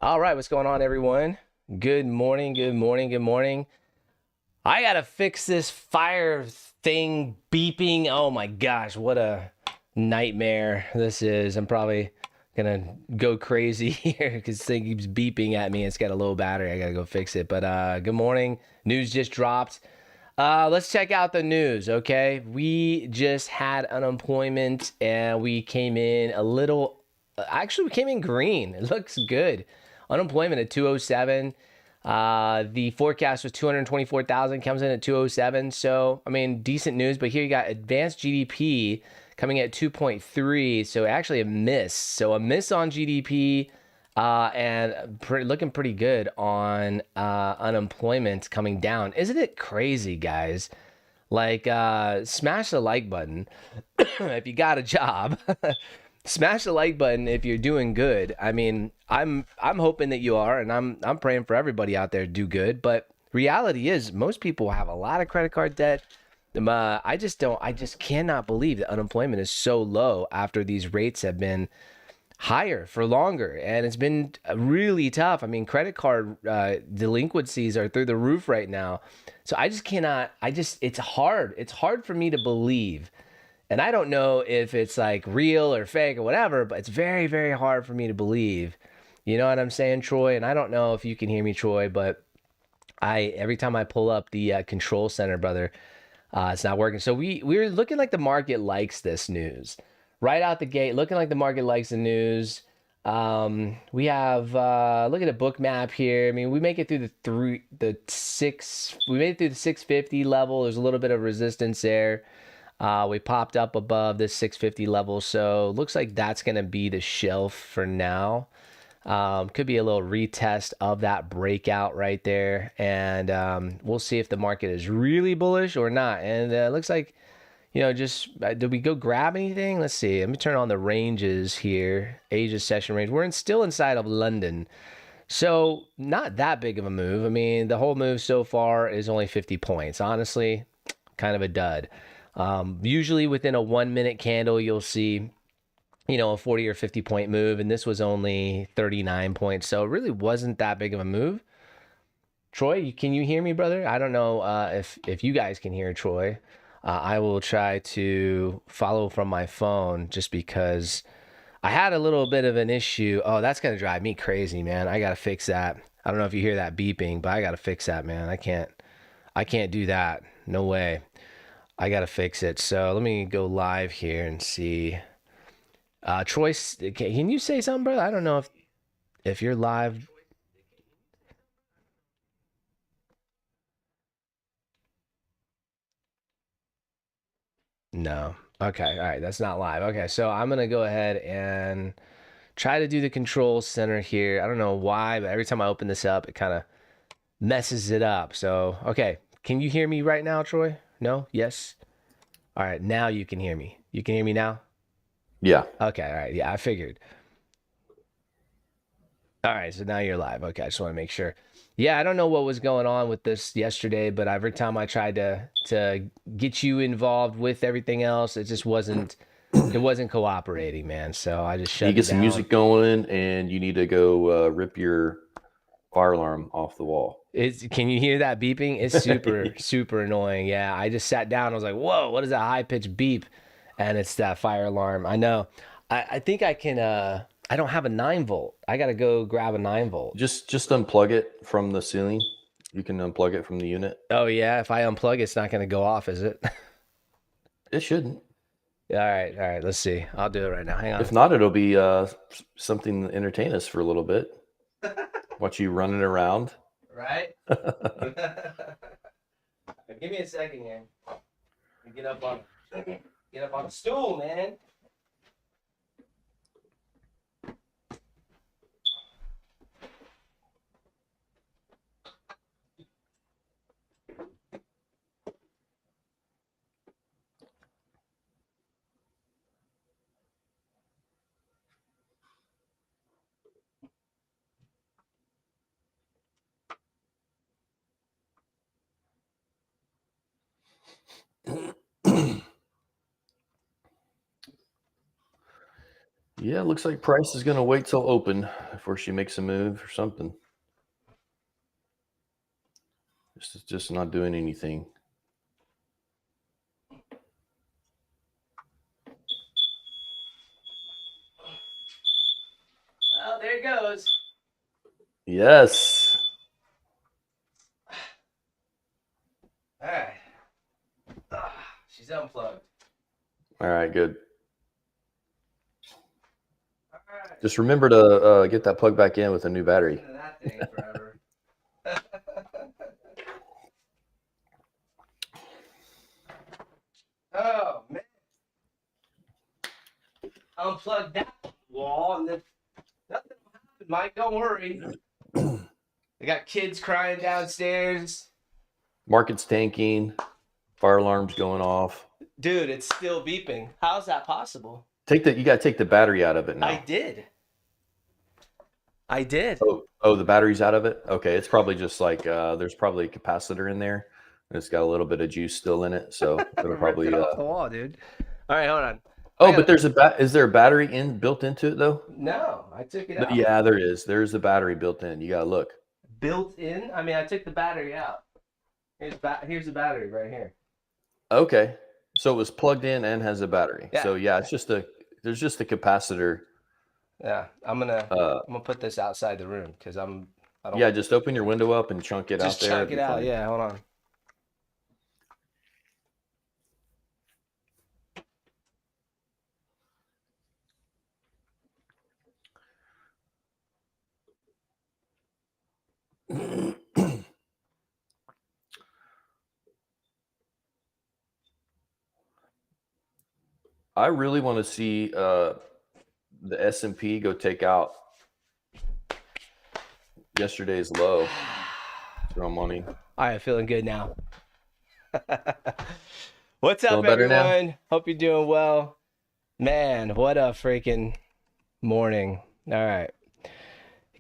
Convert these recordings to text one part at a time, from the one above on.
All right, what's going on, everyone? Good morning, good morning, good morning. I gotta fix this fire thing beeping. Oh my gosh, what a nightmare this is. I'm probably gonna go crazy here because this thing keeps beeping at me. It's got a low battery. I gotta go fix it. But good morning. News just dropped. Let's check out the news, okay? We just had unemployment and we came in a little, actually, we came in green. It looks good. Unemployment at 207. The forecast was 224,000, comes in at 207. So, I mean, decent news, but here you got advanced GDP coming at 2.3. So, actually, a miss. So, a miss on GDP. And looking pretty good on unemployment coming down. Isn't it crazy, guys? Like, smash the like button if you got a job. Smash the like button if you're doing good. I mean, I'm hoping that you are, and I'm praying for everybody out there to do good. But reality is, most people have a lot of credit card debt. I just cannot believe that unemployment is so low after these rates have been higher for longer, and it's been really tough. I mean, credit card delinquencies are through the roof right now. So I just cannot, it's hard for me to believe, and I don't know if it's like real or fake or whatever, but it's very, very hard for me to believe. You know what I'm saying, Troy? And I don't know if you can hear me, Troy, but every time I pull up the control center, brother, it's not working. So we're looking like the market likes this news right out the gate. Looking like the market likes the news. We have look at a book map here. I mean, we make it through the six. We made it through the 650 level. There's a little bit of resistance there. We popped up above this 650 level, so looks like that's gonna be the shelf for now. Could be a little retest of that breakout right there, and we'll see if the market is really bullish or not. And it looks like, just did we go grab anything? Let's see. Let me turn on the ranges here. Asia session range. Still inside of London, so not that big of a move. I mean, the whole move so far is only 50 points. Honestly, kind of a dud. Usually within a 1 minute candle, you'll see a 40 or 50 point move, and this was only 39 points, so it really wasn't that big of a move. Troy, can you hear me, brother? I don't know if you guys can hear Troy. I will try to follow from my phone just because I had a little bit of an issue. Oh, that's gonna drive me crazy, man. I gotta fix that. I don't know if you hear that beeping, but I gotta fix that, man. I can't do that. No way. I gotta fix it. So let me go live here and see. Troy, can you say something, brother? I don't know if you're live. No. Okay. All right. That's not live. Okay. So I'm gonna go ahead and try to do the control center here. I don't know why, but every time I open this up, it kind of messes it up. So okay. Can you hear me right now, Troy? No? Yes? All right. Now you can hear me. You can hear me now? Yeah. Okay. All right. Yeah, I figured. All right, so now you're live. Okay, I just want to make sure. Yeah, I don't know what was going on with this yesterday, but every time I tried to get you involved with everything else, it wasn't cooperating, man. So I just You shut get it some down. music going, and you need to go rip your fire alarm off the wall. Can you hear that beeping? It's super, super annoying. Yeah, I just sat down. I was like, "Whoa, what is that high pitched beep?" And it's that fire alarm. I know. I think I can. I don't have a 9 volt. I gotta go grab a 9 volt. Just unplug it from the ceiling. You can unplug it from the unit. Oh yeah, if I unplug, it's not gonna go off, is it? It shouldn't. Yeah, all right. Let's see. I'll do it right now. Hang on. If not, it'll be something to entertain us for a little bit. Watch you running around. Right? Give me a second here. Get up on get up on the stool, man. Yeah, it looks like price is going to wait till open before she makes a move or something. Just not doing anything. Well, there it goes. Yes. All right. She's unplugged. All right, good. All right. Just remember to get that plug back in with a new battery. Into that thing forever. Oh man. Unplug that wall and then nothing will happen, Mike. Don't worry. I got kids crying downstairs. Market's tanking. Fire alarm's going off. Dude, it's still beeping. How's that possible? You got to take the battery out of it now. I did. Oh, the battery's out of it? Okay, it's probably just like there's probably a capacitor in there. And it's got a little bit of juice still in it, so it'll probably Ripped it off the wall, dude. All right, hold on. Oh, but is there a battery built into it though? No, I took it out. Yeah, there is. There's a battery built in. You got to look. Built in? I mean, I took the battery out. Here's the battery right here. Okay. So it was plugged in and has a battery. Yeah. So yeah, there's just a capacitor. Yeah, I'm gonna put this outside the room because I don't. Yeah, just open your window up and chunk it out there. Just chunk it out. Yeah, hold on. I really want to see the S&P go take out yesterday's low. Throw money. All right, feeling good now. What's up, Feeling better now? everyone? Hope you're doing well. Man, what a freaking morning. All right.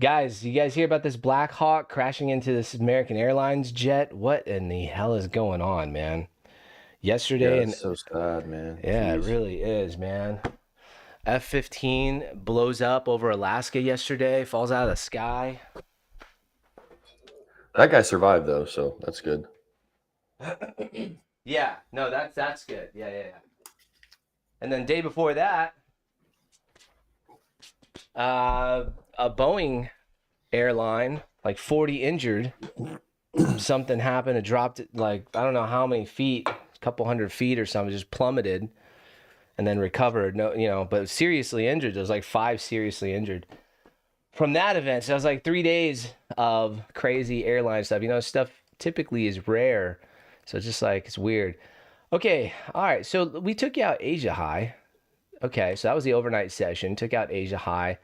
Guys, you guys hear about this Black Hawk crashing into this American Airlines jet? What in the hell is going on, man? Yesterday, it's so sad, man. Yeah, Jeez. it really is, man. F-15 blows up over Alaska yesterday, falls out of the sky. That guy survived though, so that's good. Yeah, no, that's good. Yeah. And then day before that, a Boeing airline, like 40 injured. Something happened. It dropped like I don't know how many feet, a couple hundred feet or something, just plummeted, and then recovered. No, but seriously injured. There was like 5 seriously injured from that event. So it was like 3 days of crazy airline stuff. Stuff typically is rare, so it's just like it's weird. Okay, all right. So we took out Asia High. Okay, so that was the overnight session. Took out Asia High,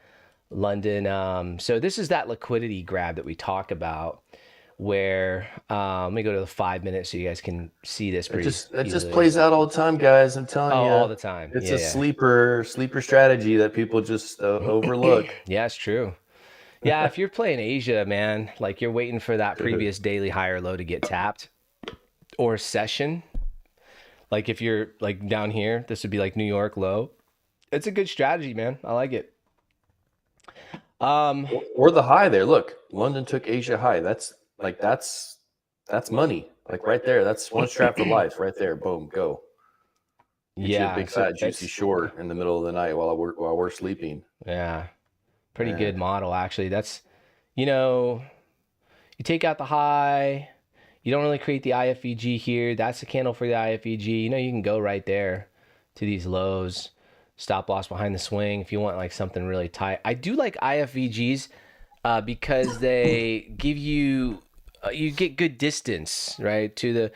London. So this is that liquidity grab that we talk about. Where let me go to the 5 minutes so you guys can see this. It just plays out all the time, guys. I'm telling you, all the time. It's a sleeper strategy that people just overlook. Yeah, it's true. Yeah, if you're playing Asia, man, like you're waiting for that previous daily high or low to get tapped, or session. Like if you're like down here, this would be like New York low. It's a good strategy, man. I like it. Or the high there. Look, London took Asia high. That's money. Like right there. That's one strap for life right there. Boom, go. Get you a big fat juicy short in the middle of the night while we're sleeping. Yeah. Pretty good model actually. That's you take out the high, you don't really create the IFVG here. That's the candle for the IFVG. You can go right there to these lows. Stop loss behind the swing if you want like something really tight. I do like IFVGs because they give you get good distance, right? To the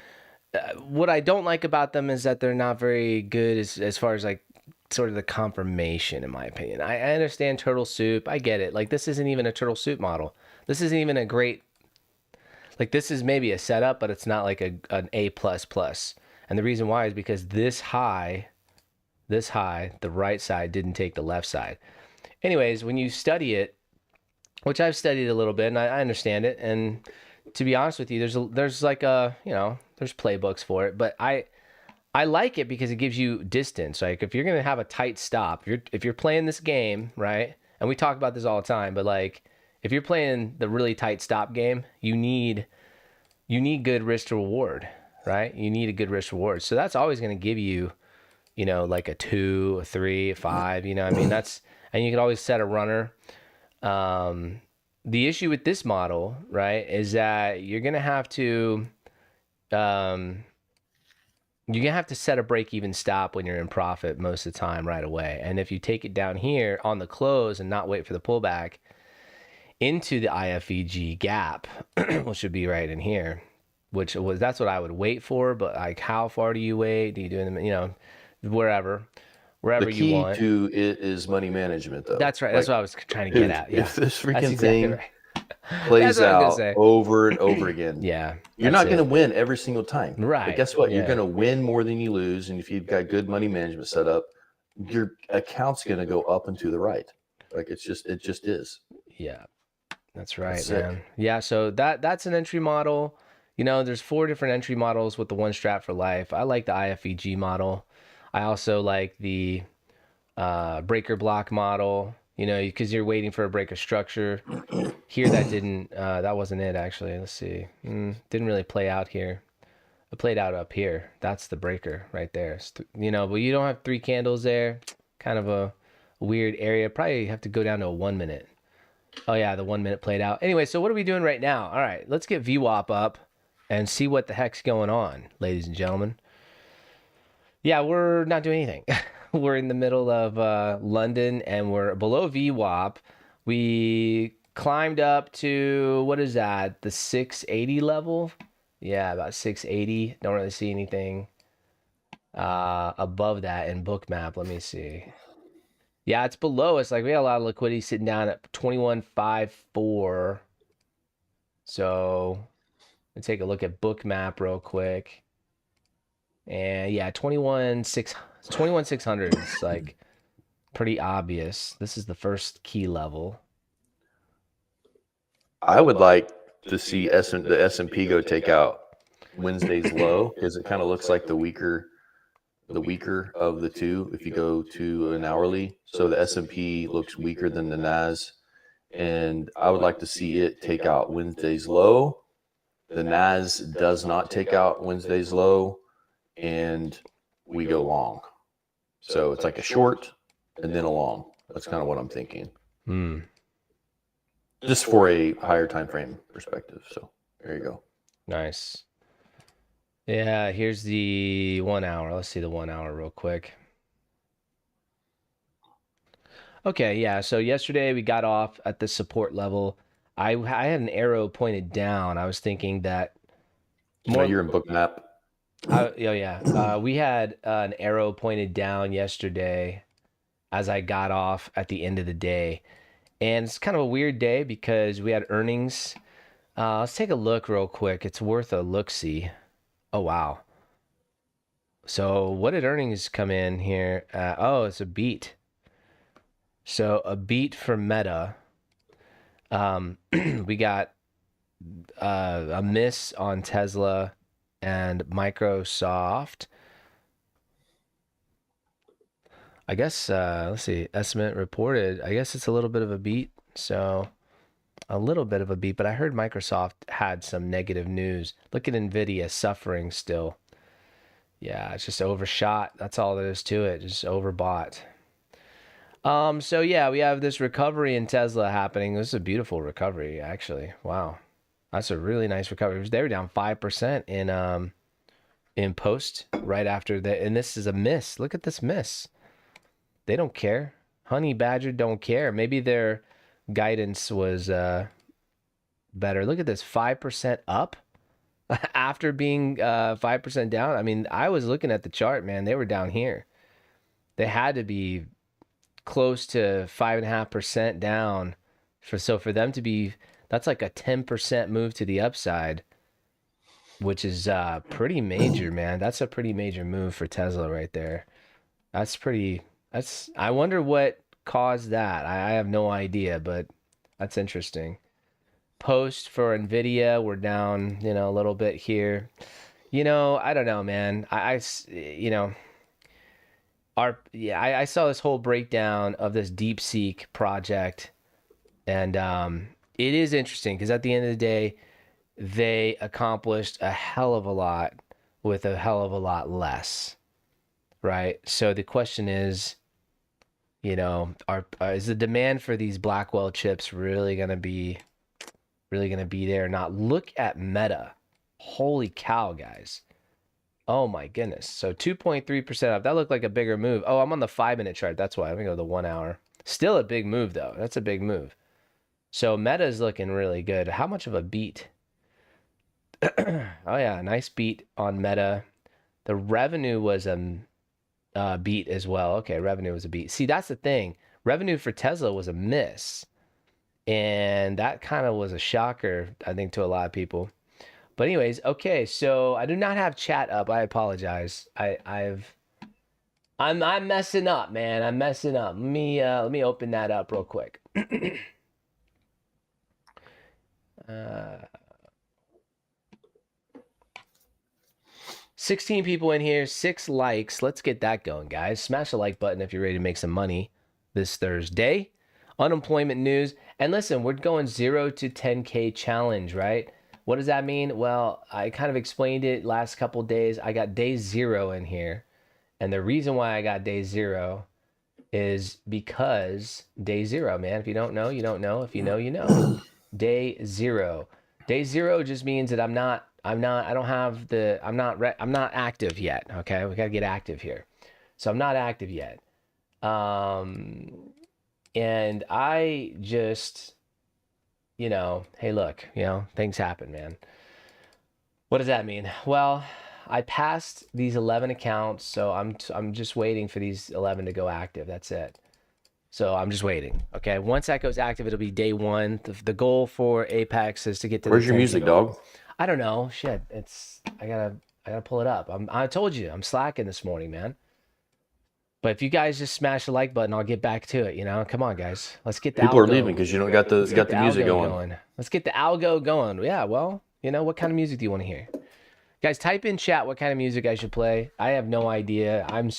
what I don't like about them is that they're not very good as far as like sort of the confirmation, in my opinion. I understand turtle soup. I get it. Like this isn't even a turtle soup model. This isn't even a great. Like this is maybe a setup, but it's not like an A++. And the reason why is because this high, the right side didn't take the left side. Anyways, when you study it, which I've studied a little bit and I understand it, and to be honest with you, there's like there's playbooks for it, but I I like it because it gives you distance. Like if you're gonna have a tight stop, if you're playing this game, right? And we talk about this all the time, but like if you're playing the really tight stop game, you need good risk to reward, right? You need a good risk reward. So that's always gonna give you, like a 2, a 3, a 5. I mean and you can always set a runner. The issue with this model, right, is that you're gonna have to set a break-even stop when you're in profit most of the time right away. And if you take it down here on the close and not wait for the pullback into the IFEG gap, which should be right in here, that's what I would wait for. But like, how far do you wait? Do you do them, wherever you want. The key to it is money management, though. That's right. That's what I was trying to get at. Yeah. If this freaking thing plays out over and over again, you're not going to win every single time. Right. But guess what? You're going to win more than you lose. And if you've got good money management set up, your account's going to go up and to the right. Like it just is. Yeah. That's right, man. Yeah. So that's an entry model. There's 4 different entry models with the one strat for life. I like the IFEG model. I also like the breaker block model, because you're waiting for a breaker structure. Here that wasn't it actually. Let's see. Didn't really play out here. It played out up here. That's the breaker right there. But you don't have 3 candles there. Kind of a weird area. Probably have to go down to a 1 minute. Oh yeah, the 1 minute played out. Anyway, so what are we doing right now? All right, let's get VWAP up and see what the heck's going on, ladies and gentlemen. Yeah, we're not doing anything. We're in the middle of London and we're below VWAP. We climbed up to, what is that? The 680 level? Yeah, about 680. Don't really see anything above that in Bookmap. Let me see. Yeah, it's below us. Like we had a lot of liquidity sitting down at 21.54. So let's take a look at Bookmap real quick. And yeah, 21,600 is like pretty obvious. This is the first key level. I would like to see the S&P go take out Wednesday's low because it kind of looks like the weaker of the two if you go to an hourly. So the S&P looks weaker than the Nas, and I would like to see it take out Wednesday's low. The Nas does not take out Wednesday's low, and we go long. So it's like a short and then a long. That's kind of what I'm thinking. Just for a higher time frame perspective. So there you go. Nice. Yeah, here's the 1 hour. Let's see the 1 hour real quick. Okay, yeah. So yesterday we got off at the support level. I had an arrow pointed down. I was thinking that you're in Bookmap. We had an arrow pointed down yesterday as I got off at the end of the day. And it's kind of a weird day because we had earnings. Let's take a look real quick. It's worth a look-see. Oh, wow. So what did earnings come in here? Oh, it's a beat. So a beat for Meta. We got a miss on Tesla and Microsoft. I guess, let's see, estimate reported. I guess it's a little bit of a beat. So a little bit of a beat, but I heard Microsoft had some negative news. Look at NVIDIA suffering still. Yeah, it's just overshot. That's all there is to it. Just overbought. So yeah, we have this recovery in Tesla happening. This is a beautiful recovery, actually. Wow. That's a really nice recovery. They were down 5% in post right after that. And this is a miss. Look at this miss. They don't care. Honey Badger don't care. Maybe their guidance was better. Look at this, 5% up after being 5% down. I mean, I was looking at the chart, man. They were down here. They had to be close to 5.5% down. For them to be, that's like a 10% move to the upside, which is pretty major, man. That's a pretty major move for Tesla right there. I wonder what caused that. I have no idea, but that's interesting. Post for NVIDIA, we're down, a little bit here. I don't know, man. I saw this whole breakdown of this DeepSeek project, and it is interesting because at the end of the day, they accomplished a hell of a lot with a hell of a lot less, right? So the question is, is the demand for these Blackwell chips really gonna be there or not? Look at Meta. Holy cow, guys. Oh my goodness. So 2.3% up. That looked like a bigger move. Oh, I'm on the 5-minute chart. That's why. Let me go to the 1 hour. Still a big move though. That's a big move. So Meta is looking really good. How much of a beat? Oh yeah, nice beat on Meta. The revenue was a beat as well. Okay, revenue was a beat. See, that's the thing. Revenue for Tesla was a miss. And that kind of was a shocker, I think, to a lot of people. But anyways, okay, so I do not have chat up. I apologize. I'm messing up, man. I'm messing up. Let me open that up real quick. 16 people in here, 6 likes. Let's get that going, guys. Smash the like button if you're ready to make some money this Thursday. Unemployment news. And listen, we're going 0 to 10K challenge, right? What does that mean? Well, I kind of explained it last couple days. I got day 0 in here. And the reason why I got day 0 is because day 0, man. If you don't know, you don't know. If you know, you know. Day 0. Day 0 just means that I'm not active yet. Okay. We got to get active here. So I'm not active yet. And I just, hey, look, things happen, man. What does that mean? Well, I passed these 11 accounts, so I'm just waiting for these 11 to go active. That's it. So I'm just waiting. Okay. Once that goes active, it'll be day 1. The goal for Apex is to get to. Where's your music, dog? I don't know. Shit. I gotta pull it up. I told you I'm slacking this morning, man. But if you guys just smash the like button, I'll get back to it. Come on, guys. Let's get the people are leaving because you don't got the music going. Let's get the algo going. Yeah, well, what kind of music do you want to hear? Guys, type in chat what kind of music I should play. I have no idea. I'm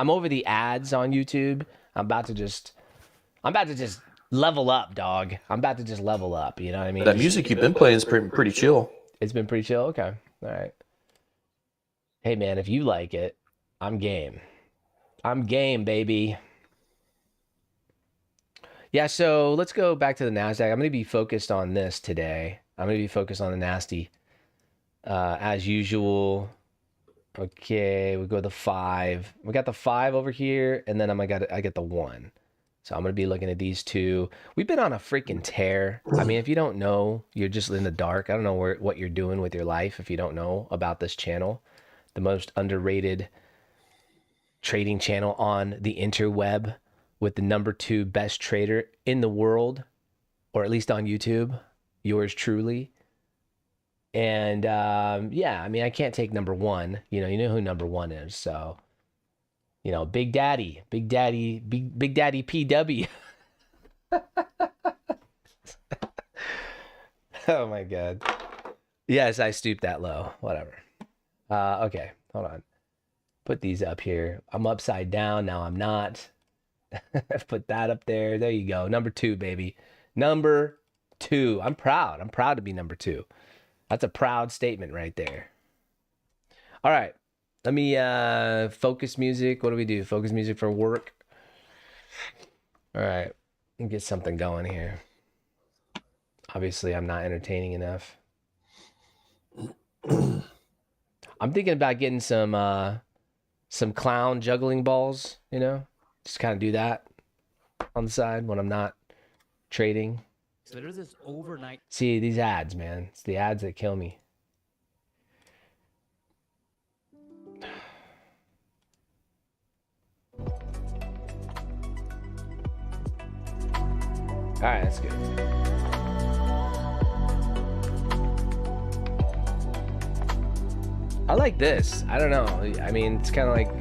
over the ads on YouTube. I'm about to just level up, dog. I'm about to just level up. You know what I mean? That music you've been playing is pretty chill. It's been pretty chill. Okay. All right. Hey, man, if you like it, I'm game. I'm game, baby. Yeah, so let's go back to the Nasdaq. I'm going to be focused on this today. I'm going to be focused on the nasty as usual. Okay, we go to the 5. We got the 5 over here, and then I get the 1. So I'm going to be looking at these 2. We've been on a freaking tear. I mean, if you don't know, you're just in the dark. I don't know what you're doing with your life if you don't know about this channel. The most underrated trading channel on the interweb with the number 2 best trader in the world, or at least on YouTube, yours truly. And yeah, I mean, I can't take number 1. You know who number 1 is. So, Big Daddy PW. Oh my God. Yes, I stooped that low. Whatever. Okay, hold on. Put these up here. I'm upside down. Now I'm not. Put that up there. There you go. Number 2, baby. Number 2. I'm proud. I'm proud to be number 2. That's a proud statement right there. All right. Let me focus music. What do we do? Focus music for work. All right. Let me get something going here. Obviously, I'm not entertaining enough. I'm thinking about getting some clown juggling balls, just kind of do that on the side when I'm not trading. So there's this overnight. See, these ads, man. It's the ads that kill me. All right, that's good. I like this. I don't know. I mean, it's kind of like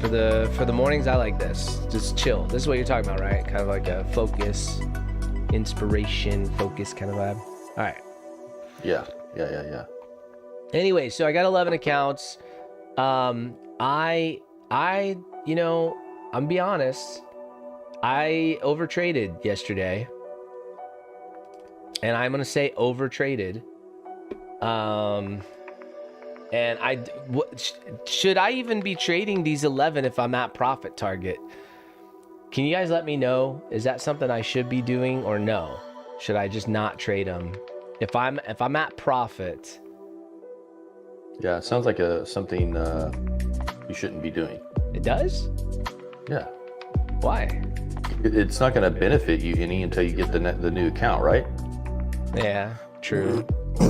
for the mornings, I like this. Just chill. This is what you're talking about, right? Kind of like a focus, inspiration, focus kind of vibe. All right. Yeah. Anyway, so I got 11 accounts. You know, I'm be honest, I overtraded yesterday. And I'm going to say overtraded. And should I even be trading these 11 if I'm at profit target? Can you guys let me know? Is that something I should be doing or no? Should I just not trade them? If I'm at profit. Yeah, it sounds like something you shouldn't be doing. It does? Yeah. Why? It's not going to benefit you any until you get the new account, right? Yeah, true.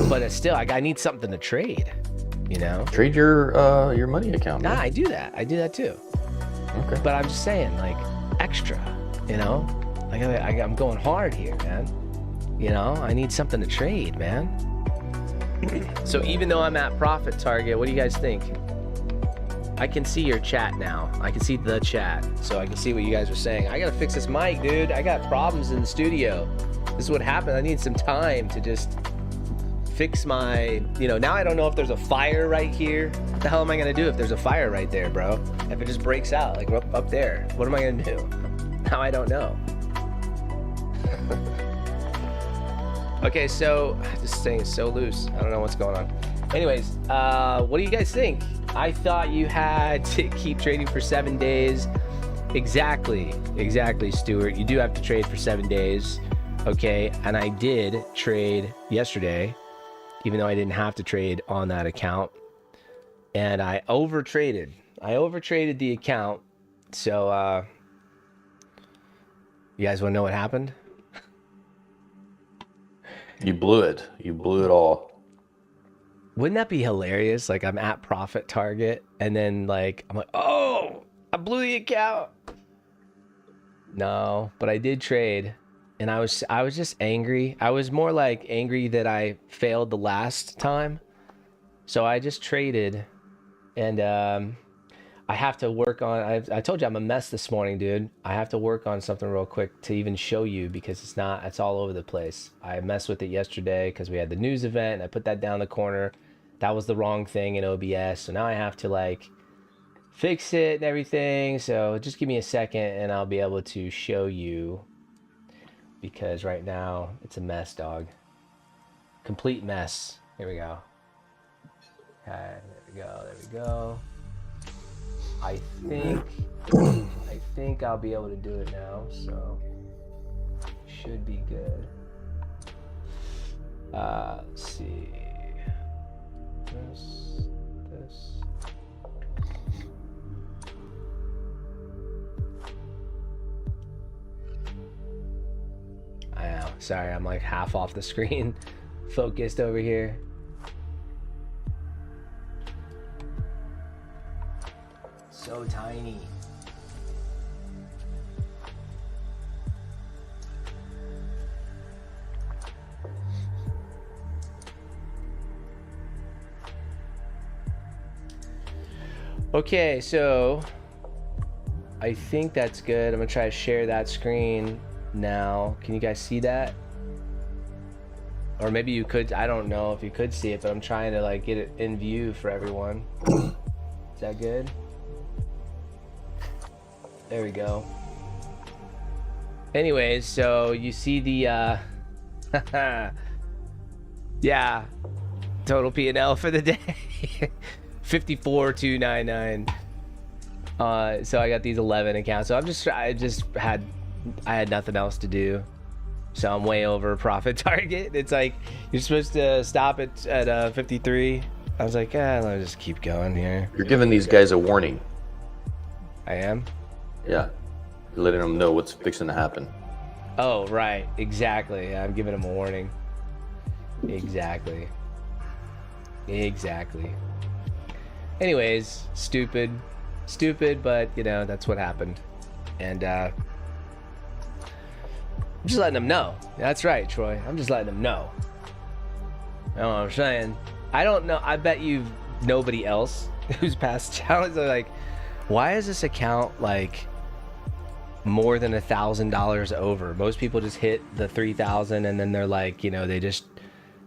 But it's still, I need something to trade, you know? Trade your money account. Nah, I do that. I do that too. Okay. But I'm just saying, like, extra, you know? I'm going hard here, man. You know, I need something to trade, man. So even though I'm at profit target, what do you guys think? I can see your chat now. I can see the chat, so I can see what you guys are saying. I gotta fix this mic, dude. I got problems in the studio. This is what happened. I need some time to just fix my, you know, now I don't know if there's a fire right here. What the hell am I gonna do if there's a fire right there, bro? If it just breaks out, like up there, what am I gonna do? Now I don't know. Okay, so this thing is so loose. I don't know what's going on. Anyways, what do you guys think? I thought you had to keep trading for 7 days. Exactly, Stuart. You do have to trade for 7 days. Okay, and I did trade yesterday, even though I didn't have to trade on that account. And I overtraded. I overtraded the account. So, you guys want to know what happened? You blew it. You blew it all. Wouldn't that be hilarious? Like, I'm at profit target, and then, like, I'm like, oh, I blew the account. No, but I did trade. And I was just angry. I was more like angry that I failed the last time. So I just traded, and I have to work on. I told you I'm a mess this morning, dude. I have to work on something real quick to even show you because it's all over the place. I messed with it yesterday because we had the news event. And I put that down the corner. That was the wrong thing in OBS. So now I have to like fix it and everything. So just give me a second, and I'll be able to show you. Because right now it's a mess, dog. Complete mess. Here we go. Okay, there we go. I think I'll be able to do it now, so should be good. Let's see. This. I know. Sorry, I'm like half off the screen, focused over here. So tiny. Okay, so I think that's good. I'm gonna try to share that screen now. Can you guys see that? Or maybe you could, I don't know if you could see it, but I'm trying to like get it in view for everyone. Is that good? There we go. Anyways, so you see the yeah, total P&L for the day. 54,299. So I got these 11 accounts. So I had nothing else to do. So I'm way over profit target. It's like you're supposed to stop it at 53. I was like, let me just keep going here. You're giving these guys a warning. I am? Yeah. You're letting them know what's fixing to happen. Oh, right. Exactly. I'm giving them a warning. Exactly. Anyways, stupid, but you know, that's what happened. And I'm just letting them know. That's right, Troy. I'm just letting them know. You know what I'm saying? I don't know. I bet nobody else who's passed challenges are like, why is this account like more than $1,000 over? Most people just hit the 3,000 and then they're like, you know, they just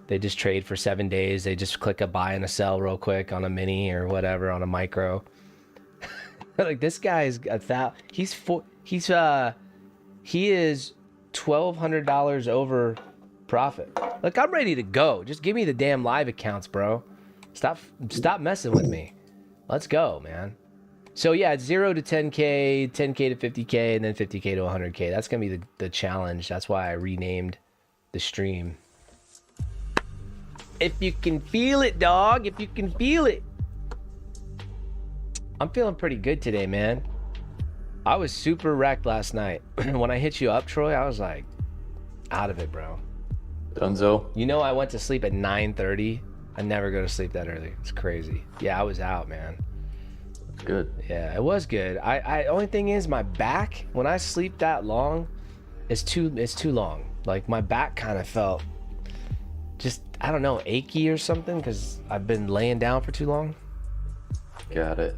They just trade for 7 days. They just click a buy and a sell real quick on a mini or whatever on a micro. Like this guy is he is $1,200 over profit. Look, I'm ready to go. Just give me the damn live accounts, bro. Stop messing with me. Let's go, man. So yeah, it's 0 to 10K, 10K to 50K, and then 50K to 100K. That's gonna be the challenge. That's why I renamed the stream. If you can feel it, dog. If you can feel it. I'm feeling pretty good today, man. I was super wrecked last night. When I hit you up, Troy, I was like, out of it, bro. Dunzo. You know, I went to sleep at 9:30. I never go to sleep that early. It's crazy. Yeah, I was out, man. Good. Yeah, it was good. I only thing is my back, when I sleep that long, it's too long. Like my back kind of felt just, I don't know, achy or something because I've been laying down for too long. Got it.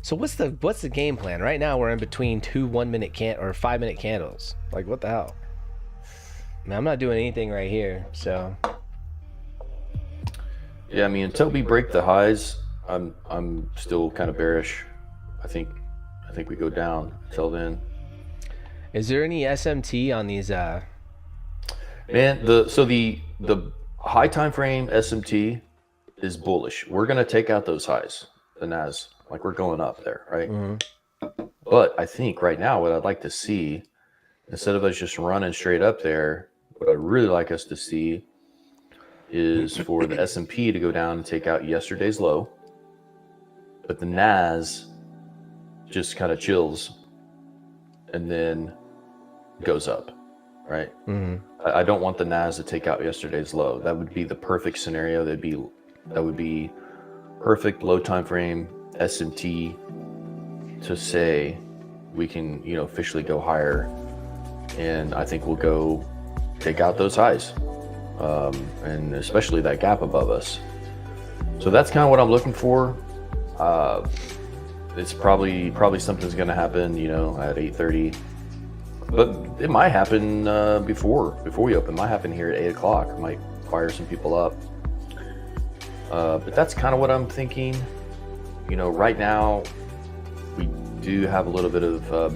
So what's the game plan? Right now we're in between 2 1-minute 5-minute candles. Like what the hell? Man, I'm not doing anything right here, so. Yeah, I mean, until we break the highs, I'm still kind of bearish. I think we go down until then. Is there any SMT on these? Man, the high time frame SMT is bullish. We're gonna take out those highs, the NAS, like we're going up there, right? Mm-hmm. But I think right now, what I'd like to see, instead of us just running straight up there, what I'd really like us to see is for the S&P to go down and take out yesterday's low, but the NAS just kind of chills and then goes up, right? Mm-hmm. I don't want the NAS to take out yesterday's low. That would be the perfect scenario. That would be perfect low time frame S&T to say we can, officially go higher, and I think we'll go take out those highs, and especially that gap above us. So that's kind of what I'm looking for. It's probably something's going to happen, at 8:30, but it might happen before we open. It might happen here at 8 o'clock. It might fire some people up. But that's kind of what I'm thinking. Right now we do have a little bit of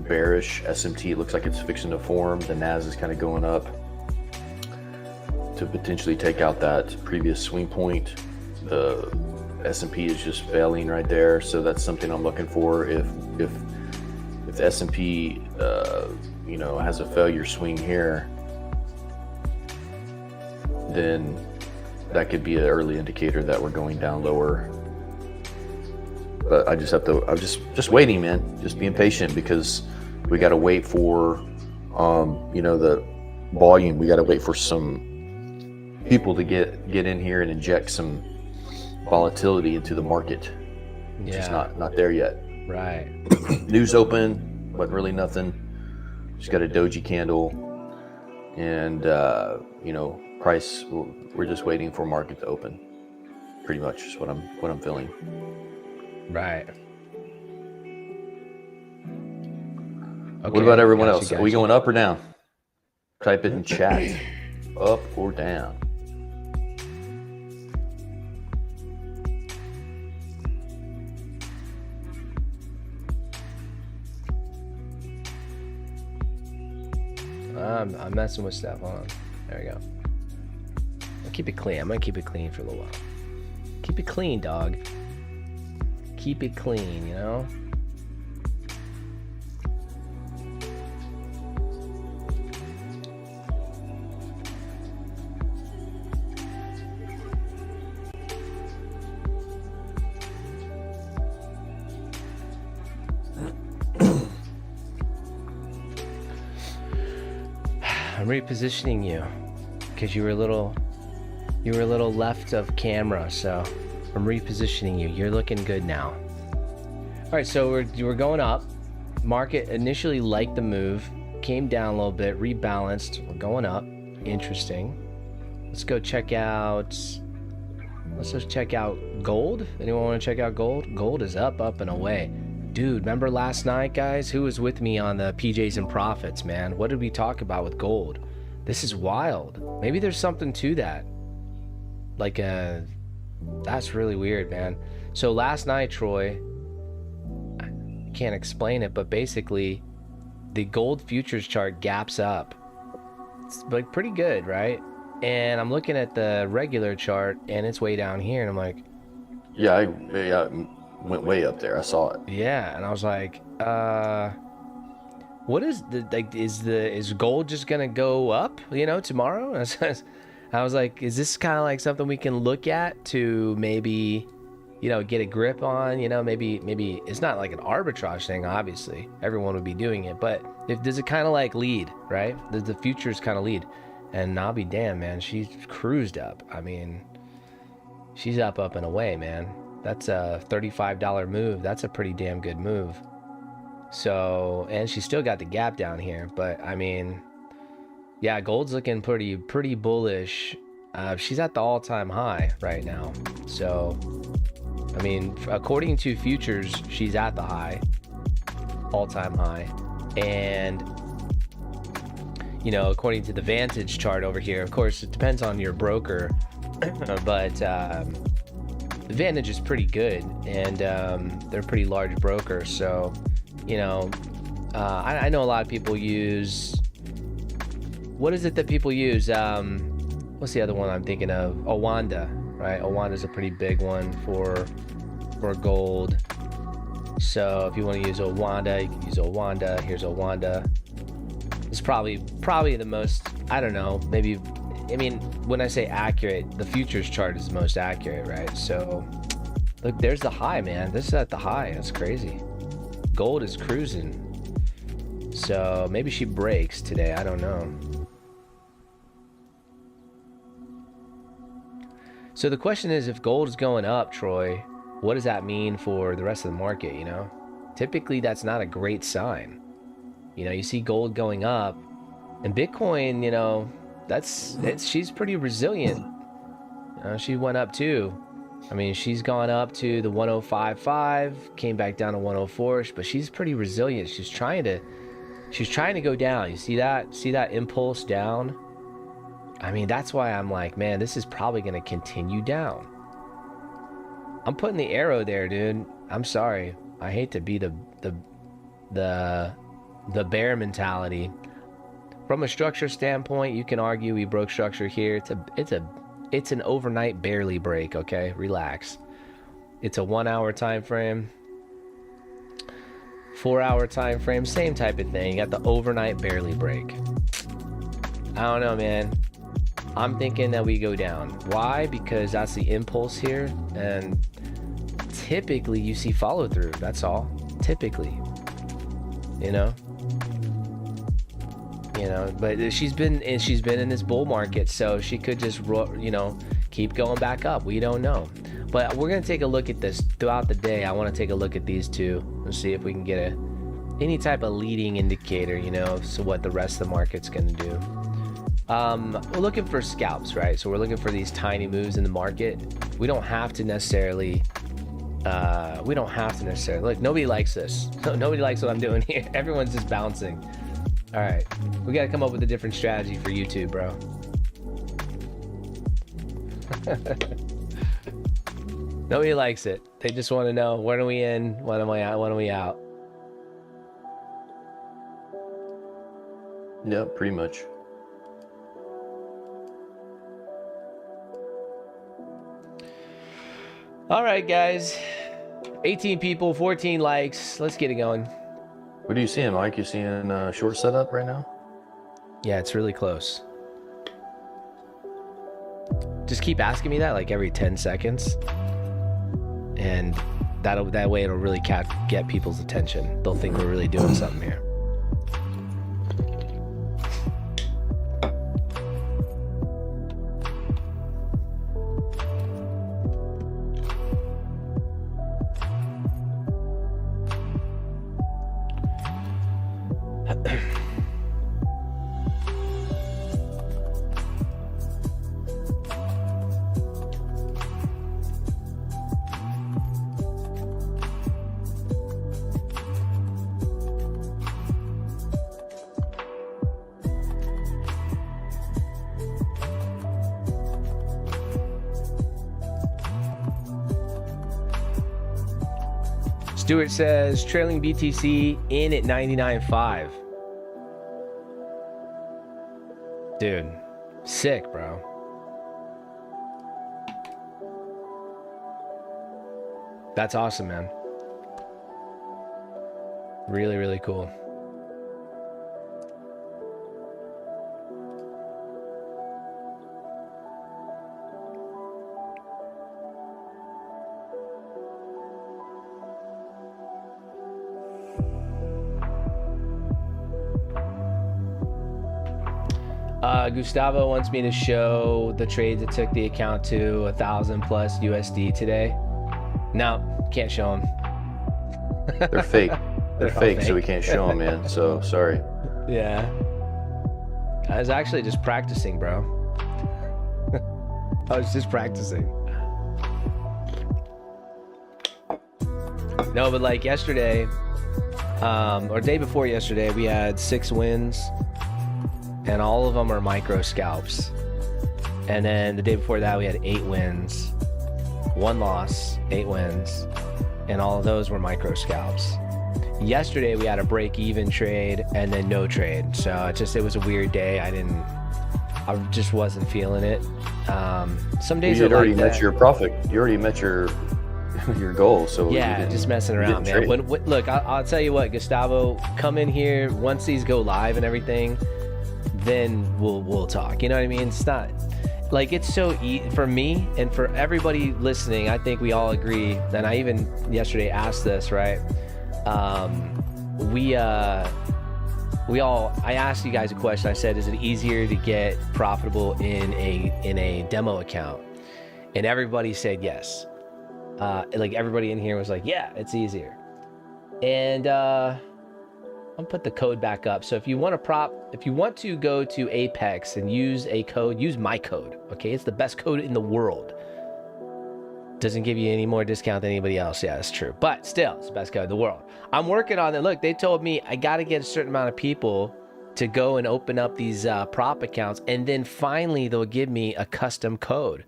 bearish SMT. It looks like it's fixing to form. The NAS is kind of going up to potentially take out that previous swing point. The S&P is just failing right there, so that's something I'm looking for. If the S&P has a failure swing here, then that could be an early indicator that we're going down lower. But I just have to, I'm just waiting, man. Just being patient, because we got to wait for, the volume. We got to wait for some people to get in here and inject some volatility into the market. It's just not there yet. Right. News open, but really nothing. Just got a doji candle, and price. We're just waiting for market to open. Pretty much is what I'm feeling. Right. Okay. What about everyone else? Are we going up or down? Type it in chat. Up or down? I'm messing with stuff. Hold on. There we go. I'll keep it clean. I'm gonna keep it clean for a little while. Keep it clean, dog. Keep it clean, I'm repositioning you because you were a little left of camera, so I'm repositioning you. You're looking good now. All right, so we're going up. Market initially liked the move, came down a little bit, rebalanced. We're going up. Interesting. Let's just check out gold. Anyone want to check out gold? Gold is up and away. Dude, remember last night, guys? Who was with me on the PJs and Profits, man? What did we talk about with gold? This is wild. Maybe there's something to that. Like, that's really weird, man. So last night, Troy, I can't explain it, but basically the gold futures chart gaps up. It's like pretty good, right? And I'm looking at the regular chart and it's way down here, and I'm like, Yeah, I went way up there. I saw it. yeah, and I was like, what is the, like, is gold just gonna go up, tomorrow? I was like, is this kind of like something we can look at to maybe, get a grip on, maybe it's not like an arbitrage thing, obviously everyone would be doing it, but does it kind of like lead, right? Does the futures kind of lead? And I'll be damned, man, she's cruised up. I mean, she's up and away, man. That's a $35 move. That's a pretty damn good move. So, and she still got the gap down here, but I mean, yeah, gold's looking pretty bullish. She's at the all-time high right now. So, I mean, according to futures, she's at the high, all-time high. And, according to the Vantage chart over here, of course, it depends on your broker, but the Vantage is pretty good, and they're a pretty large broker. So, I know a lot of people use, what is it that people use? What's the other one I'm thinking of? Owanda, right? Owanda's a pretty big one for gold. So if you want to use Owanda, you can use Owanda. Here's Owanda. It's probably the most, I don't know, maybe, I mean, when I say accurate, the futures chart is the most accurate, right? So look, there's the high, man. This is at the high. That's crazy. Gold is cruising. So maybe she breaks today. I don't know. So the question is, if gold is going up, Troy, what does that mean for the rest of the market, Typically, that's not a great sign. You see gold going up, and Bitcoin, she's pretty resilient. She went up too. I mean, she's gone up to the 105.5, came back down to 104, but she's pretty resilient. She's trying to go down. You see that impulse down? I mean, that's why I'm like, man, this is probably going to continue down. I'm putting the arrow there, dude. I'm sorry. I hate to be the bear mentality. From a structure standpoint, you can argue we broke structure here. It's an overnight barely break, okay? Relax. It's a 1 hour time frame, 4 hour time frame, same type of thing. You got the overnight barely break. I don't know, man. I'm thinking that we go down. Why? Because that's the impulse here, and typically you see follow through. That's all. Typically, but she's been in this bull market, so she could just keep going back up. We don't know, but we're gonna take a look at this throughout the day. I want to take a look at these two and see if we can get any type of leading indicator, so what the rest of the market's gonna do. We're looking for scalps, right? So we're looking for these tiny moves in the market. We don't have to necessarily look, nobody likes this. Nobody likes what I'm doing here. Everyone's just bouncing. All right, we got to come up with a different strategy for YouTube, bro. Nobody likes it. They just want to know, when are we in? When am I out? When are we out? Yeah, pretty much. All right, guys. 18 people, 14 likes. Let's get it going. What are you seeing, Mike? You seeing short setup right now? Yeah, it's really close. Just keep asking me that like every 10 seconds. And that way it'll really get people's attention. They'll think we're really doing something here. Stuart says trailing BTC in at 99.5. Dude, sick, bro. That's awesome, man. Really, really cool. Gustavo wants me to show the trades that took the account to 1,000 plus USD today. No, can't show them. They're fake. They're fake, so we can't show them, man. So sorry. Yeah. I was actually just practicing, bro. I was just practicing. No, but like yesterday, or day before yesterday, we had 6 wins. And all of them are micro scalps. And then the day before that, we had 8 wins, 1 loss, 8 wins, and all of those were micro scalps. Yesterday, we had a break-even trade and then no trade. So it was a weird day. I just wasn't feeling it. Some days you had already met that. Your profit. You already met your goal. So yeah, just messing around, man. Look, I'll tell you what, Gustavo, come in here once these go live and everything. Then we'll talk. You know what I mean? It's not like it's so easy for me and for everybody listening. I think we all agree. And I even yesterday asked this, right? I asked you guys a question. I said, is it easier to get profitable in a demo account? And everybody said yes. Like everybody in here was like, yeah, it's easier. And I'll put the code back up. So if you want to go to Apex and use a code, use my code. Okay, it's the best code in the world. Doesn't give you any more discount than anybody else. Yeah, that's true. But still, it's the best code in the world. I'm working on it. Look, they told me I got to get a certain amount of people to go and open up these prop accounts, and then finally they'll give me a custom code.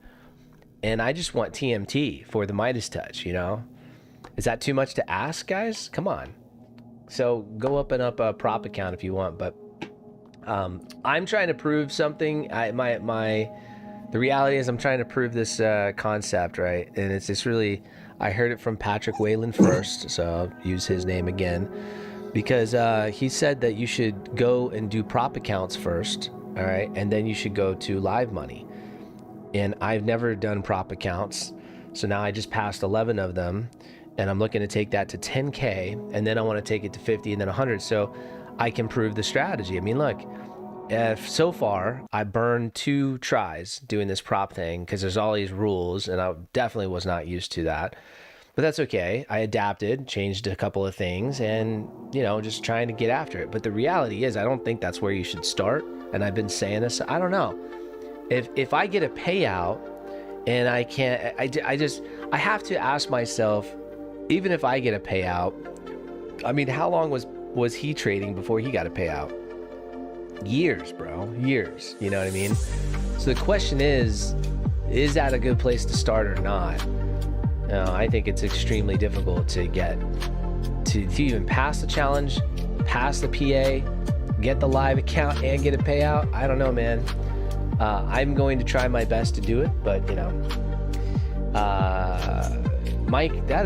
And I just want TMT for the Midas Touch. You know, is that too much to ask, guys? Come on. So go open up a prop account if you want, but I'm trying to prove something. The reality is I'm trying to prove this concept, right? And it's really, I heard it from Patrick Whalen first, so I'll use his name again, because he said that you should go and do prop accounts first, all right? And then you should go to live money. And I've never done prop accounts, so now I just passed 11 of them. And I'm looking to take that to 10K, and then I want to take it to 50 and then 100, so I can prove the strategy. I mean, look, so far I burned 2 tries doing this prop thing because there's all these rules, and I definitely was not used to that. But that's okay. I adapted, changed a couple of things, and just trying to get after it. But the reality is, I don't think that's where you should start. And I've been saying this. I don't know if I get a payout and I can't. I have to ask myself. Even if I get a payout, I mean, how long was he trading before he got a payout? Years, bro, years. You know what I mean? So the question is that a good place to start or not? I think it's extremely difficult to get to even pass the challenge, pass the PA, get the live account, and get a payout. I don't know, man. I'm going to try my best to do it, but Mike, you got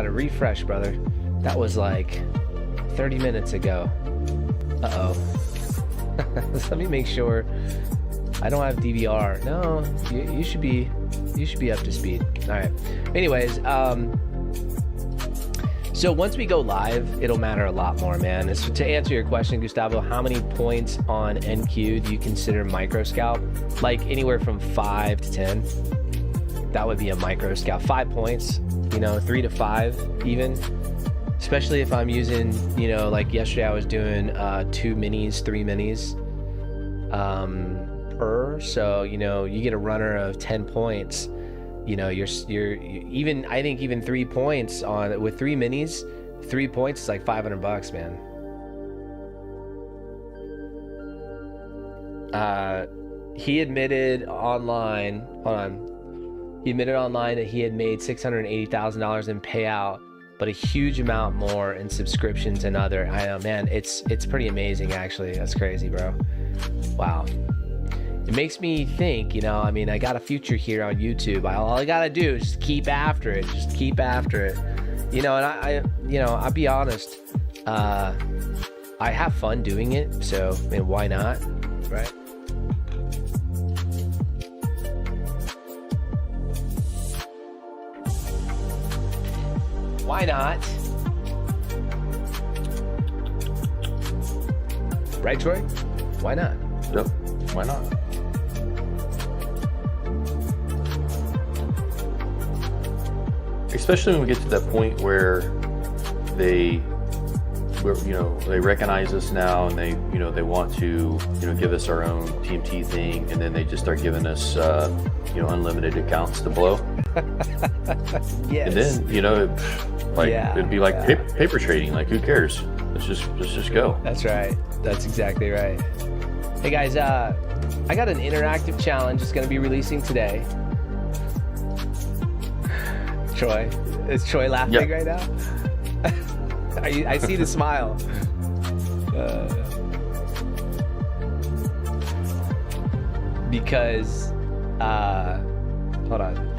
to refresh, brother. That was like 30 minutes ago. Uh-oh. Let me make sure I don't have DVR. No, you should be up to speed. All right. Anyways, so once we go live, it'll matter a lot more, man. So to answer your question, Gustavo, how many points on NQ do you consider micro scalp? Like anywhere from 5 to 10. That would be a micro scalp. 5 points. 3 to 5 even, especially if I'm using, like yesterday I was doing 2 minis, 3 minis per. So, you get a runner of 10 points, you're even, I think even 3 points with 3 minis, 3 points is like $500, man. He admitted online, hold on. He admitted online that he had made $680,000 in payout but a huge amount more in subscriptions and other. I know, man, it's pretty amazing, actually. That's crazy, bro. Wow. It makes me think, I mean, I got a future here on YouTube. All I gotta do is just keep after it. Just keep after it. And I'll be honest. I have fun doing it, so I mean, why not, right? Why not? Right, Troy? Why not? Yep. Why not? Especially when we get to that point where they recognize us now, and they want to, give us our own TMT thing, and then they just start giving us, unlimited accounts to blow. Yes. And then, it'd be like paper trading. Like, who cares? Let's just go. That's right. That's exactly right. Hey guys, I got an interactive challenge. It's going to be releasing today. Troy, is Troy laughing right now? I see the smile. Because, hold on.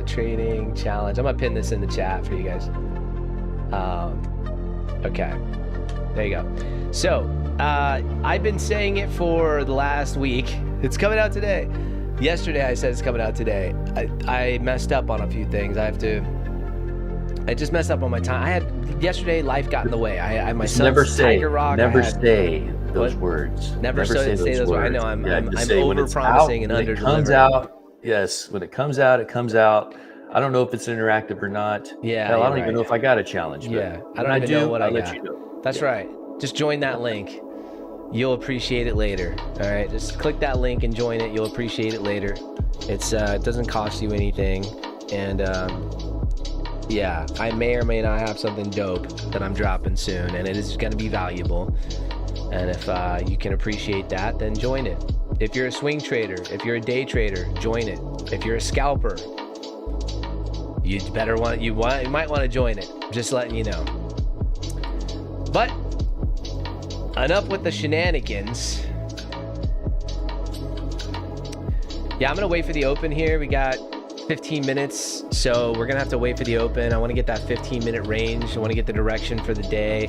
Trading challenge. I'm gonna pin this in the chat for you guys. Okay, there you go. So, I've been saying it for the last week. It's coming out today. Yesterday I said it's coming out today. I messed up on a few things. I just messed up on my time. Yesterday life got in the way. I my son's Tiger Rock. Never say those words. Never say those words. I know I'm over promising and under delivering. Yes, when it comes out, it comes out. I don't know if it's interactive or not. Yeah. Hell, I don't even know if I got a challenge. Yeah. I don't even know what I got. Let you know. That's right. Just join that link. You'll appreciate it later. All right. Just click that link and join it. You'll appreciate it later. It doesn't cost you anything. And yeah, I may or may not have something dope that I'm dropping soon, and it is going to be valuable. And if you can appreciate that, then join it. If you're a swing trader, if you're a day trader, join it. If you're a scalper, you might want to join it. Just letting you know. But enough with the shenanigans. Yeah, I'm gonna wait for the open here. We got 15 minutes, so we're gonna have to wait for the open. I want to get that 15-minute range. I want to get the direction for the day.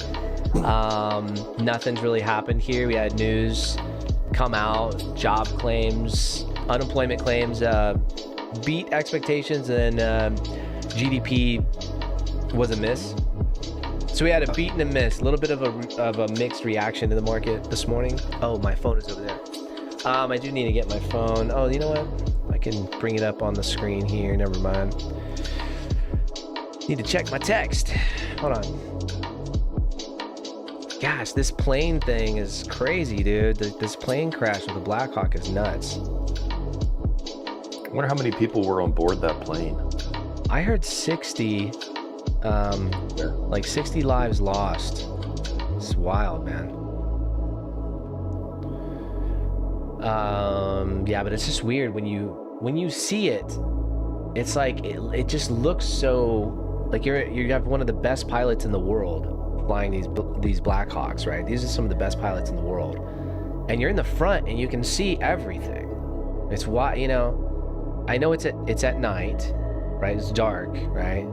Nothing's really happened here. We had news come out, job claims, unemployment claims beat expectations, and GDP was a miss. So we had a beat and a miss, a little bit of a mixed reaction to the market this morning. Oh, my phone is over there. I do need to get my phone. Oh, you know what? I can bring it up on the screen here. Never mind. Need to check my text. Hold on. Gosh, this plane thing is crazy, dude. This plane crash with the Blackhawk is nuts. I wonder how many people were on board that plane. I heard 60, like 60 lives lost. It's wild, man. Yeah, but it's just weird when you see it. It's like it just looks so like you have one of the best pilots in the world flying these Blackhawks, right? These are some of the best pilots in the world, and you're in the front and you can see everything. It's why, I know it's at night, right? It's dark, right?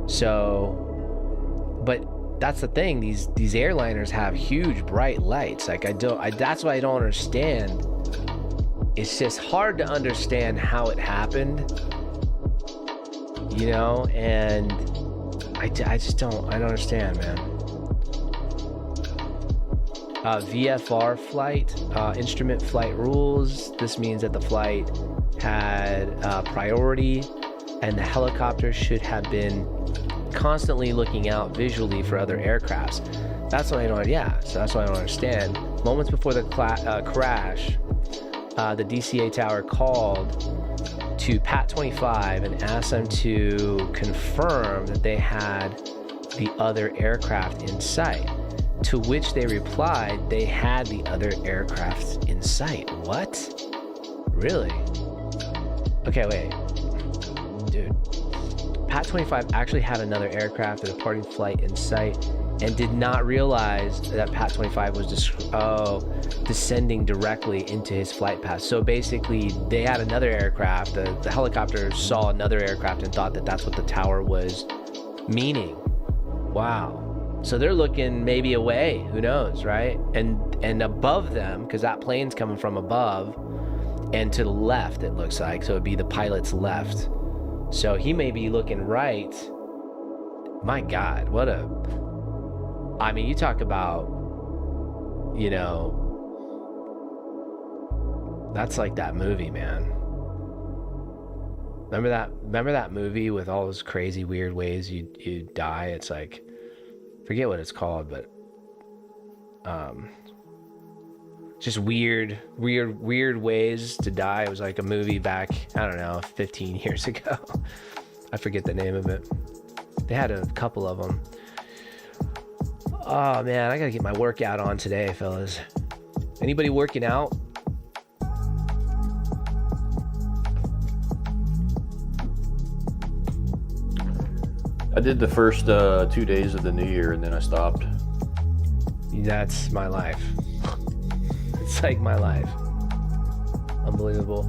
So, but that's the thing. These airliners have huge bright lights. Like that's why I don't understand. It's just hard to understand how it happened, and I don't understand, man. VFR flight, instrument flight rules. This means that the flight had priority, and the helicopter should have been constantly looking out visually for other aircrafts. That's what I don't. Yeah, so that's what I don't understand. Moments before the crash, the DCA tower called to Pat 25 and asked them to confirm that they had the other aircraft in sight. To which they replied they had the other aircraft in sight. What? Really? Okay, wait. Dude. Pat 25 actually had another aircraft at a departing flight in sight and did not realize that Pat 25 was descending directly into his flight path. So basically, they had another aircraft. The helicopter saw another aircraft and thought that that's what the tower was meaning. Wow. So they're looking maybe away, who knows, right? And above them, because that plane's coming from above, and to the left, it looks like. So it'd be the pilot's left. So he may be looking right. My God, what a... I mean, you talk about, you know, that's like that movie, man. Remember that movie with all those crazy, weird ways you die? It's like, forget what it's called, but just weird ways to die. It was like a movie back, I don't know, 15 years ago. I forget the name of it. They had a couple of them. Oh man, I gotta get my workout on today, fellas. Anybody working out? I did the first 2 days of the new year and then I stopped. That's my life. It's like my life. Unbelievable.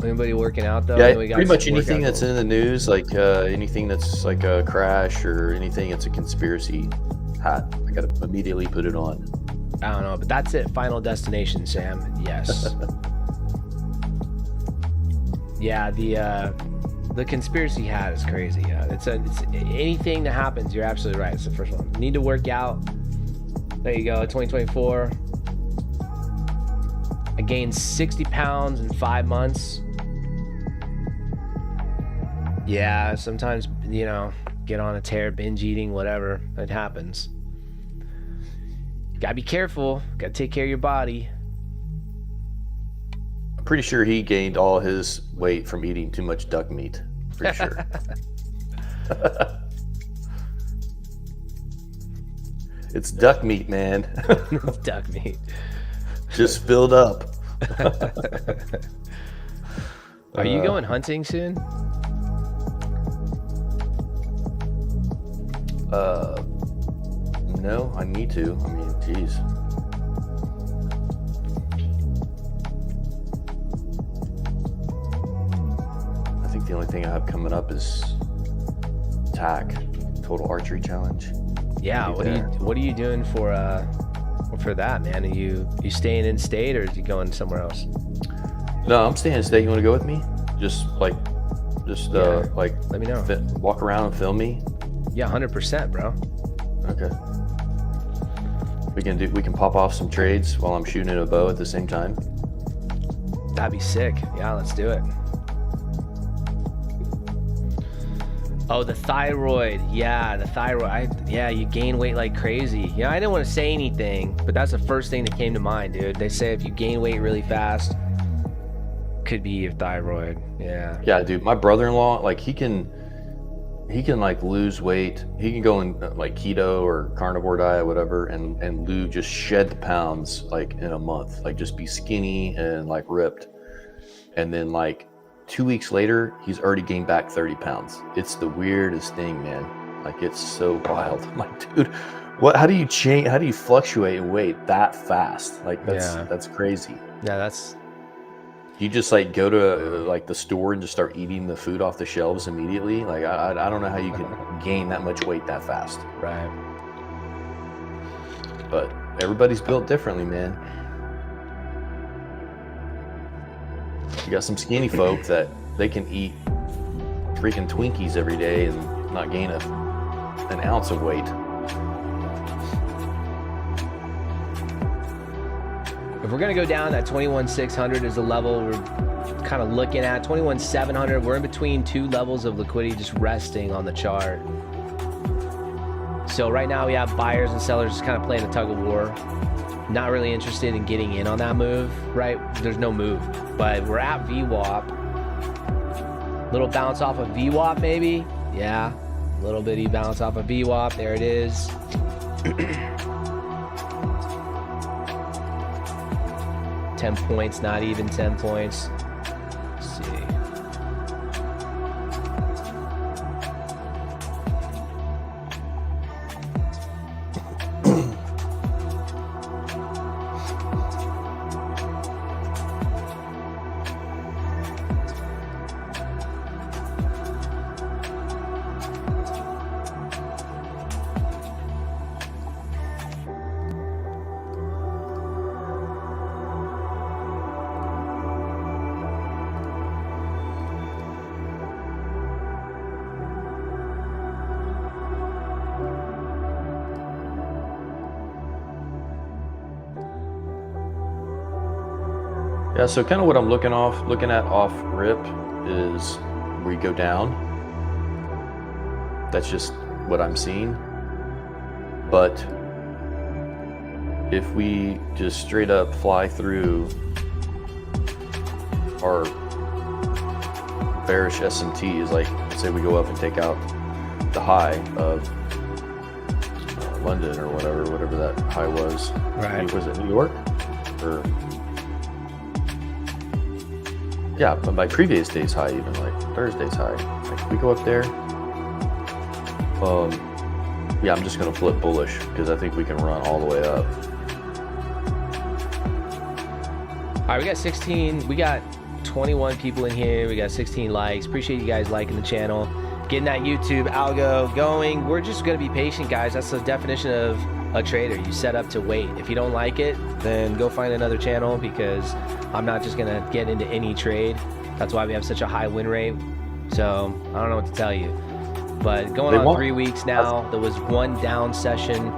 Anybody working out though? Yeah, pretty much anything that's in the news, like anything that's like a crash or anything that's a conspiracy hat, I gotta immediately put it on. I don't know, but that's it. Final destination, Sam. Yes. Yeah, the conspiracy hat is crazy. Yeah, it's anything that happens. You're absolutely right. It's the first one. Need to work out. There you go. 2024. I gained 60 pounds in 5 months. Yeah, sometimes, you know, get on a tear, binge eating, whatever. It happens. Gotta be careful. Gotta take care of your body. I'm pretty sure he gained all his weight from eating too much duck meat. Pretty sure. It's duck meat, man. It's duck meat. Just filled up. Are you going hunting soon? No, I need to. I mean, geez. I think the only thing I have coming up is TAC, Total Archery Challenge. Yeah, what are you doing for that, man? Are you staying in state or are you going somewhere else? No, I'm staying in state. You want to go with me? Just let me know. Walk around and film me. Yeah, 100%, bro. Okay. We can pop off some trades while I'm shooting a bow at the same time. That'd be sick. Yeah, let's do it. Oh, the thyroid. Yeah, the thyroid. You gain weight like crazy. Yeah, I didn't want to say anything, but that's the first thing that came to mind, dude. They say if you gain weight really fast, could be your thyroid. Yeah. Yeah, dude. My brother-in-law, like he can like lose weight. He can go in like keto or carnivore diet, whatever, and just shed the pounds like in a month. Like just be skinny and like ripped. And then like 2 weeks later, he's already gained back 30 pounds. It's the weirdest thing, man. Like it's so wild. I'm like, dude, how do you change? How do you fluctuate in weight that fast? Like that's crazy. Yeah, You just like go to like the store and just start eating the food off the shelves immediately. Like I don't know how you can gain that much weight that fast. Right. But everybody's built differently, man. You got some skinny folk that they can eat freaking Twinkies every day and not gain an ounce of weight. If we're gonna go down, that 21,600 is the level we're kind of looking at. 21,700, we're in between two levels of liquidity, just resting on the chart. So right now we have buyers and sellers just kind of playing a tug of war. Not really interested in getting in on that move, right? There's no move, but we're at VWAP. Little bounce off of VWAP maybe? Yeah, little bitty bounce off of VWAP, there it is. 10 points, not even 10 points. Let's see. Yeah, so kind of what I'm looking at off rip is we go down. That's just what I'm seeing. But if we just straight up fly through our bearish S&Ts, like say we go up and take out the high of London or whatever that high was. Right. Was it New York? Or yeah, but my previous day's high, even like Thursday's high. Like we go up there. Yeah, I'm just gonna flip bullish because I think we can run all the way up. All right, we got 16. We got 21 people in here. We got 16 likes. Appreciate you guys liking the channel, getting that YouTube algo going. We're just gonna be patient, guys. That's the definition of a trader. You set up to wait. If you don't like it, then go find another channel, because I'm not just gonna get into any trade. That's why we have such a high win rate. So I don't know what to tell you. But going on 3 weeks now, there was one down session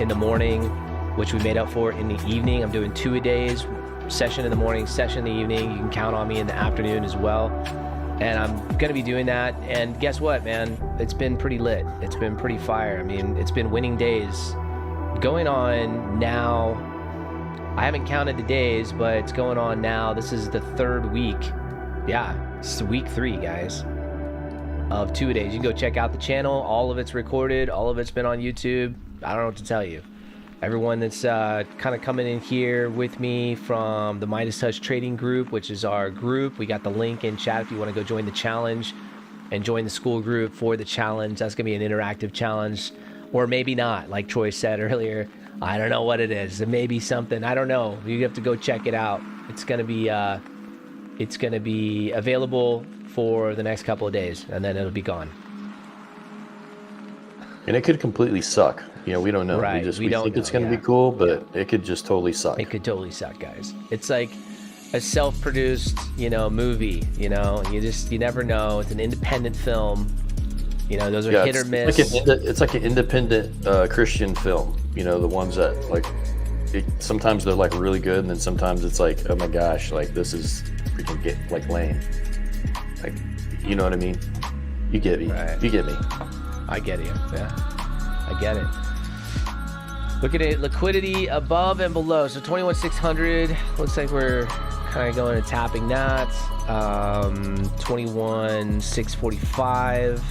in the morning, which we made up for in the evening. I'm doing 2 a days, session in the morning, session in the evening. You can count on me in the afternoon as well. And I'm gonna be doing that. And guess what, man? It's been pretty lit. It's been pretty fire. I mean, it's been winning days. Going on now, I haven't counted the days, but it's going on now. This is the 3rd week. Yeah, it's week 3, guys, of 2 days. You can go check out the channel. All of it's recorded. All of it's been on YouTube. I don't know what to tell you. Everyone that's kind of coming in here with me from the Midas Touch Trading Group, which is our group. We got the link in chat if you want to go join the challenge and join the school group for the challenge. That's going to be an interactive challenge. Or maybe not, like Troy said earlier. I don't know what it is. It may be something. I don't know. You have to go check it out. It's gonna be available for the next couple of days, and then it'll be gone. And it could completely suck. You know, we don't know. Right. We think it's gonna be cool, but it could just totally suck. It could totally suck, guys. It's like a self-produced, movie. You never know. It's an independent film. Those are hit or miss. It's like an independent Christian film. The ones that sometimes they're like really good, and then sometimes it's like, oh my gosh, like this is freaking lame. Like, you know what I mean? You get me. Right. You get me. I get you. Yeah, I get it. Look at it. Liquidity above and below. So 21,600. Looks like we're kind of going and tapping that. 21,645.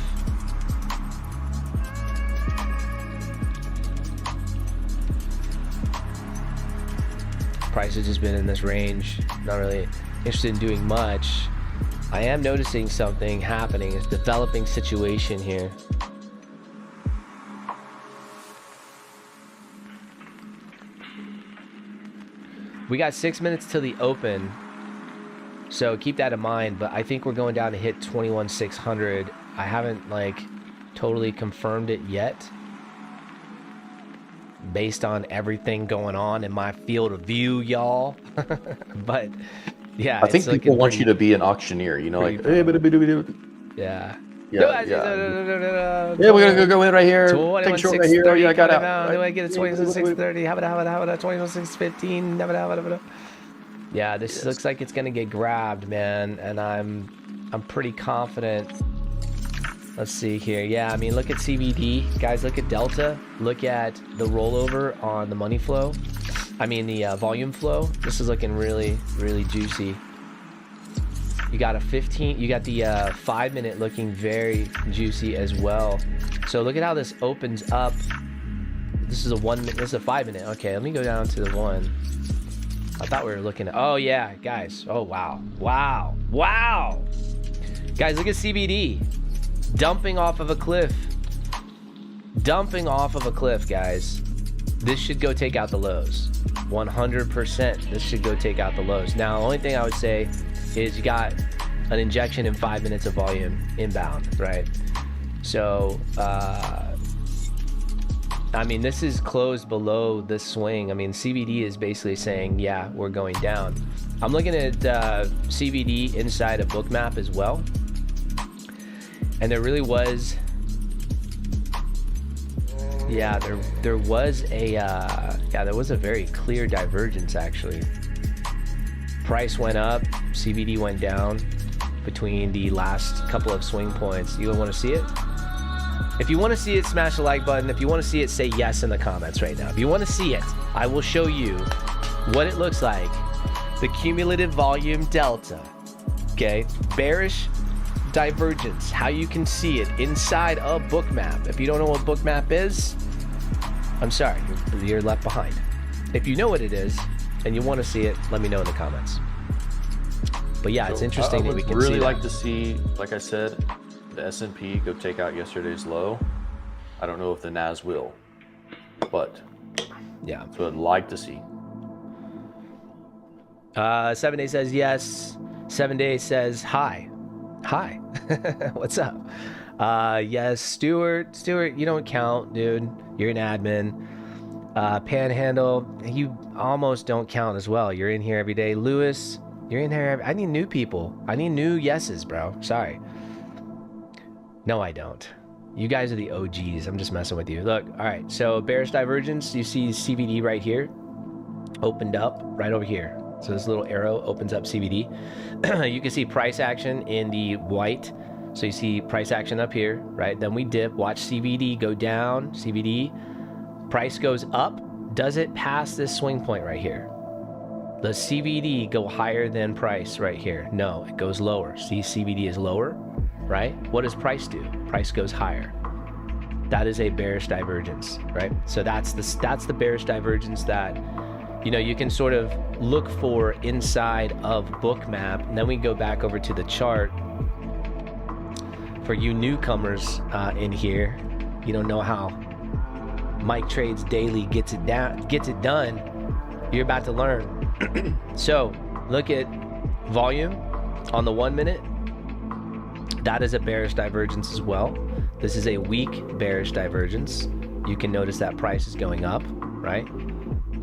Price has just been in this range. Not really interested in doing much. I am noticing something happening. It's a developing situation here. We got 6 minutes till the open, so keep that in mind. But I think we're going down to hit 21,600. I haven't totally confirmed it yet, based on everything going on in my field of view, y'all. But yeah, I think people want you to be an auctioneer, hey, yeah. Yeah, we're gonna go in right here. Take short right here. Oh, yeah, I got out. Do I get a 26.30? How about a 26.15? Yeah, this looks like it's gonna get grabbed, man, and I'm pretty confident. Let's see here. Yeah, I mean, look at CVD, guys. Look at Delta. Look at the rollover on the money flow. I mean, the volume flow. This is looking really, really juicy. You got a 15. You got the 5 minute looking very juicy as well. So look at how this opens up. This is a 1 minute. This is a 5 minute. Okay, let me go down to the 1. I thought we were looking at, oh yeah, guys. Oh, wow. Wow. Wow. Guys, look at CBD. Dumping off of a cliff. Dumping off of a cliff, guys. This should go take out the lows. 100%. This should go take out the lows. Now, the only thing I would say is you got an injection in 5 minutes of volume inbound, right? So, I mean, this is closed below this swing. I mean, CBD is basically saying, yeah, we're going down. I'm looking at CBD inside a book map as well. And there really was, yeah, there was a very clear divergence actually. Price went up, CBD went down between the last couple of swing points. You want to see it? If you want to see it, smash the like button. If you want to see it, say yes in the comments right now. If you want to see it, I will show you what it looks like. The cumulative volume delta, okay? Bearish divergence, how you can see it inside a book map. If you don't know what book map is, I'm sorry, you're left behind. If you know what it is and you want to see it, let me know in the comments. But yeah, it's interesting that we can see I would really like to see, like I said, the S&P go take out yesterday's low. I don't know if the Nas will, but yeah, that's what I'd like to see. 7 Day says yes. 7 Day says hi. Hi. What's up? Yes, Stuart, you don't count, dude. You're an admin. Panhandle, you almost don't count as well. You're in here every day. Lewis, you're in here. I need new people. I need new yeses, bro. Sorry. No, I don't. You guys are the OGs. I'm just messing with you. Look, all right. So bearish divergence, you see CBD right here. Opened up right over here. So this little arrow opens up CBD. You can see price action in the white. So you see price action up here, right? Then we dip, watch CBD go down, CBD. Price goes up. Does it pass this swing point right here? Does CBD go higher than price right here? No, it goes lower. See, CBD is lower, right? What does price do? Price goes higher. That is a bearish divergence, right? So that's the bearish divergence that, you know, you can sort of look for inside of book map. And then we go back over to the chart. For you newcomers in here, you don't know how Mike Trades Daily gets it done. You're about to learn. So look at volume on the 1 minute. That is a bearish divergence as well. This is a weak bearish divergence. You can notice that price is going up, right?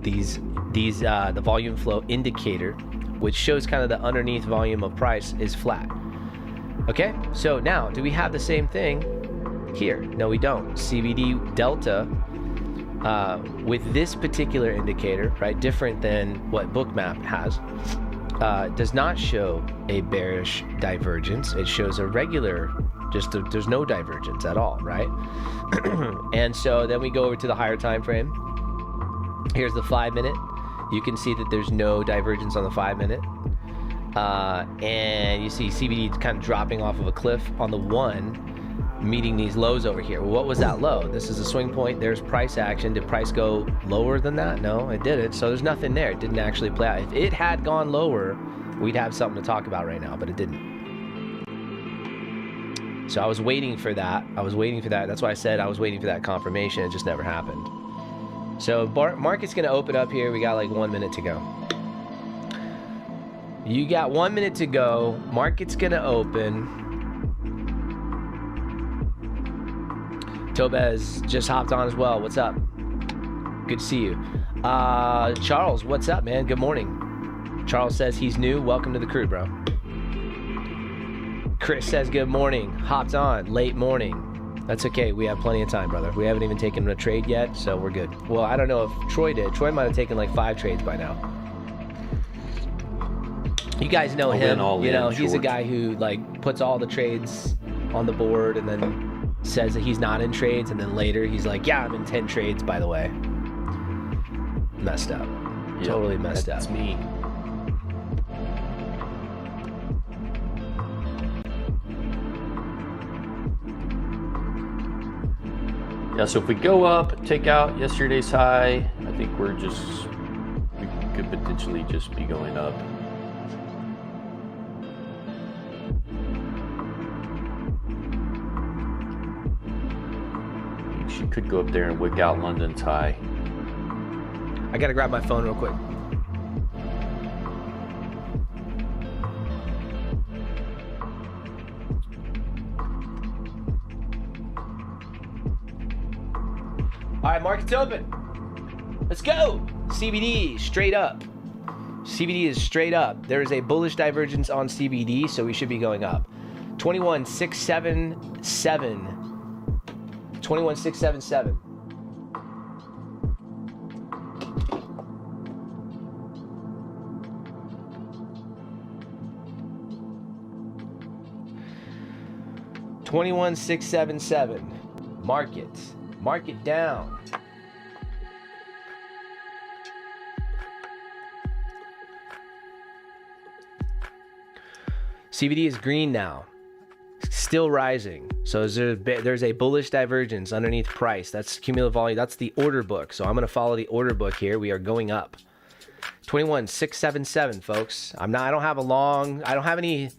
The volume flow indicator, which shows kind of the underneath volume of price, is flat. Okay, so now do we have the same thing here? No, we don't. CBD delta with this particular indicator, right, different than what Bookmap has, does not show a bearish divergence. It shows a regular, there's no divergence at all, right? And so then we go over to the higher time frame. Here's the 5 minute. You can see that there's no divergence on the 5 minute. And you see CBD kind of dropping off of a cliff on the 1, meeting these lows over here. Well, what was that low? This is a swing point. There's price action. Did price go lower than that? No, it didn't. So there's nothing there. It didn't actually play out. If it had gone lower, we'd have something to talk about right now, but it didn't. So I was waiting for that. That's why I said I was waiting for that confirmation. It just never happened. So market's going to open up here. We got like 1 minute to go. You got 1 minute to go. Market's going to open. Tobez just hopped on as well. What's up? Good to see you. Charles, what's up, man? Good morning. Charles says he's new. Welcome to the crew, bro. Chris says good morning. Hopped on. Late morning. That's okay. We have plenty of time, brother. We haven't even taken a trade yet, so we're good. Well, I don't know if Troy did. Troy might have taken like 5 trades by now. You guys know him. You know, he's a guy who like puts all the trades on the board and then says that he's not in trades, and then later he's like, yeah, I'm in 10 trades, by the way. Messed up. Yep, totally messed up. That's me. Yeah, so if we go up, take out yesterday's high, I think we could potentially just be going up. She could go up there and wick out London's high. I gotta grab my phone real quick. All right, market's open. Let's go. CBD straight up. CBD is straight up. There is a bullish divergence on CBD, so we should be going up. 21,677. 21,677. $21,677. Market down. CBD is green now, still rising. So there's a bullish divergence underneath price. That's cumulative volume. That's the order book. So I'm going to follow the order book here. We are going up. 21,677, folks. I don't have a long. I don't have any.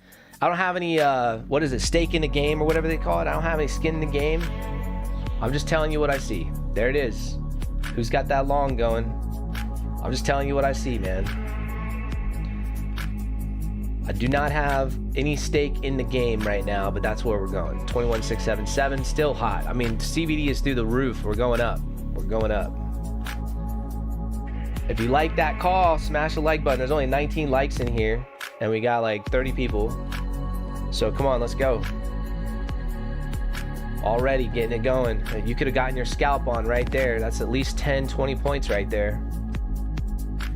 What is it? Stake in the game or whatever they call it. I don't have any skin in the game. I'm just telling you what I see. There it is. Who's got that long going? I'm just telling you what I see, man. I do not have any stake in the game right now, but that's where we're going. 21,677, still hot. I mean, CBD is through the roof. We're going up. We're going up. If you like that call, smash the like button. There's only 19 likes in here, and we got like 30 people. So come on, let's go. Already getting it going. You could have gotten your scalp on right there. That's at least 10, 20 points right there.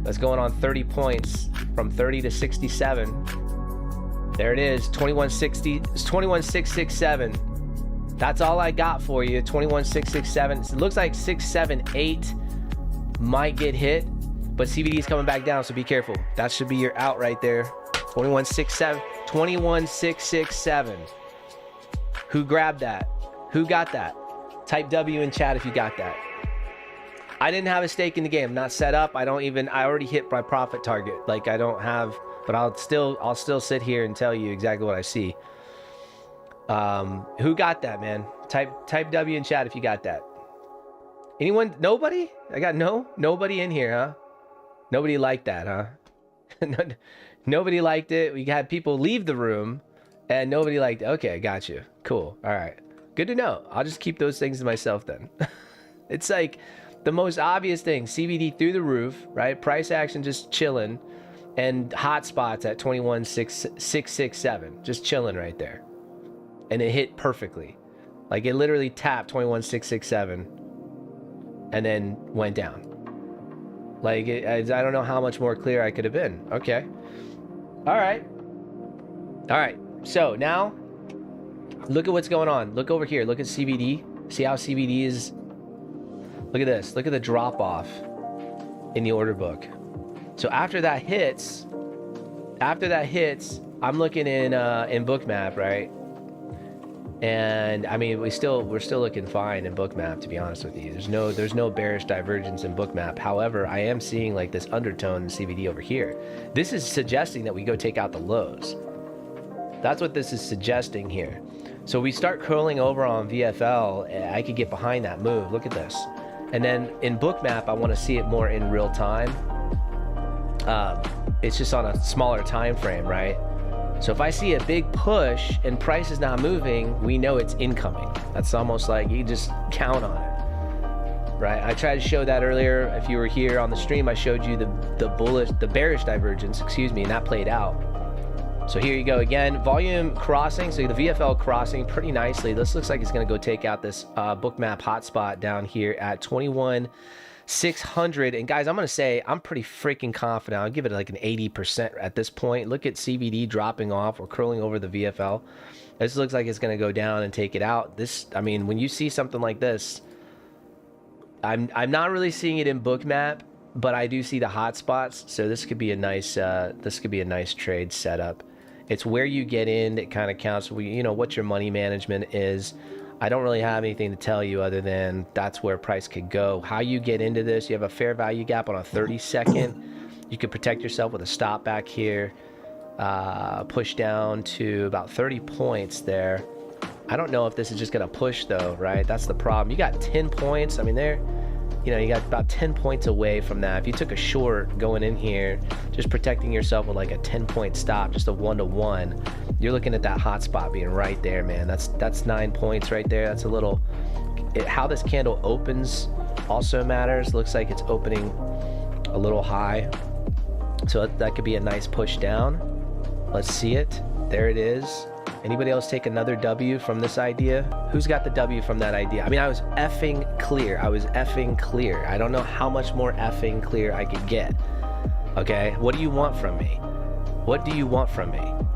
That's going on 30 points from 30 to 67. There it is, 2160. It's 21,667. That's all I got for you. 21,667. It looks like 678 might get hit, but CBD is coming back down, so be careful. That should be your out right there. 21,667. 21,667. Who grabbed that? Who got that? Type W in chat if you got that. I didn't have a stake in the game. I'm not set up. I already hit my profit target. Like I don't have, but I'll still sit here and tell you exactly what I see. Who got that, man? Type W in chat if you got that. Anyone? Nobody? I got nobody in here, huh? Nobody liked that, huh? Nobody liked it. We had people leave the room and nobody liked it. Okay, got you. Cool. All right. Good to know. I'll just keep those things to myself then. It's like the most obvious thing. CBD through the roof, right? Price action just chilling, and hot spots at 21,667, just chilling right there. And it hit perfectly. Like it literally tapped 21,667 and then went down. Like I don't know how much more clear I could have been. Okay. All right. So now look at what's going on. Look over here. Look at CBD. See how CBD is. Look at this. Look at the drop off in the order book. So after that hits, I'm looking in Bookmap, right? And I mean, we're still looking fine in Bookmap, to be honest with you. There's no bearish divergence in Bookmap. However, I am seeing like this undertone in CBD over here. This is suggesting that we go take out the lows. That's what this is suggesting here. So we start curling over on VFL. I could get behind that move. Look at this. And then in Bookmap, I want to see it more in real time. It's just on a smaller time frame, right? So if I see a big push and price is not moving, we know it's incoming. That's almost like you just count on it, right? I tried to show that earlier. If you were here on the stream, I showed you the bearish divergence, and that played out. So here you go again, volume crossing. So the VFL crossing pretty nicely. This looks like it's going to go take out this Bookmap hotspot down here at 21,600. And guys, I'm going to say I'm pretty freaking confident. I'll give it like an 80% at this point. Look at CBD dropping off or curling over the VFL. This looks like it's going to go down and take it out. I mean, when you see something like this, I'm not really seeing it in Bookmap, but I do see the hotspots. So this could be a nice trade setup. It's where you get in that kind of counts. What your money management is. I don't really have anything to tell you other than that's where price could go. How you get into this, you have a fair value gap on a 30-second. You could protect yourself with a stop back here, push down to about 30 points there. I don't know if this is just going to push though, right? That's the problem. You got 10 points. I mean, you got about 10 points away from that. If you took a short going in here, just protecting yourself with like a 10-point stop, just a 1-to-1, you're looking at that hot spot being right there, man. That's 9 points right there. That's a little, how this candle opens also matters. Looks like it's opening a little high. So that could be a nice push down. Let's see it. There it is. Anybody else take another W from this idea? Who's got the W from that idea? I mean, I was effing clear. I don't know how much more effing clear I could get. Okay, what do you want from me?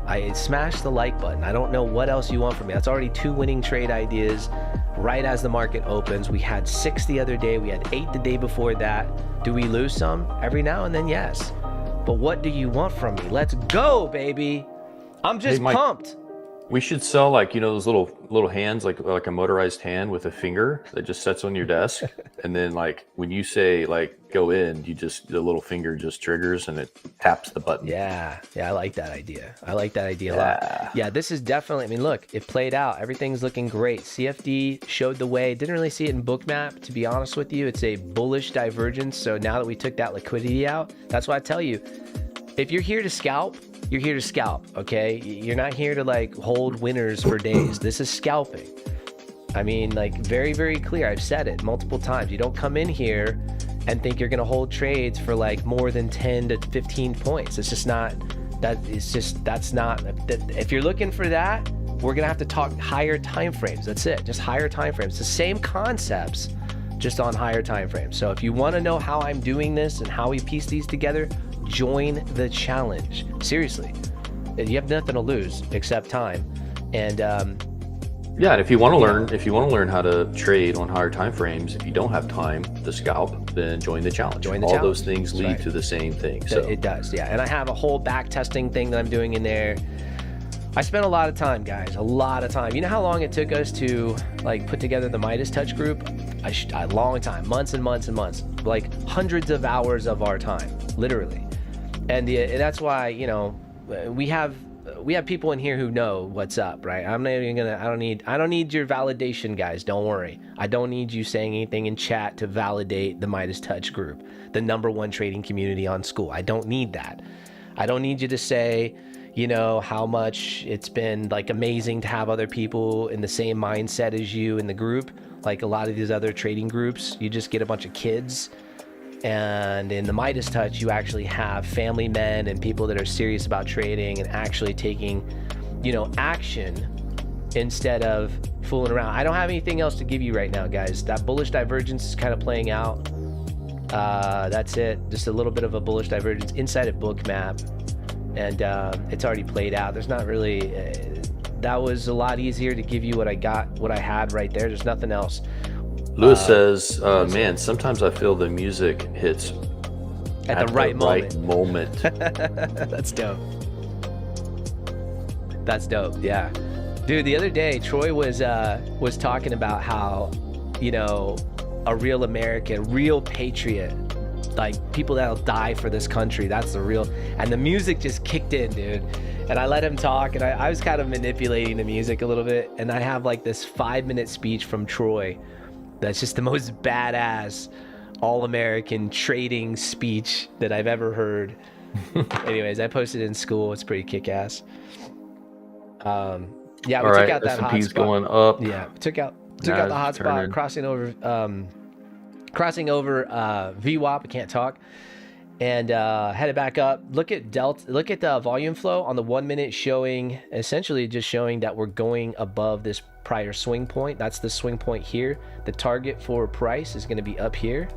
I smashed the like button. I don't know what else you want from me. That's already 2 winning trade ideas right as the market opens. We had 6 the other day. We had 8 the day before that. Do we lose some? Every now and then, yes. But what do you want from me? Let's go, baby. I'm just pumped. We should sell those little hands, like a motorized hand with a finger that just sits on your desk, and then when you say go in, the little finger just triggers and it taps the button. Yeah, I like that idea. A lot. Yeah, this is definitely. I mean, look, it played out. Everything's looking great. CFD showed the way. Didn't really see it in Bookmap, to be honest with you. It's a bullish divergence. So now that we took that liquidity out, that's why I tell you, if you're here to scalp, you're here to scalp, okay? You're not here to hold winners for days. This is scalping. I mean, very, very clear. I've said it multiple times. You don't come in here and think you're gonna hold trades for more than 10 to 15 points. It's just not, that's not, if you're looking for that, we're gonna have to talk higher time frames. That's it, just higher time frames. The same concepts, just on higher time frames. So if you wanna know how I'm doing this and how we piece these together, join the challenge. Seriously, you have nothing to lose except time. And and if you want to learn how to trade on higher time frames, if you don't have time to scalp, then join the challenge. All those things lead to the same thing. So it does, yeah. And I have a whole back testing thing that I'm doing in there. I spent a lot of time, guys, a lot of time. You know how long it took us to put together the Midas Touch group? A long time, months and months and months, hundreds of hours of our time, literally. And that's why, we have people in here who know what's up, right? I'm not even gonna, I don't need your validation, guys. Don't worry. I don't need you saying anything in chat to validate the Midas Touch group, the #1 trading community on school. I don't need that. I don't need you to say, how much it's been amazing to have other people in the same mindset as you in the group. Like a lot of these other trading groups, you just get a bunch of kids. And in the Midas Touch, you actually have family men and people that are serious about trading and actually taking, action instead of fooling around. I don't have anything else to give you right now, guys. That bullish divergence is kind of playing out. That's it. Just a little bit of a bullish divergence inside of Bookmap. And it's already played out. There's not really, that was a lot easier to give you what I had right there. There's nothing else. Lewis says, man, sometimes I feel the music hits at the right moment. That's dope. Yeah, dude, the other day Troy was talking about how, a real American, real patriot, people that'll die for this country, that's the real, and the music just kicked in, dude. And I let him talk, and I was kind of manipulating the music a little bit, and I have this 5-minute speech from Troy that's just the most badass all-American trading speech that I've ever heard. Anyways, I posted it in school. It's pretty kick-ass. We took out that hot S&P's spot. Going up. Yeah, took out the hot spot, crossing over VWAP. I can't talk. And headed back up. Look at the volume flow on the 1 minute, essentially just showing that we're going above this prior swing point. That's the swing point here. The target for price is going to be up here,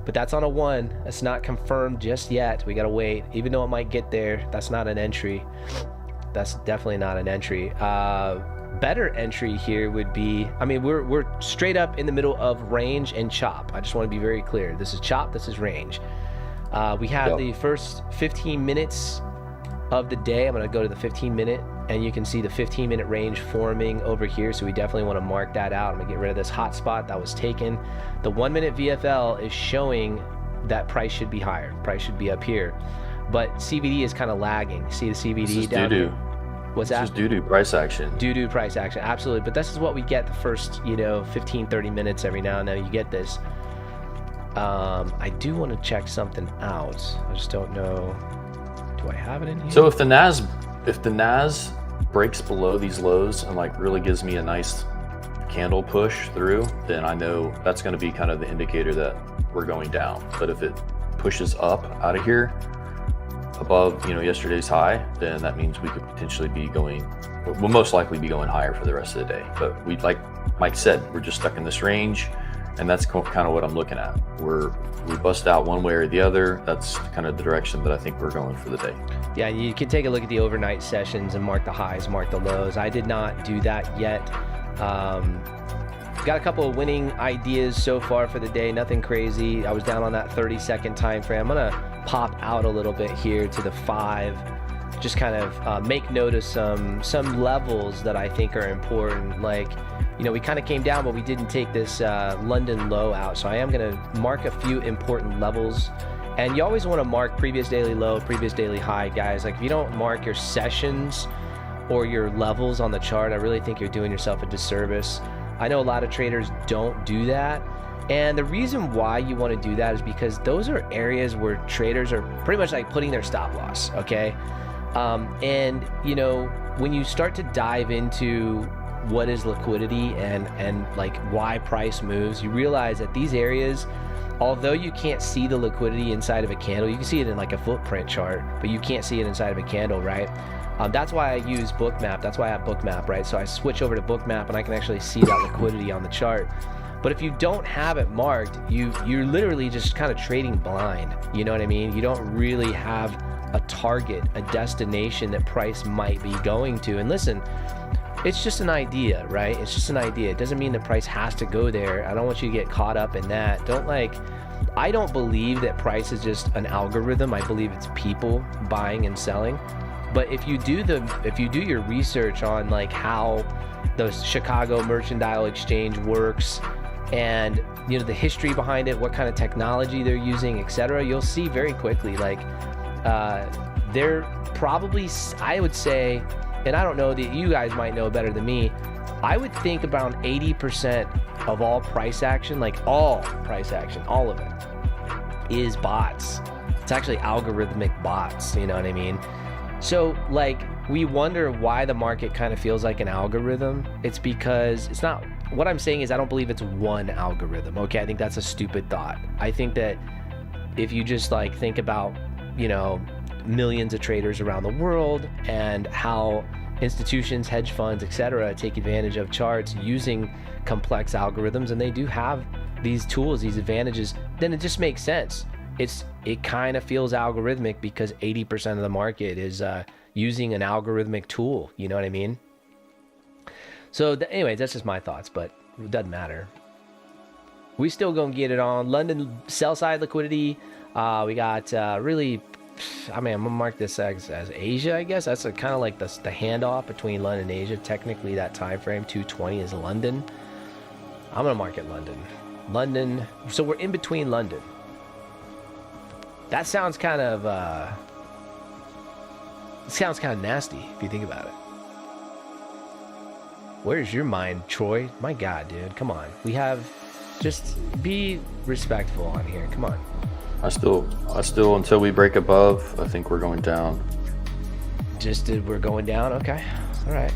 but that's on a 1. That's not confirmed just yet. We got to wait. Even though it might get there, that's not an entry. That's definitely not an entry. Better entry here would be, we're straight up in the middle of range and chop. I just want to be very clear. This is chop, this is range. We have the first 15 minutes of the day. I'm going to go to the 15-minute, and you can see the 15-minute range forming over here. So we definitely want to mark that out. I'm going to get rid of this hot spot that was taken. The 1 minute VFL is showing that price should be higher. Price should be up here. But CVD is kind of lagging. See the CVD This is down doo-doo. here? What's that? This is doo-doo price action. Doo-doo price action, absolutely. But this is what we get the first, 15, 30 minutes every now and then. You get this. I do want to check something out. I just don't know. Do I have it in here? So if the Nas breaks below these lows and like really gives me a nice candle push through, then I know that's going to be kind of the indicator that we're going down. But if it pushes up out of here above, yesterday's high, then that means we could potentially be we'll most likely be going higher for the rest of the day. But we, like Mike said, we're just stuck in this range, and that's kind of what I'm looking at. We bust out one way or the other. That's kind of the direction that I think we're going for the day. Yeah, you can take a look at the overnight sessions and mark the highs, mark the lows. I did not do that yet. Got a couple of winning ideas so far for the day, nothing crazy. I was down on that 30-second time frame. I'm gonna pop out a little bit here to the 5, just kind of make note of some levels that I think are important. Like, we kind of came down, but we didn't take this London low out. So I am gonna mark a few important levels. And you always want to mark previous daily low, previous daily high, guys. Like, if you don't mark your sessions or your levels on the chart, I really think you're doing yourself a disservice. I know a lot of traders don't do that. And the reason why you want to do that is because those are areas where traders are pretty much like putting their stop loss, okay? And, when you start to dive into what is liquidity and like why price moves, you realize that these areas, although you can't see the liquidity inside of a candle, you can see it in like a footprint chart, but you can't see it inside of a candle, right? That's why I use Bookmap. That's why I have Bookmap, right? So I switch over to Bookmap and I can actually see that liquidity on the chart. But if you don't have it marked, you're literally just kind of trading blind. You know what I mean? You don't really have a target, a destination that price might be going to. And listen, it's just an idea, right? It's just an idea. It doesn't mean the price has to go there. I don't want you to get caught up in that. I don't believe that price is just an algorithm. I believe it's people buying and selling. But if you do your research on like how the Chicago Mercantile Exchange works and the history behind it, what kind of technology they're using, etc., you'll see very quickly like they're probably, I would say, and I don't know, that you guys might know better than me, I would think about 80% of all price action, like all price action, all of it, is bots. It's actually algorithmic bots, you know what I mean? So like, we wonder why the market kind of feels like an algorithm. It's because it's not, what I'm saying is I don't believe it's one algorithm, okay? I think that's a stupid thought. I think that if you just like think about, millions of traders around the world and how institutions, hedge funds, etc., take advantage of charts using complex algorithms, and they do have these tools, these advantages, then it just makes sense. It kind of feels algorithmic because 80% of the market is using an algorithmic tool. You know what I mean? So anyways, that's just my thoughts, but it doesn't matter. We still gonna get it on. London sell side liquidity. We got really, I'm gonna mark this as Asia, I guess. That's kind of like the handoff between London and Asia. Technically, that time frame 220 is London. I'm gonna mark it London. So we're in between London. That sounds kind of nasty if you think about it. Where's your mind, Troy? My God, dude, come on. We have, just be respectful on here. Come on. I still, until we break above, I think we're going down. We're going down? Okay. All right.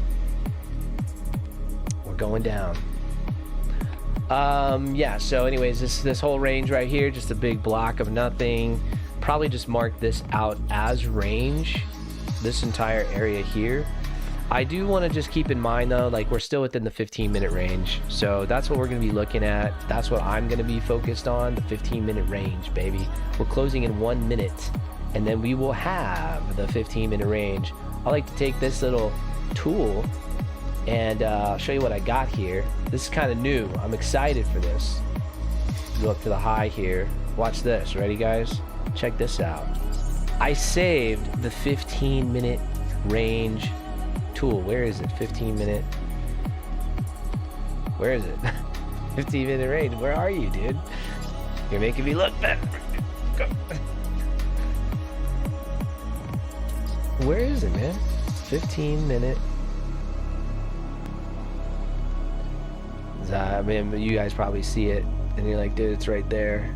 We're going down. Yeah, so anyways, this whole range right here, just a big block of nothing. Probably just mark this out as range, this entire area here. I do want to just keep in mind though, like we're still within the 15-minute range. So that's what we're going to be looking at. That's what I'm going to be focused on, the 15-minute range, baby. We're closing in 1 minute, and then we will have the 15-minute range. I like to take this little tool and I'll show you what I got here. This is kind of new. I'm excited for this. Go up to the high here. Watch this. Ready, guys? Check this out. I saved the 15-minute range tool. Where is it? 15-minute. Where is it? 15-minute range. Where are you, dude? You're making me look better. go. Where is it, man? 15-minute. I mean, you guys probably see it, and you're like, dude, it's right there.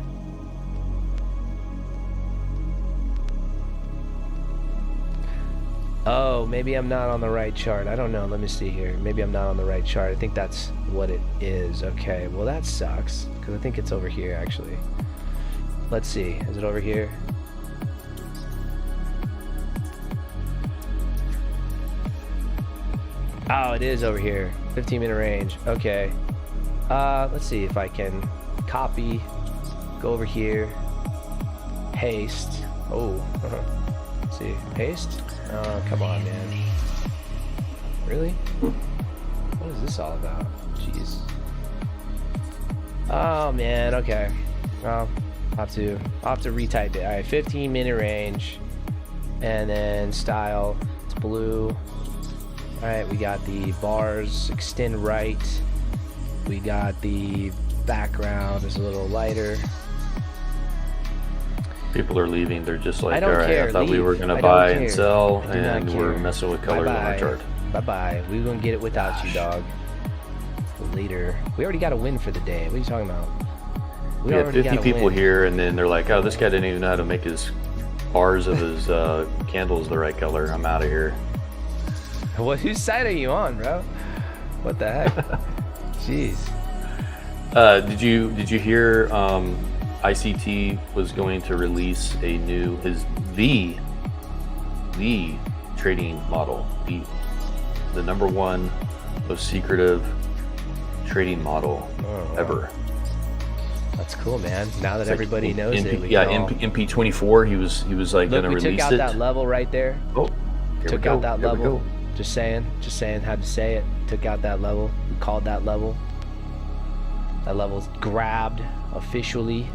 Oh, maybe I'm not on the right chart. I don't know. Let me see here. Maybe I'm not on the right chart. I think that's what it is. Okay, well, that sucks, because I think it's over here, actually. Let's see. Is it over here? Oh, it is over here. 15-minute range. Okay. Let's see if I can copy, go over here, paste. Oh, let's see, paste. Oh, come on, man. Really? What is this all about? Jeez. Oh man. Okay. Well, I'll have to retype it. All right, 15-minute range, and then style. It's blue. All right, we got the bars extend right. We got the background is a little lighter. People are leaving. They're just like, I don't all right, care. I thought we were going to I buy don't and care. sell, I do not and care. we're messing with colors on our chart. Bye-bye. We're going to get it without you, dog. Later. We already got a win for the day. What are you talking about? We had 50 people here, and then they're like, oh, this guy didn't even know how to make his bars of his candles the right color. I'm out of here. What? Whose side are you on, bro? What the heck? Jeez. Did you hear ICT was going to release a new the trading model, the number one most secretive trading model ever. That's cool, man. Now that everybody knows it, we MP24. He was like going to release it. We took out that level right there. Oh, took out that level. Just saying, had to say it. Took out that level. We called that level. That level's grabbed officially.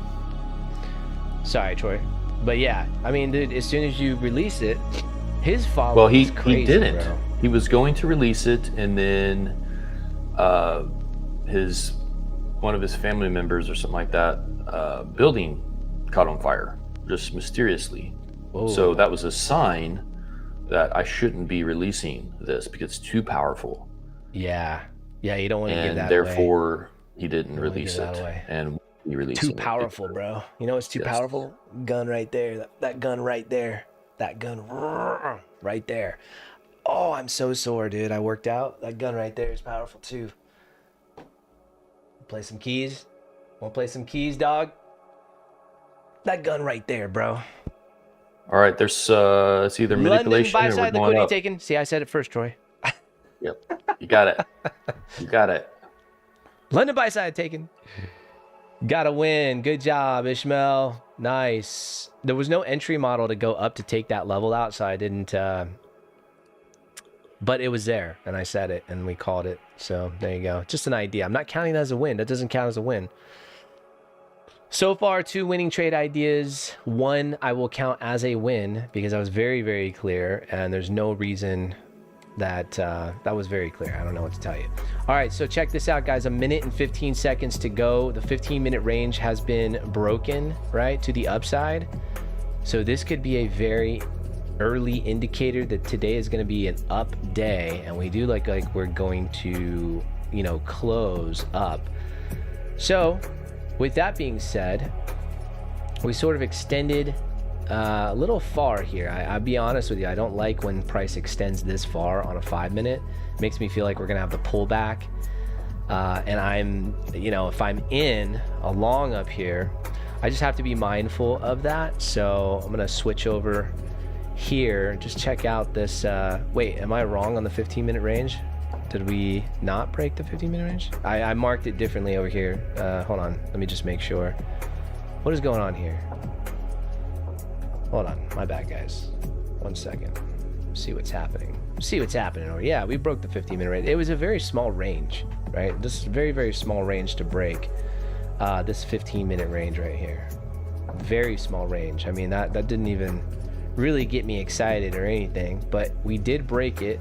Sorry, Troy. But yeah, I mean, dude, as soon as you release it, his following is crazy, he didn't. Bro. He was going to release it, and then one of his family members or something like that, building caught on fire, just mysteriously. Whoa. So that was a sign that I shouldn't be releasing this because it's too powerful. Yeah, you don't want to give that away. And therefore, he didn't release it. And he released too powerful, bro. You know what's too powerful? Gun right there. That gun right there. That gun right there. Oh, I'm so sore, dude. I worked out. That gun right there is powerful too. Play some keys. Want to play some keys, dog? That gun right there, bro. All right, there's it's either manipulation London, buy or side we're going up. taken. See, I said it first, Troy. Yep, you got it. You got it. London buy side taken. Got a win. Good job, Ishmael. Nice. There was no entry model to go up to take that level out, so I didn't. But it was there, and I said it, and we called it. So there you go. Just an idea. I'm not counting that as a win. That doesn't count as a win. So far, 2 winning trade ideas. 1 I will count as a win because I was very, very clear, and there's no reason that that was very clear. I don't know what to tell you. All right, so check this out, guys. 1 minute and 15 seconds to go. The 15-minute range has been broken, right, to the upside. So this could be a very early indicator that today is going to be an up day, and we do like we're going to, you know, close up. So with that being said, we sort of extended a little far here. I'll be honest with you, I don't like when price extends this far on a 5-minute. It makes me feel like we're gonna have the pullback, and I'm, you know, if I'm in a long up here, I just have to be mindful of that. So I'm gonna switch over here. Just check out this. Wait, am I wrong on the 15-minute range? Did we not break the 15-minute range? I marked it differently over here. Hold on, let me just make sure. What is going on here? Hold on, my bad, guys. 1 second. See what's happening. Oh yeah, we broke the 15-minute range. It was a very small range, right? This is a very, very small range to break. This 15-minute range right here. Very small range. I mean, that didn't even really get me excited or anything, but we did break it.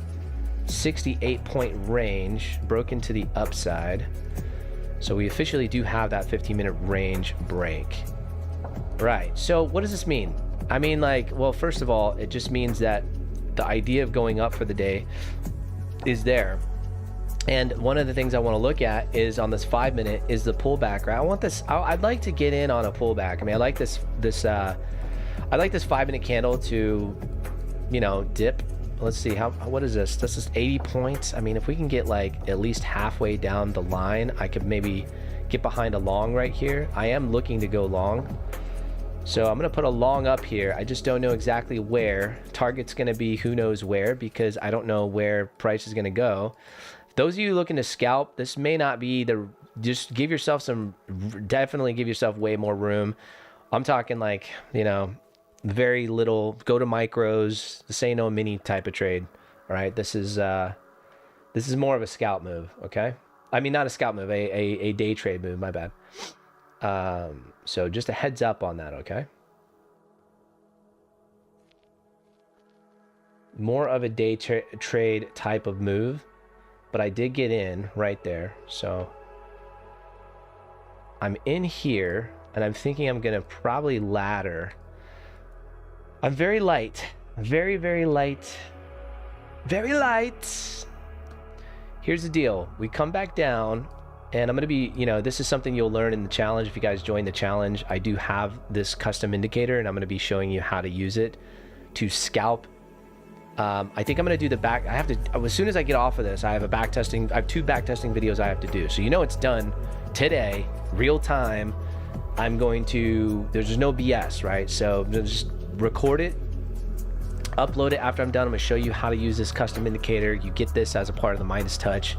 68-point range, broken to the upside. So we officially do have that 15-minute range break. Right. So what does this mean? I mean, like, well, first of all, it just means that the idea of going up for the day is there. And one of the things I want to look at is on this 5 minute is the pullback, right? I want this, I'd like to get in on a pullback. I mean, I like this 5 minute candle to, you know, dip. Let's see, what is this? This is 80 points. I mean, if we can get like at least halfway down the line, I could maybe get behind a long right here. I am looking to go long. So I'm gonna put a long up here. I just don't know exactly where. Target's gonna be who knows where, because I don't know where price is gonna go. Those of you looking to scalp, this may not be just give yourself definitely give yourself way more room. I'm talking like, you know, very little, go to micros. This ain't no mini type of trade. All right, this is more of a scalp move, okay? I mean, not a scalp move, a day trade move, my bad. So just a heads up on that, okay? More of a day trade type of move, but I did get in right there. So I'm in here, and I'm thinking I'm gonna probably ladder. I'm very light, very, very light, very light. Here's the deal. We come back down, and I'm going to be, you know, this is something you'll learn in the challenge. If you guys join the challenge, I do have this custom indicator, and I'm going to be showing you how to use it to scalp. I think I'm going to do the back. I have to, as soon as I get off of this, I have I have 2 back testing videos I have to do. So, you know, it's done today, real time. I'm going to, there's just no BS, right? So just record it, upload it. After I'm done, I'm going to show you how to use this custom indicator. You get this as a part of the Midas Touch.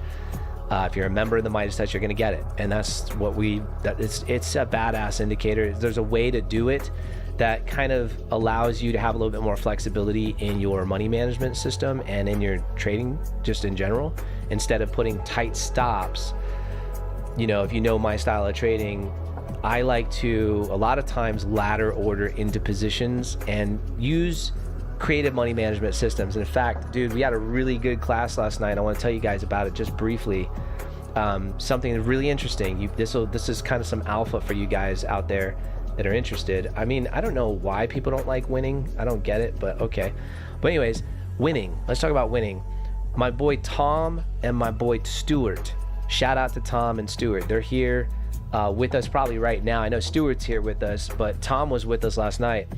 If you're a member of the Midas Touch, you're going to get it. And that's what it's a badass indicator. There's a way to do it that kind of allows you to have a little bit more flexibility in your money management system and in your trading just in general. Instead of putting tight stops, you know, if you know my style of trading, I like to a lot of times ladder order into positions and use creative money management systems. And in fact, dude, we had a really good class last night. I want to tell you guys about it just briefly. Something really interesting. This is kind of some alpha for you guys out there that are interested. I mean, I don't know why people don't like winning. I don't get it, but okay. But anyways, winning. Let's talk about winning. My boy Tom and my boy Stuart. Shout out to Tom and Stuart. They're here with us probably right now. I know Stuart's here with us, but Tom was with us last night.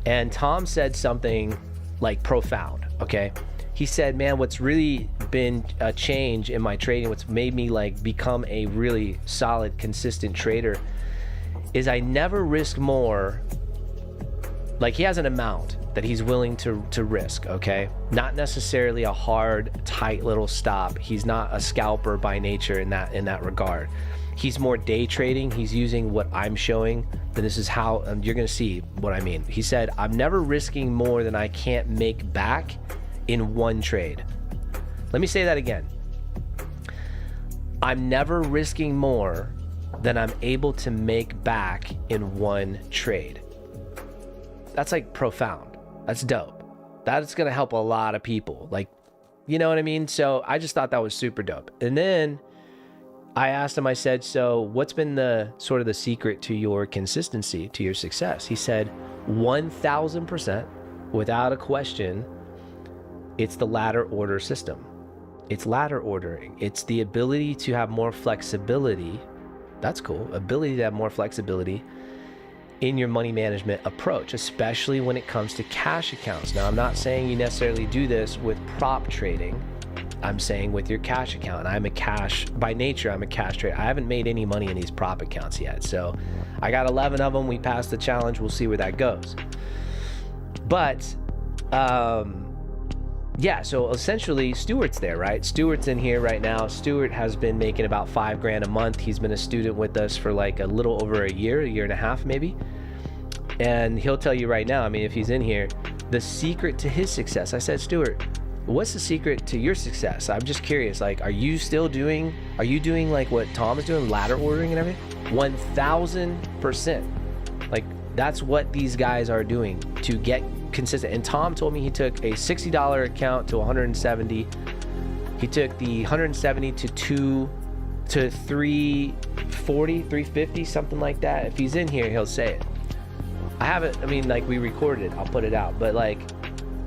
And Tom said something like profound, okay? He said, man, what's really been a change in my trading, what's made me like become a really solid, consistent trader is I never risk more. Like, he has an amount that he's willing to risk, okay? Not necessarily a hard, tight little stop. He's not a scalper by nature in that regard. He's more day trading. He's using what I'm showing. And this is how you're going to see what I mean. He said, I'm never risking more than I can't make back in one trade. Let me say that again. I'm never risking more than I'm able to make back in one trade. That's like profound. That's dope. That's going to help a lot of people. Like, you know what I mean? So I just thought that was super dope. And then I asked him, I said, so what's been the sort of the secret to your consistency, to your success? He said, 1000%, without a question, it's the ladder order system. It's ladder ordering. It's the ability to have more flexibility. That's cool. Ability to have more flexibility in your money management approach, especially when it comes to cash accounts. Now, I'm not saying you necessarily do this with prop trading. I'm saying with your cash account. And by nature, I'm a cash trader. I haven't made any money in these prop accounts yet. So I got 11 of them. We passed the challenge. We'll see where that goes. But yeah, so essentially Stuart's there, right? Stuart's in here right now. Stuart has been making about $5,000 a month. He's been a student with us for like a little over a year and a half maybe. And he'll tell you right now, I mean, if he's in here, the secret to his success. I said, Stuart, what's the secret to your success? I'm just curious, like, are you doing like what Tom is doing, ladder ordering and everything? 1000%. Like, that's what these guys are doing to get consistent. And Tom told me he took a $60 account to 170. He took the 170 to 340, 350, something like that. If he's in here, he'll say it. I haven't, I mean, like we recorded it, I'll put it out, but like,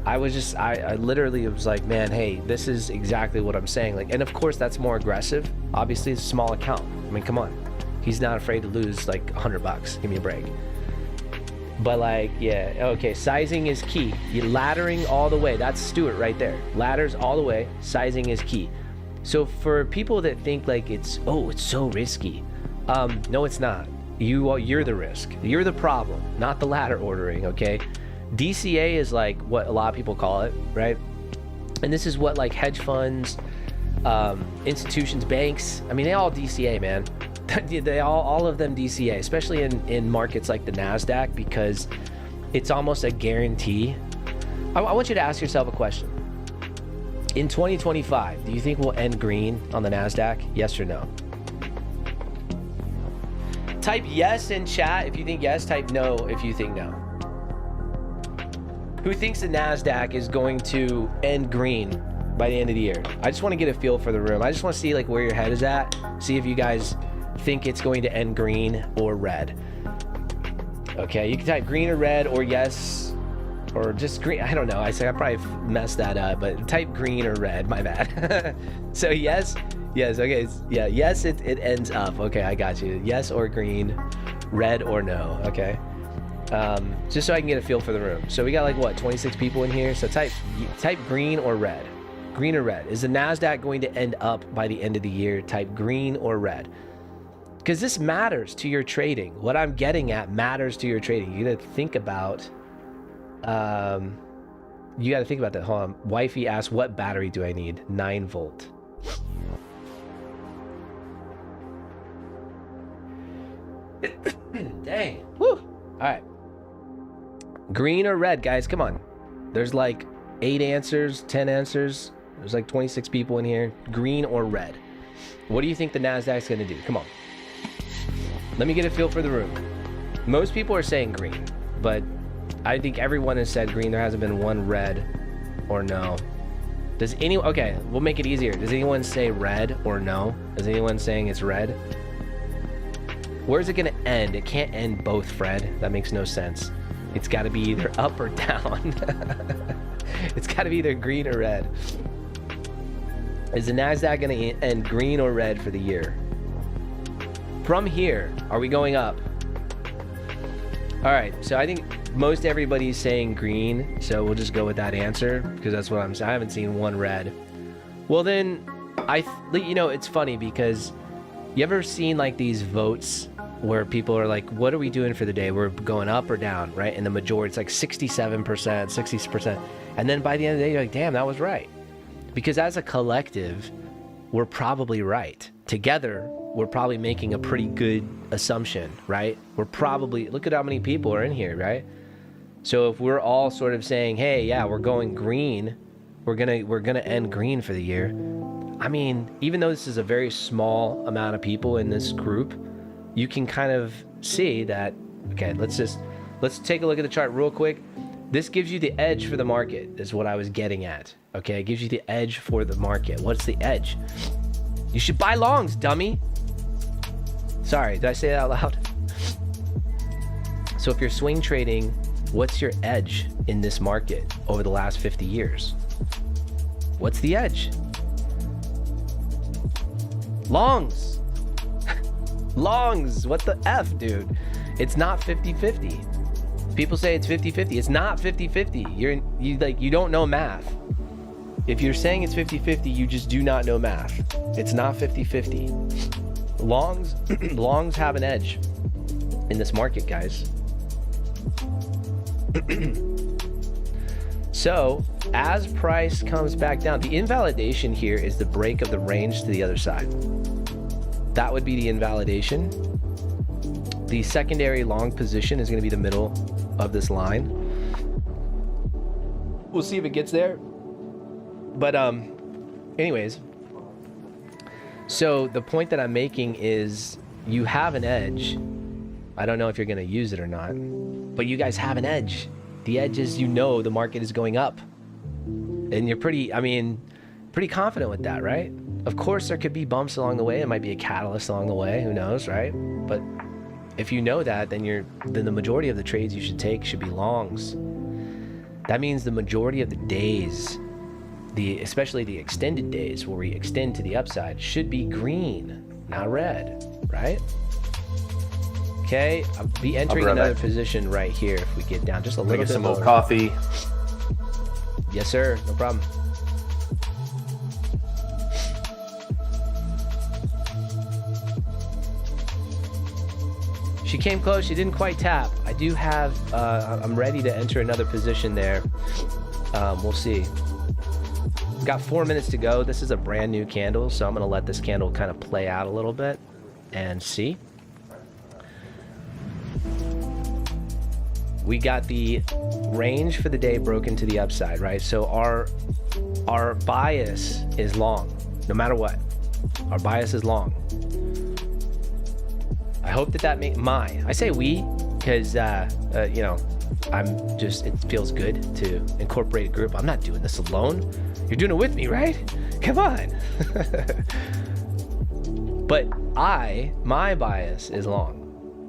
I literally was like, man, hey, this is exactly what I'm saying. Like, and of course that's more aggressive. Obviously it's a small account. I mean, come on. He's not afraid to lose like $100. Give me a break. But like, yeah, okay, sizing is key. You're laddering all the way. That's Stuart right there. Ladders all the way. Sizing is key. So for people that think like it's so risky. No, it's not. You're the risk. You're the problem, not the ladder ordering, okay? DCA is like what a lot of people call it, right? And this is what like hedge funds, institutions, banks, I mean, they all DCA, man. They all of them DCA, especially in markets like the Nasdaq, because it's almost a guarantee. I want you to ask yourself a question. In 2025, do you think we'll end green on the Nasdaq? Yes or no? Type yes in chat if you think yes, type no if you think no. Who thinks the Nasdaq is going to end green by the end of the year? I just want to get a feel for the room. I just want to see like where your head is at. See if you guys think it's going to end green or red. Okay, you can type green or red or yes or just green. I don't know. I probably messed that up, but type green or red. My bad. So yes. Okay. Yeah. Yes. It ends up. Okay. I got you. Yes or green, red or no. Okay. Just so I can get a feel for the room. So we got like what, 26 people in here. So type green or red. Green or red. Is the Nasdaq going to end up by the end of the year? Type green or red. Because this matters to your trading. What I'm getting at matters to your trading. You got to think about. You got to think about that. Hold on. Wifey asked, "What battery do I need?" 9 volt. Dang. Woo. All right. Green or red, guys? Come on. There's like 8 answers, 10 answers. There's like 26 people in here. Green or red? What do you think the Nasdaq's going to do? Come on. Let me get a feel for the room. Most people are saying green, but I think everyone has said green. There hasn't been one red or no. Does anyone... Okay, we'll make it easier. Does anyone say red or no? Is anyone saying it's red? Where's it going to end? It can't end both, Fred. That makes no sense. It's got to be either up or down. It's got to be either green or red. Is the Nasdaq going to end green or red for the year? From here, are we going up? All right, so I think most everybody's saying green, so we'll just go with that answer because that's what I'm saying. I haven't seen one red. Well, then, it's funny because you ever seen like these votes where people are like, what are we doing for the day? We're going up or down, right? And the majority, it's like 67%, 60%. And then by the end of the day, you're like, damn, that was right. Because as a collective, we're probably right. Together, we're probably making a pretty good assumption, right? We're probably, look at how many people are in here, right? So if we're all sort of saying, hey, yeah, we're going green, we're gonna end green for the year. I mean, even though this is a very small amount of people in this group, you can kind of see that, okay, let's take a look at the chart real quick. This gives you the edge for the market, is what I was getting at. Okay, it gives you the edge for the market. What's the edge? You should buy longs, dummy. Sorry, did I say that out loud? So if you're swing trading, what's your edge in this market over the last 50 years? What's the edge? Longs. Longs. What the F, dude? It's not 50-50. People say it's 50-50. It's not 50-50. You don't know math. If you're saying it's 50-50, you just do not know math. It's not 50-50. Longs have an edge in this market, guys. So, as price comes back down, the invalidation here is the break of the range to the other side. That would be the invalidation. The secondary long position is going to be the middle of this line. We'll see if it gets there. But anyways, so the point that I'm making is you have an edge. I don't know if you're going to use it or not, but you guys have an edge. The edge is, the market is going up, and you're pretty confident with that, right? Of course, there could be bumps along the way. It might be a catalyst along the way. Who knows, right? But if you know that, then the majority of the trades you should take should be longs. That means the majority of the days, especially the extended days where we extend to the upside, should be green, not red, right? Okay, I'll be entering another position right here if we get down just a little bit. Get some lower. more coffee. Yes, sir. No problem. She came close. She didn't quite tap. I do have, I'm ready to enter another position there. We'll see. Got 4 minutes to go. This is a brand new candle, so I'm going to let this candle kind of play out a little bit and see. We got the range for the day broken to the upside, right? So our bias is long, no matter what. Our bias is long. I hope that makes I say we, because you know, it feels good to incorporate a group. I'm not doing this alone. You're doing it with me, right? Come on. But my bias is long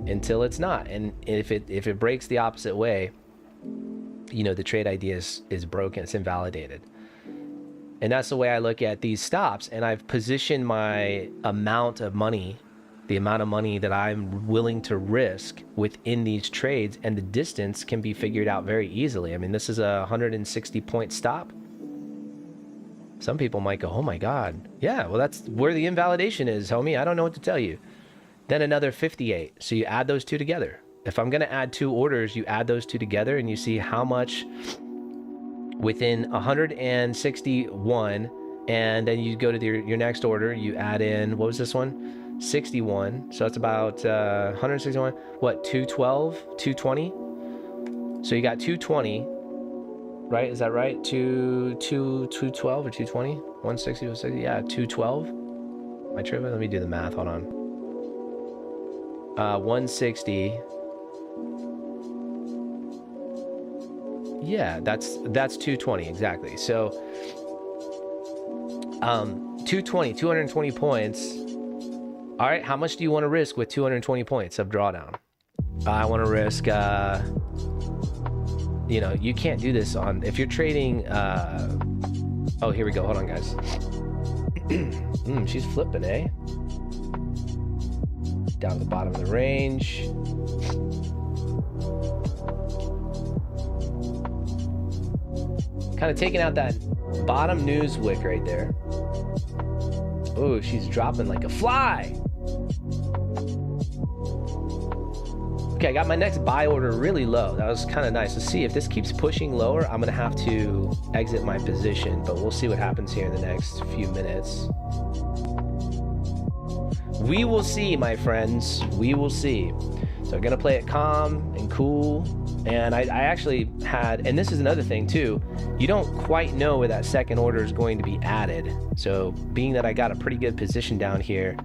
until it's not, and if it breaks the opposite way, you know, the trade idea is broken, it's invalidated. And that's the way I look at these stops, and I've positioned my amount of money, the amount of money that I'm willing to risk within these trades, and the distance can be figured out very easily. I mean, this is a 160 point stop. Some people might go, oh my God. Yeah, well, that's where the invalidation is, homie. I don't know what to tell you. Then another 58. So you add those two together. If I'm going to add two orders, you add those two together and you see how much within 161, and then you go to your next order, you add in, what was this one? 61. So that's about 161. What, 212, 220? So you got 220, right? Is that right? 212 or 220? 160, 160? Yeah, 212. Am I tripping? Let me do the math. Hold on. 160. Yeah, that's 220 exactly. So 220 points. All right, how much do you want to risk with 220 points of drawdown? I want to risk you know, you can't do this on, if you're trading oh, here we go. Hold on, guys. She's flipping, eh? Down to the bottom of the range. Kind of taking out that bottom news wick right there. Oh, she's dropping like a fly. Okay, I got my next buy order really low. That was kind of nice to see. If this keeps pushing lower, I'm going to have to exit my position, but we'll see what happens here in the next few minutes. We will see, my friends. We will see. So I'm going to play it calm and cool. And I actually had, and this is another thing too, you don't quite know where that second order is going to be added. So being that I got a pretty good position down here,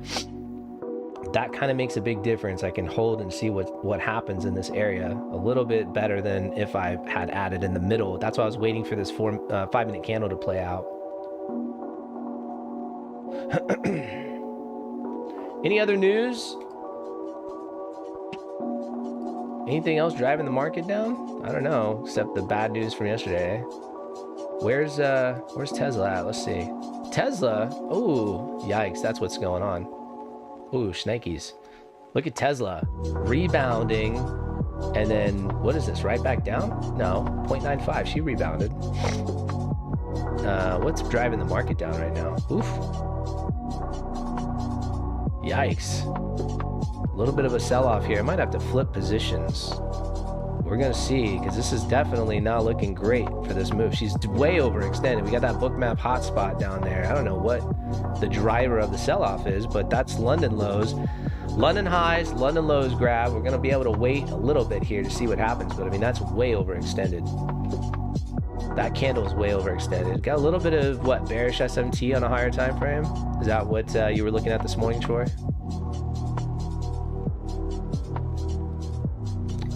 that kind of makes a big difference. I can hold and see what happens in this area a little bit better than if I had added in the middle. That's why I was waiting for this 5-minute candle to play out. Any other news? Anything else driving the market down? I don't know, except the bad news from yesterday. Where's Tesla at? Let's see. Tesla? Oh, yikes, that's what's going on. Ooh, shnikes. Look at Tesla rebounding, and then what is this? Right back down? No, 0.95. She rebounded. What's driving the market down right now? Oof. Yikes. A little bit of a sell-off here. I might have to flip positions. We're gonna see, because this is definitely not looking great for this move. She's way overextended. We got that bookmap hotspot down there. I don't know what the driver of the sell-off is, but that's London lows. London highs, London lows grab. We're gonna be able to wait a little bit here to see what happens, but I mean, that's way overextended. That candle is way overextended. Got a little bit of, what, bearish SMT on a higher time frame? Is that what you were looking at this morning, Troy?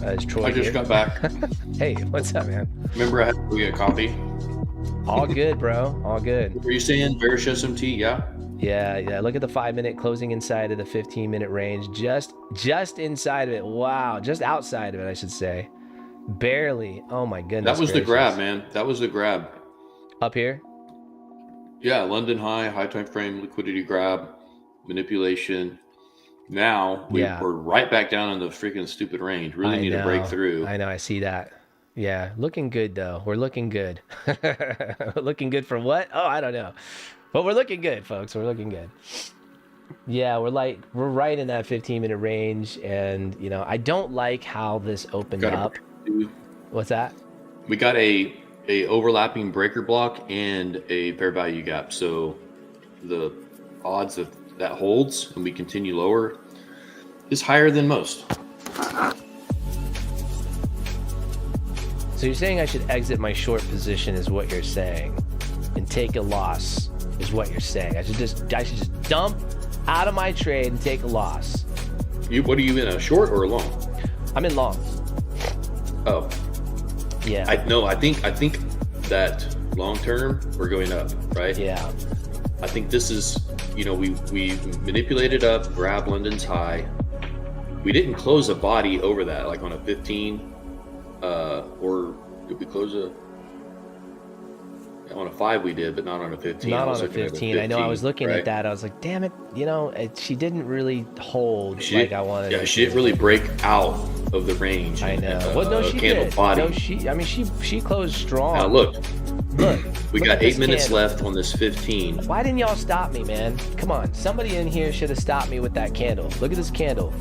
Is Troy I just here? got back. Hey, what's up, man? Remember I had to get coffee? All good, bro. All good. Were you saying bearish SMT? Yeah. Yeah. Look at the 5-minute closing inside of the 15-minute range. Just inside of it. Wow. Just outside of it, I should say. Barely. Oh my goodness. That was gracious. the grab, man. That was the grab. Up here? Yeah, London high time frame, liquidity grab, manipulation. Now we're right back down in the freaking stupid range. Really need to break through. I know. I see that. Yeah. Looking good, though. We're looking good. Looking good for what? Oh, I don't know. But we're looking good, folks. We're looking good. Yeah, we're right in that 15-minute range. And, you know, I don't like how this opened up. What's that? We got a overlapping breaker block and a fair value gap. So the odds of that holds and we continue lower is higher than most. So you're saying I should exit my short position is what you're saying, and take a loss is what you're saying. I should just dump out of my trade and take a loss. What are you in, a short or a long? I'm in longs. Oh. Yeah. I think that long term we're going up, right? Yeah. I think this is, you know, we manipulated up, grabbed London's high. We didn't close a body over that, like on a 15, or did we close on a 5 we did, but not on a 15. Not on a 15. I know, I was looking at that. I was like, damn it, you know, she didn't really hold like I wanted. Yeah, she didn't really break out of the range. I know. Well, no, she did. Body. No, she closed strong. Now look, we got 8 minutes candle left on this 15. Why didn't y'all stop me, man? Come on, somebody in here should have stopped me with that candle. Look at this candle.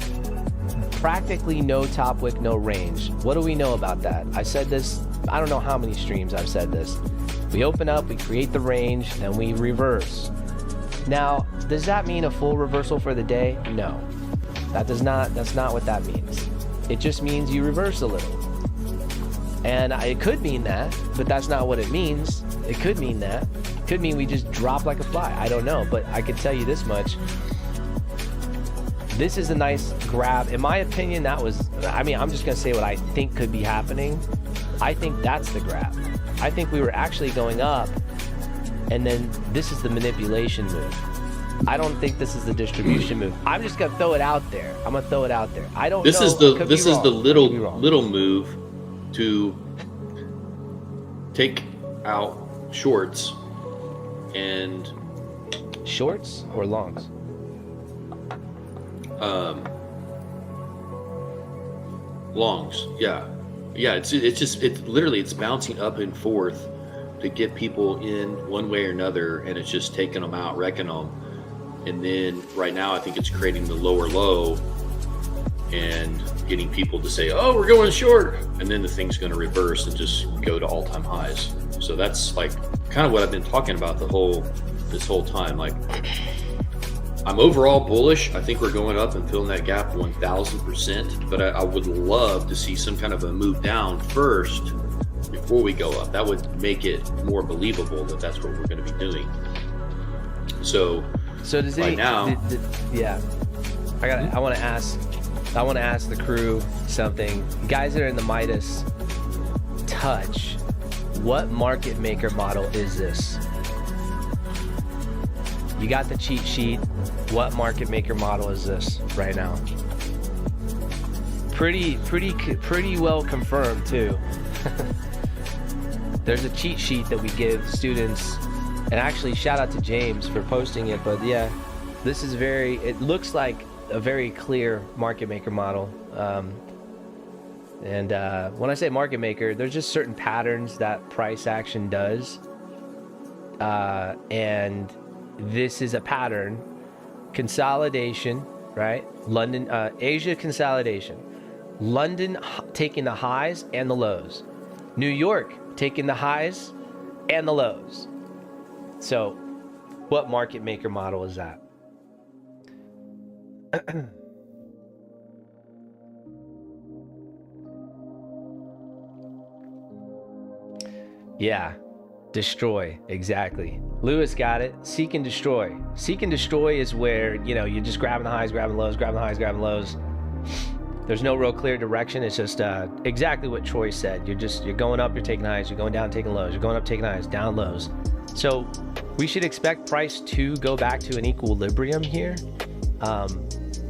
Practically no top wick, no range. What do we know about that? I said this, I don't know how many streams I've said this. We open up, we create the range, and we reverse. Now, does that mean a full reversal for the day? No, that's not what that means. It just means you reverse a little. And it could mean that, but that's not what it means. It could mean that. It could mean we just drop like a fly. I don't know, but I can tell you this much. This is a nice grab. In my opinion, I'm just gonna say what I think could be happening. I think that's the grab. I think we were actually going up, and then this is the manipulation move. I don't think this is the distribution move. I'm just gonna throw it out there. I don't know. This is the little move to take out shorts and shorts or longs. Longs, yeah. It's bouncing up and forth to get people in one way or another, and it's just taking them out, wrecking them. And then right now, I think it's creating the lower low and getting people to say, "Oh, we're going short," and then the thing's going to reverse and just go to all-time highs. So that's like kind of what I've been talking about this whole time. Like, I'm overall bullish. I think we're going up and filling that gap 1,000%. But I would love to see some kind of a move down first before we go up. That would make it more believable that that's what we're going to be doing. So does right now, I want to ask the crew something. Guys that are in the Midas touch, what market maker model is this? You got the cheat sheet. What market maker model is this right now? Pretty well confirmed too. There's a cheat sheet that we give students, and actually shout out to James for posting it. But yeah, this is it looks like a very clear market maker model. And when I say market maker, there's just certain patterns that price action does, and this is a pattern. Consolidation, right? London, Asia consolidation. London taking the highs and the lows. New York taking the highs and the lows. So, what market maker model is that? Yeah, destroy, exactly. Lewis got it. Seek and destroy. Seek and destroy is where, you're just grabbing the highs, grabbing the lows, grabbing the highs, grabbing the lows. There's no real clear direction. It's just exactly what Troy said. You're going up, you're taking highs. You're going down, taking lows. You're going up, taking highs, down, lows. So We should expect price to go back to an equilibrium here,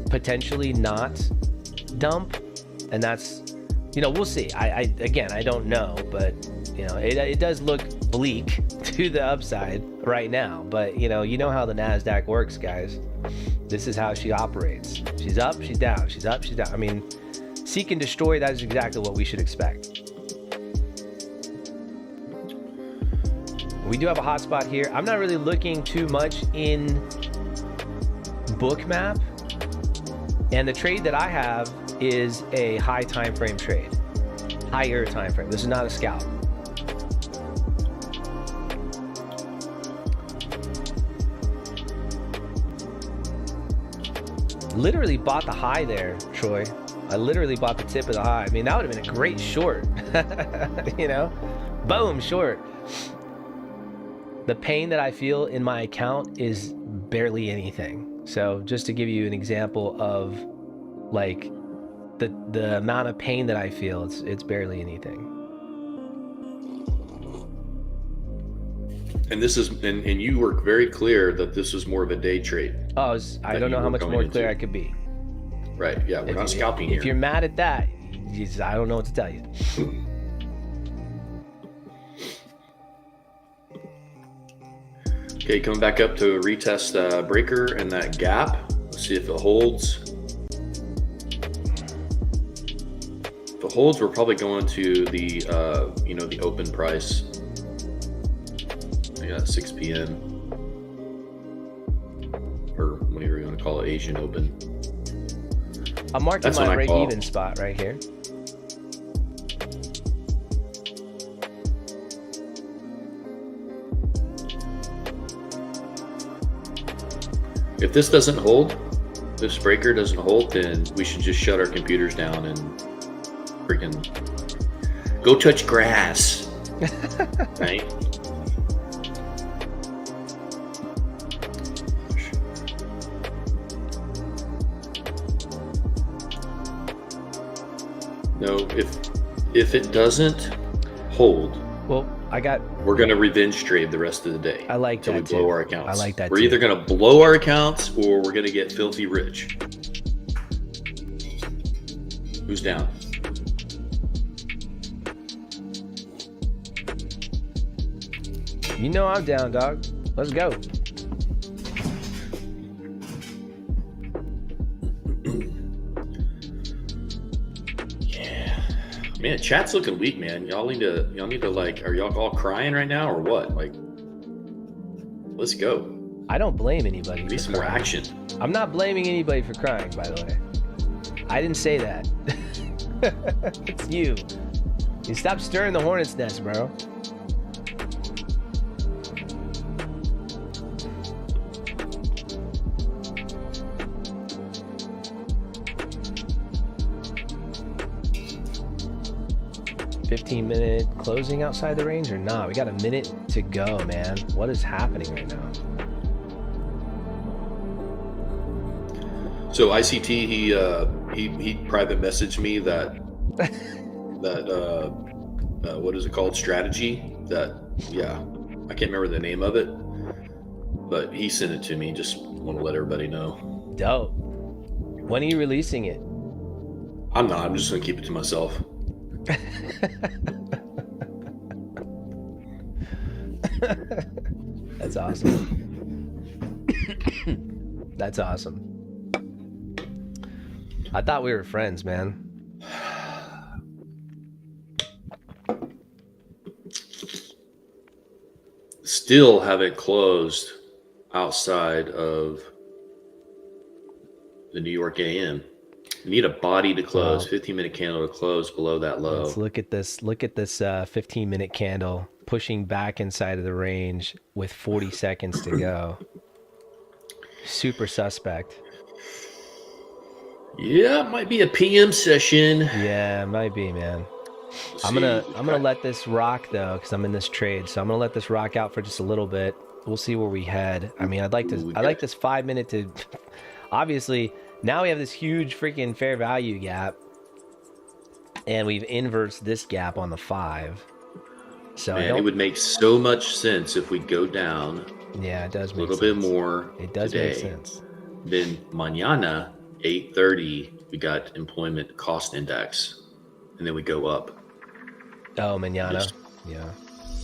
potentially not dump, and that's, you know, we'll see. Again, I don't know, but you know, it does look bleak to the upside right now. But you know how the Nasdaq works, guys. This is how she operates. She's up, she's down. She's up, she's down. I mean, seek and destroy. That is exactly what we should expect. We do have a hot spot here. I'm not really looking too much in Bookmap, and the trade that I have is a high time frame trade, higher time frame. This is not a scalp. Literally bought the high there, Troy. I literally bought the tip of the high. I mean, that would have been a great short. You know, boom, short. The pain that I feel in my account is barely anything. So just to give you an example of like the amount of pain that I feel, it's barely anything. And this is, and you were very clear that this was more of a day trade. Oh, I don't know how much more clear I could be. Right, yeah, we're not scalping here. If you're mad at that, I don't know what to tell you. Okay, coming back up to retest breaker and that gap. Let's see if it holds. If it holds, we're probably going to the the open price. Yeah, 6 p.m. or whatever you want to call it, Asian Open. I'm marking my break-even spot right here. If this doesn't hold, this breaker doesn't hold, then we should just shut our computers down and freaking go touch grass. Right? No, if it doesn't hold, well, we're gonna revenge trade the rest of the day. I like that we blow our accounts. I like that. We're either gonna blow our accounts or we're gonna get filthy rich. Who's down? You know I'm down, dog. Let's go. Man, chat's looking weak, man. Y'all need to like, are y'all all crying right now or what? Like, let's go. I don't blame anybody. Need some more action. I'm not blaming anybody for crying, by the way. I didn't say that. It's you. You stop stirring the hornet's nest, bro. $15-minute closing outside the range or not? We got a minute to go, man. What is happening right now? So ICT, he private messaged me that what is it called? Strategy. That, yeah, I can't remember the name of it, but he sent it to me. Just want to let everybody know. Dope. When are you releasing it? I'm not. I'm just gonna keep it to myself. That's awesome. That's awesome. I thought we were friends, man. Still haven't closed outside of the New York AM. You need a body to close, 15-minute candle to close below that low. Let's look at this. Look at this 15-minute candle pushing back inside of the range with 40 seconds to go. Super suspect. Yeah, it might be a PM session. Yeah, it might be, man. I'm gonna let this rock though, because I'm in this trade. So I'm gonna let this rock out for just a little bit. We'll see where we head. I mean, I like this 5 minute to. Obviously, now we have this huge freaking fair value gap, and we've inverted this gap on the 5. So man, it would make so much sense if we go down Yeah, it does A make little sense. bit more It does today. make sense. Then mañana, 8:30, we got employment cost index, and then we go up. Oh, mañana. Just- Yeah.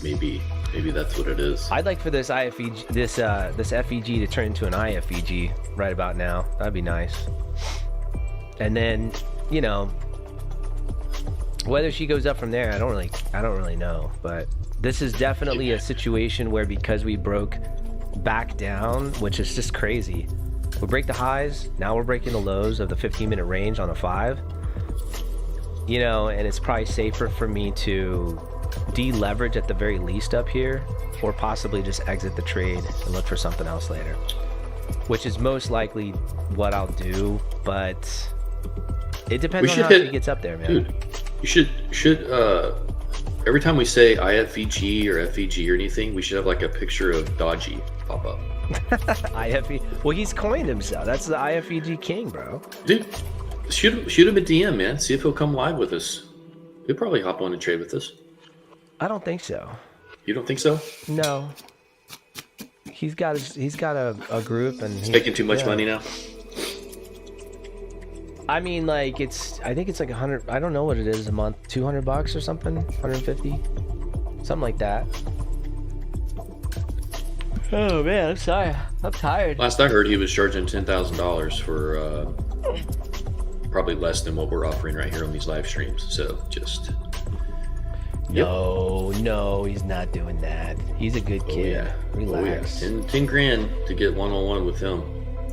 Maybe that's what it is. I'd like for this IFEG, this FEG to turn into an IFEG right about now. That'd be nice. And then, you know, whether she goes up from there, I don't really know. But this is definitely a situation where, because we broke back down, which is just crazy. We break the highs, now we're breaking the lows of the 15-minute range on a 5. You know, and it's probably safer for me to deleverage at the very least up here, or possibly just exit the trade and look for something else later, which is most likely what I'll do. But it depends on how she gets up there, man. Dude, you should every time we say IFEG or FEG or anything, we should have like a picture of Dodgy pop up. IFE. Well, he's coined himself. That's the IFEG king, bro. Dude, shoot him a DM, man. See if he'll come live with us. He'll probably hop on and trade with us. I don't think so. You don't think so? No. He's got a group, and he's making too much money now. I mean, like, I think it's like 100. I don't know what it is a month. $200 or something. 150, something like that. Oh man, I'm sorry. I'm tired. Last I heard, he was charging $10,000 for probably less than what we're offering right here on these live streams. So just. No, he's not doing that. He's a good kid. Yeah. Relax. 10 grand to get one-on-one with him.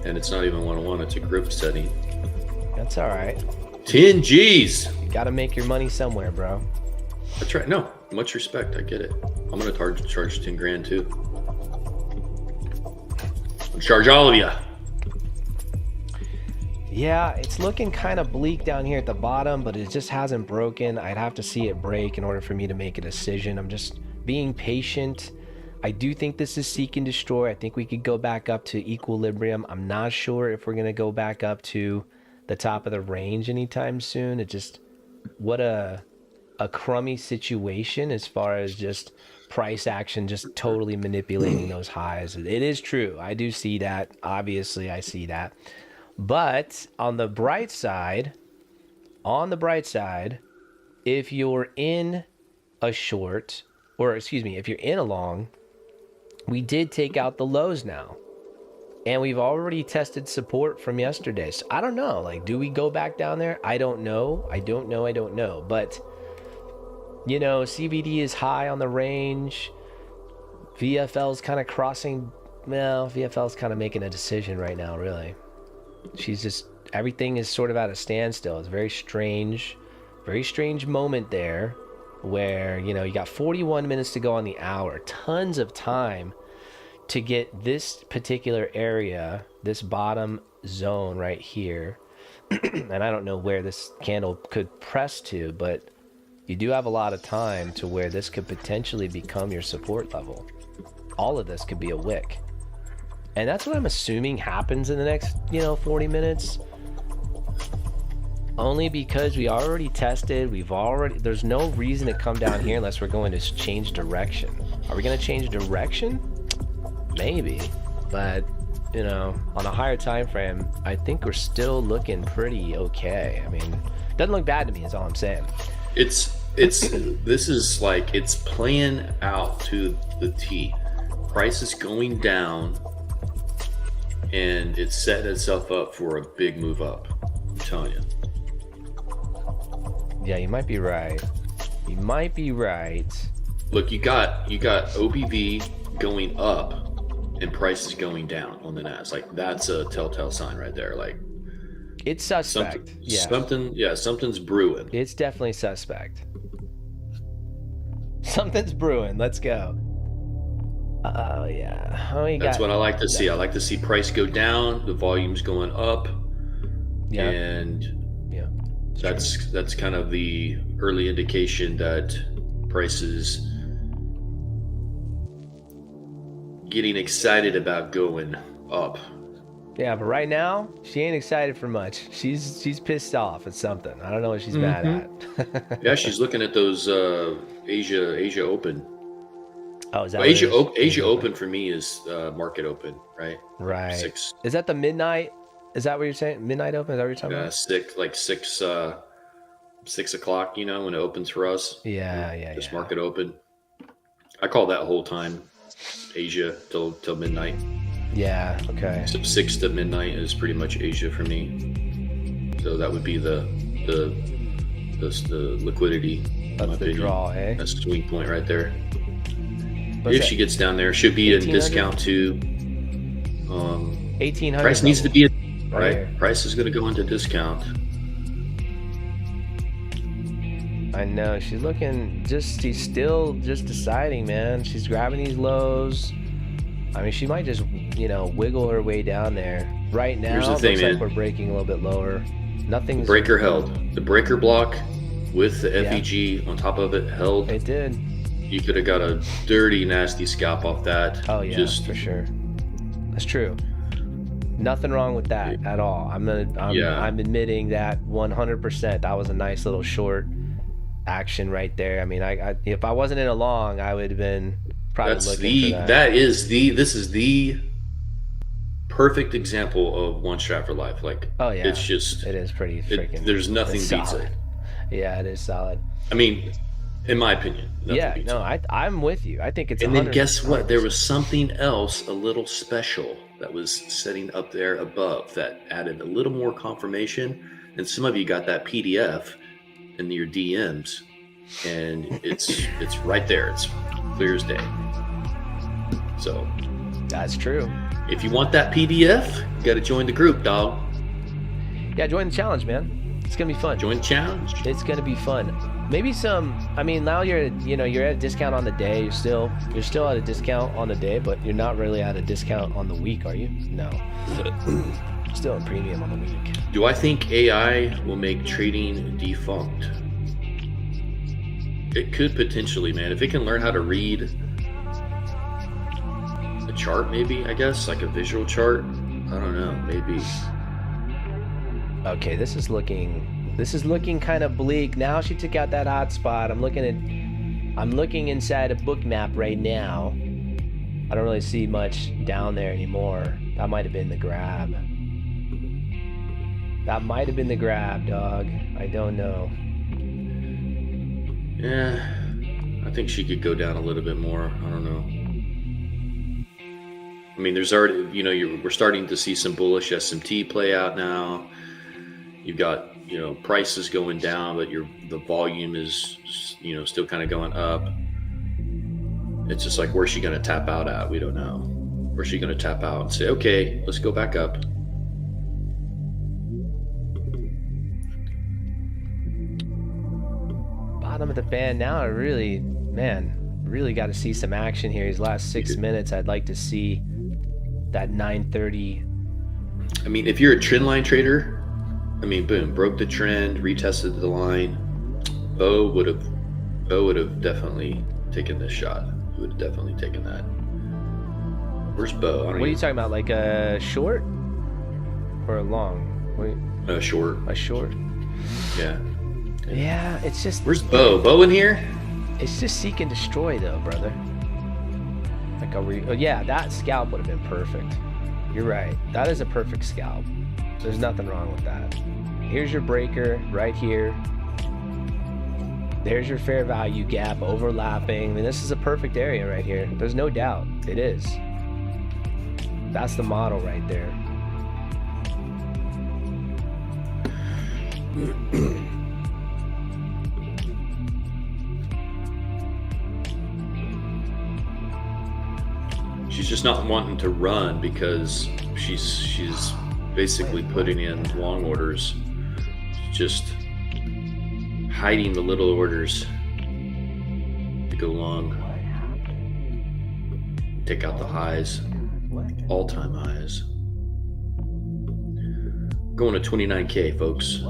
And it's not even one-on-one, it's a group setting. That's all right. 10 G's. You got to make your money somewhere, bro. That's right. No, much respect. I get it. I'm going to charge 10 grand too. I'll charge all of you. Yeah, it's looking kind of bleak down here at the bottom, but it just hasn't broken. I'd have to see it break in order for me to make a decision. I'm just being patient. I do think this is seek and destroy. I think we could go back up to equilibrium. I'm not sure if we're going to go back up to the top of the range anytime soon. It just, what a crummy situation as far as just price action, just totally manipulating those highs. It is true. I do see that. Obviously, I see that. But on the bright side, if you're in a short, or excuse me, if you're in a long, we did take out the lows now. And we've already tested support from yesterday. So I don't know, like, do we go back down there? I don't know. But, you know, CVD is high on the range. VFL's kind of crossing. Well, VFL's kind of making a decision right now, really. She's just, everything is sort of at a standstill. It's a very strange moment there where, you know, you got 41 minutes to go on the hour, tons of time to get this particular area, this bottom zone right here. And I don't know where this candle could press to, but you do have a lot of time to where this could potentially become your support level. All of this could be a wick. And that's what I'm assuming happens in the next, 40 minutes. Only because we already tested, there's no reason to come down here unless we're going to change direction. Are we going to change direction? Maybe. But, on a higher time frame, I think we're still looking pretty okay. I mean, doesn't look bad to me is all I'm saying. This is like, it's playing out to the T. Price is going down. And it's setting itself up for a big move up. I'm telling you. Yeah, you might be right. Look, you got OBV going up and price is going down on the Nas. Like, that's a telltale sign right there. Like, it's suspect. Something's brewing. It's definitely suspect. Something's brewing. Let's go. Oh yeah. That's what I like to see. I like to see price go down, the volume's going up. Yeah. And that's kind of the early indication that price is getting excited about going up. Yeah, but right now she ain't excited for much. She's pissed off at something. I don't know what she's mad at. Yeah, she's looking at those Asia Open. Oh, is that Well, what it is? Asia Open for me is market open, right? Right. 6. Is that the midnight? Is that what you're saying? Midnight open? Is that what you're talking about? 6 o'clock. You know, when it opens for us. Yeah. Just market open. I call that whole time Asia till midnight. Yeah. Okay. So 6 to midnight is pretty much Asia for me. So that would be the liquidity. That's the draw, eh? That's the swing point right there. What's if that? she gets down there, should be in 1800? discount to 1800. price needs to be right. here. Price is going to go into discount. I know she's looking. She's still just deciding, man. She's grabbing these lows. I mean, she might just wiggle her way down there. Right now, Here's the thing, looks man. like we're breaking a little bit lower. Nothing's. Breaker held. The breaker block with the FEG on top of it held. It did. You could have got a dirty, nasty scalp off that. Oh yeah, for sure. That's true. Nothing wrong with that at all. I'm admitting that 100%. That was a nice little short action right there. I mean, if I wasn't in a long, I would have been probably looking for that. This is the perfect example of one strat for life. Like, oh yeah, it is pretty freaking. There's nothing beats it. Yeah, it is solid. I mean, in my opinion. I'm with you. I think it's. And then guess what? There was something else, a little special that was sitting up there above that added a little more confirmation. And some of you got that PDF in your DMs, and it's right there. It's clear as day. So that's true. If you want that PDF, you got to join the group, dog. Yeah, join the challenge, man. It's gonna be fun. Join the challenge. It's gonna be fun. Maybe I mean, now you're at a discount on the day. You're still at a discount on the day, but you're not really at a discount on the week, are you? No. Still a premium on the week. Do I think AI will make trading defunct? It could potentially, man. If it can learn how to read a chart, maybe, I guess, like a visual chart. I don't know, maybe. Okay, this is looking kind of bleak. Now she took out that hot spot. I'm looking inside a book map right now. I don't really see much down there anymore. That might have been the grab. That might have been the grab, dog. I don't know. Yeah, I think she could go down a little bit more. I don't know. I mean, there's already, we're starting to see some bullish SMT play out now. You've got, prices going down, but the volume is, still kind of going up. It's just like, where's she going to tap out at? We don't know. Where's she going to tap out and say, okay, let's go back up? Bottom of the band now. I really got to see some action here. These last 6 minutes, I'd like to see that 930. I mean, if you're a trend line trader, boom, broke the trend, retested the line. Bo would have definitely taken this shot. He would have definitely taken that. Where's Bo? What are you talking about? Like a short or a long? A short. A short. Yeah. Yeah, it's just. Where's Bo? Bo in here? It's just seek and destroy, though, brother. Like yeah, that scalp would have been perfect. You're right. That is a perfect scalp. There's nothing wrong with that. Here's your breaker right here. There's your fair value gap overlapping. I mean, this is a perfect area right here. There's no doubt. It is. That's the model right there. She's just not wanting to run because she's basically putting in long orders, just hiding the little orders to go long, take out the highs, all-time highs. Going to 29K, folks.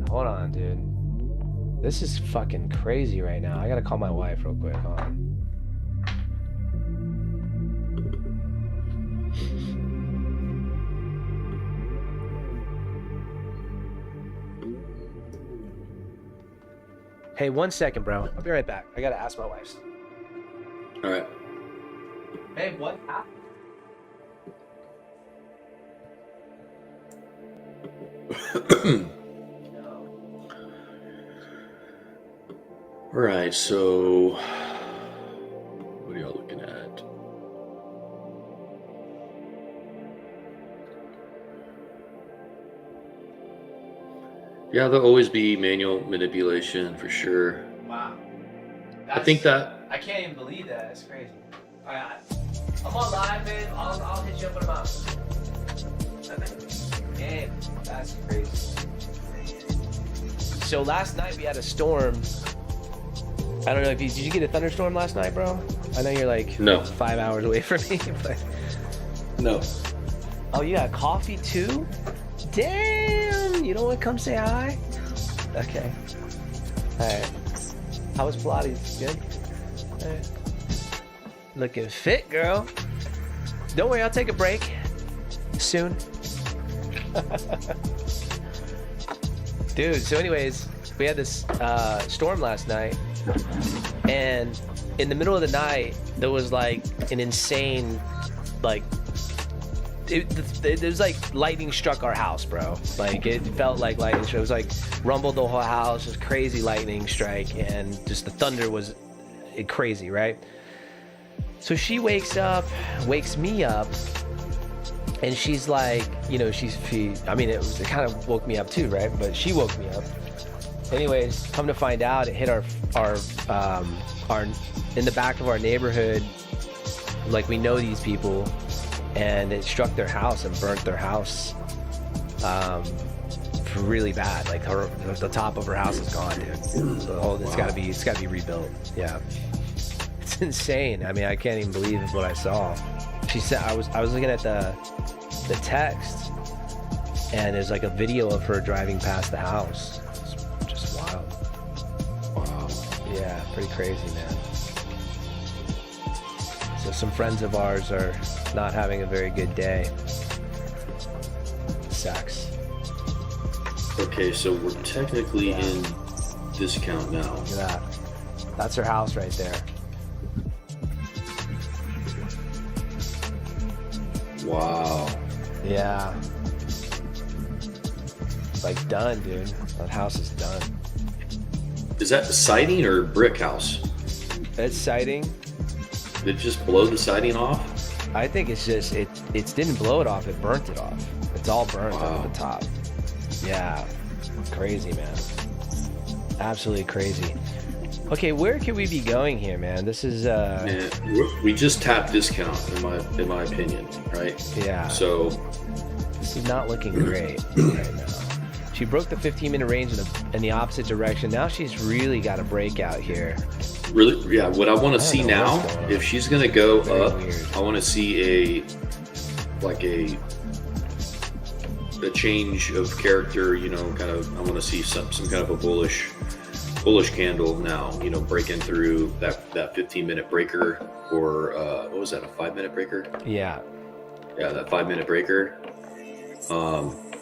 Hold on, dude. This is fucking crazy right now. I gotta call my wife real quick. Hold on. Hey, 1 second, bro. I'll be right back. I gotta ask my wife. All right. Hey, what happened? All right, so what are y'all looking at? Yeah, there'll always be manual manipulation for sure. Wow. I think that I can't even believe that. That's crazy. All right, I'm on live, babe. I'll hit you up in a month. Damn, that's crazy. So last night we had a storm. I don't know if did you get a thunderstorm last night, bro? I know you're like No. 5 hours away from me, but no. oh, you got coffee too? Damn, you don't want to come say hi? Okay. All right. How was Pilates? Good? All right. Looking fit, girl. Don't worry, I'll take a break soon. Dude, so anyways, we had this storm last night, and in the middle of the night, there was like an insane, like, it was like lightning struck our house, bro. Like, it felt like lightning struck. It was like rumbled the whole house. It was crazy lightning strike, and just the thunder was crazy, right? So she wakes me up, and she's like, you know, I mean, it kind of woke me up too, right? But she woke me up. Anyways, come to find out, it hit our in the back of our neighborhood. Like, we know these people, and it struck their house and burnt their house really bad. Like, the top of her house is gone, dude. The whole, it's gotta be rebuilt. Yeah, it's insane. I mean, I can't even believe what I saw. She said, I was looking at the text, and there's like a video of her driving past the house. It's just wild. Wow. Yeah, pretty crazy, man. So some friends of ours are not having a very good day. Sucks. Okay, so we're technically in discount now. Look at that. That's her house right there. Wow. Yeah. Like, done, dude. That house is done. Is that siding or brick house? It's siding. Did it just blow the siding off? I think it's just, it didn't blow it off, it burnt it off. It's all burnt Wow. off the top. Yeah. Crazy, man. Absolutely crazy. Okay, where could we be going here, man? This is Man, we just tapped discount in my opinion, right? yeah. So This is not looking great right now. She broke the 15-minute range in the opposite direction. Now she's really got a breakout here. really, yeah. What I want to see know now, what's going on. if she's gonna go Very up, weird. I want to see a change of character. You know, kind of. I want to see some kind of a bullish candle now. You know, breaking through that 15-minute breaker, or what was that? A 5-minute breaker? Yeah. Yeah, that 5-minute breaker.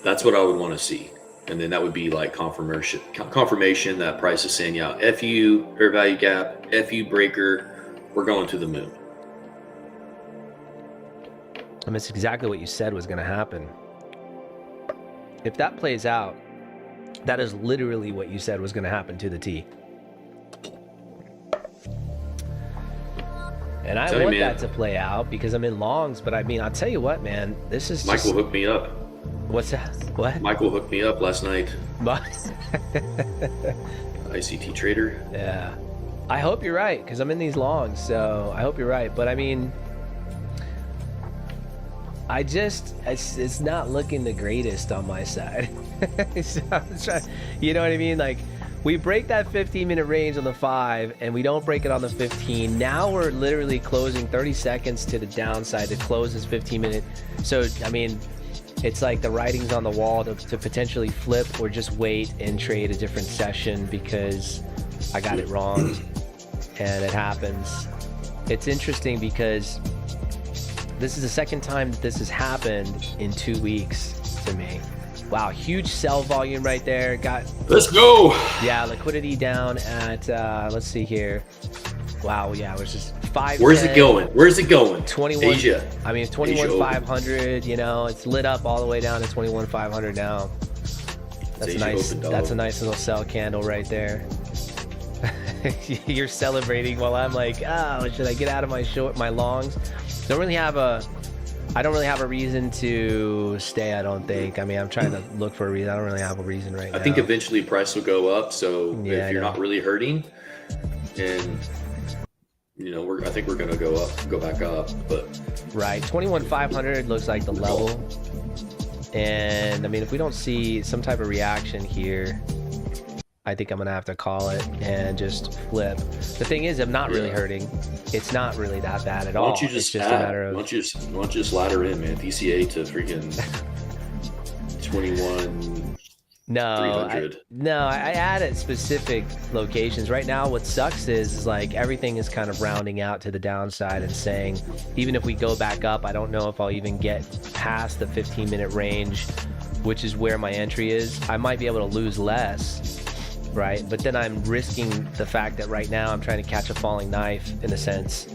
That's what I would want to see. And then that would be like confirmation that price is saying, yeah, FU, fair value gap, FU breaker, we're going to the moon. I mean, it's exactly what you said was going to happen. If that plays out, that is literally what you said was going to happen to the T. And I want that to play out because I'm in longs, but I mean, I'll tell you what, man, this is Michael hooked me up. What's that? What? Michael hooked me up last night. ICT trader. Yeah. I hope you're right, because I'm in these longs, so I hope you're right. But I mean, it's not looking the greatest on my side. So I'm trying, you know what I mean? Like, we break that 15-minute range on the 5, and we don't break it on the 15. Now we're literally closing 30 seconds to the downside to close this 15-minute. So, I mean, it's like the writing's on the wall to potentially flip or just wait and trade a different session because I got it wrong. And it happens. It's interesting because this is the second time that this has happened in 2 weeks to me. Wow, huge sell volume right there. Let's go. Yeah, liquidity down at let's see here. Wow, yeah, it was just 5. Where's it going? 21. Asia. I mean, Asia 21,500. You know, it's lit up all the way down to 21,500 now. That's Asia nice. open, dog. That's a nice little sell candle right there. You're celebrating while I'm like, oh, should I get out of my longs? I don't really have a reason to stay. I don't think. I mean, I'm trying to look for a reason. I don't really have a reason right now. I think eventually price will go up. So Yeah, if you're not really hurting, and I think we're gonna go back up. But right, 21,500 looks like the level. And I mean, if we don't see some type of reaction here, I think I'm gonna have to call it and just flip. The thing is, I'm not really hurting. It's not really that bad at all. Why don't you just it's just a matter of. Why don't you just ladder in, man? DCA to freaking 21. No, 300. I add at specific locations. Right now, what sucks is like everything is kind of rounding out to the downside and saying, even if we go back up, I don't know if I'll even get past the 15-minute range, which is where my entry is. I might be able to lose less, right? But then I'm risking the fact that right now I'm trying to catch a falling knife in a sense.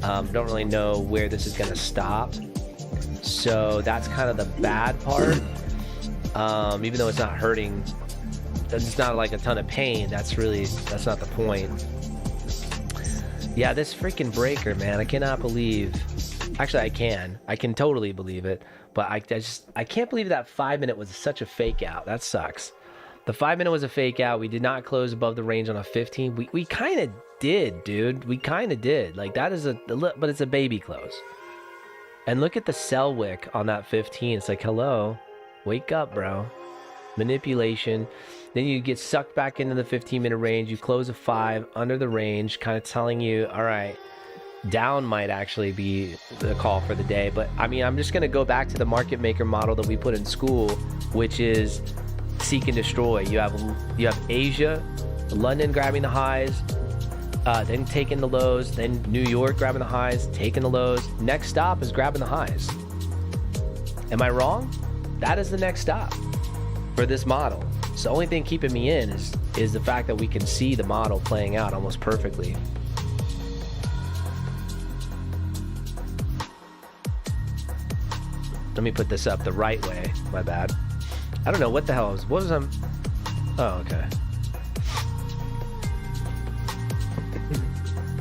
Don't really know where this is going to stop. So that's kind of the bad part. Even though it's not hurting, it's not like a ton of pain. That's not the point. Yeah, this freaking breaker, man. I cannot believe. Actually, I can totally believe it. But I can't believe that 5-minute was such a fake out. That sucks. The 5-minute was a fake out. We did not close above the range on a 15. We kind of did, dude. We kind of did. Like that is but it's a baby close. And look at the sell wick on that 15. It's like, hello, wake up, bro. Manipulation. Then you get sucked back into the 15-minute range. You close a 5 under the range, kind of telling you, all right, down might actually be the call for the day. But I mean, I'm just going to go back to the market maker model that we put in school, which is seek and destroy. You have Asia, London grabbing the highs, then taking the lows, then New York grabbing the highs, taking the lows. Next stop is grabbing the highs. Am I wrong? That is the next stop for this model. So the only thing keeping me in is the fact that we can see the model playing out almost perfectly. Let me put this up the right way. My bad. I don't know what the hell was. What was I? Oh, okay.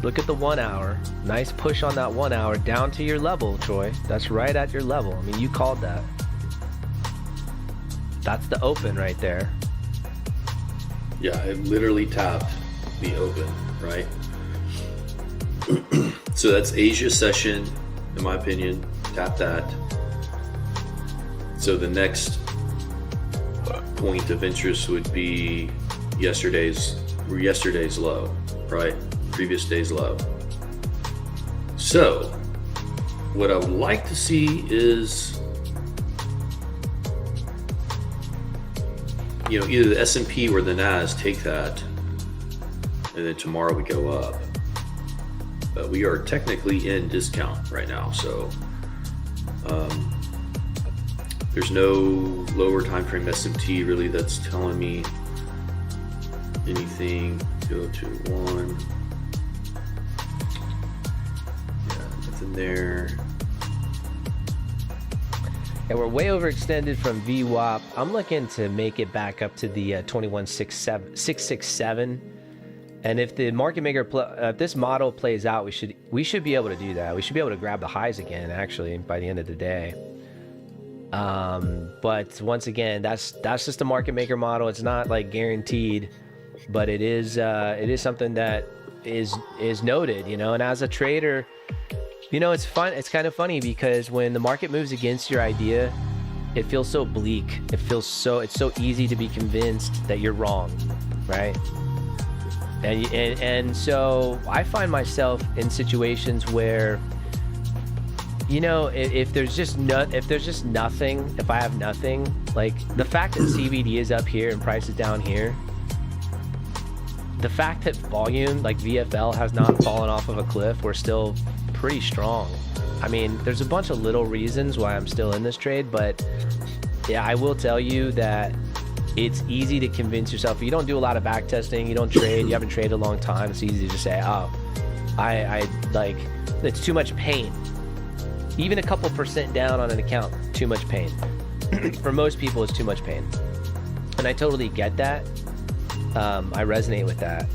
Look at the 1 hour. Nice push on that 1 hour down to your level, Troy. That's right at your level. I mean, you called that. That's the open right there. Yeah, it literally tapped the open, right? So that's Asia session, in my opinion. Tap that. So the next point of interest would be yesterday's low, right? Previous day's low. So what I would like to see is, either the S&P or the Nas take that, and then tomorrow we go up. But we are technically in discount right now, so there's no lower time frame S&T really that's telling me anything. Go to 1. Yeah, nothing there. Yeah, we're way overextended from VWAP. I'm looking to make it back up to the 21,667. And if the market maker, if this model plays out, we should be able to do that. We should be able to grab the highs again, actually, by the end of the day. But once again, that's just a market maker model. It's not like guaranteed, but it is something that is noted, And as a trader, it's fun. It's kind of funny because when the market moves against your idea, it feels so bleak. It's so easy to be convinced that you're wrong, right? And so I find myself in situations where, if there's just nothing, if I have nothing, like the fact that CBD is up here and price is down here, the fact that volume, like VFL, has not fallen off of a cliff, we're still pretty strong. I mean, there's a bunch of little reasons why I'm still in this trade, but yeah, I will tell you that it's easy to convince yourself. If you don't do a lot of back testing, you don't trade, you haven't traded a long time, it's easy to say, oh, I like, it's too much pain. Even a couple % down on an account, too much pain. For most people, it's too much pain. And I totally get that. I resonate with that.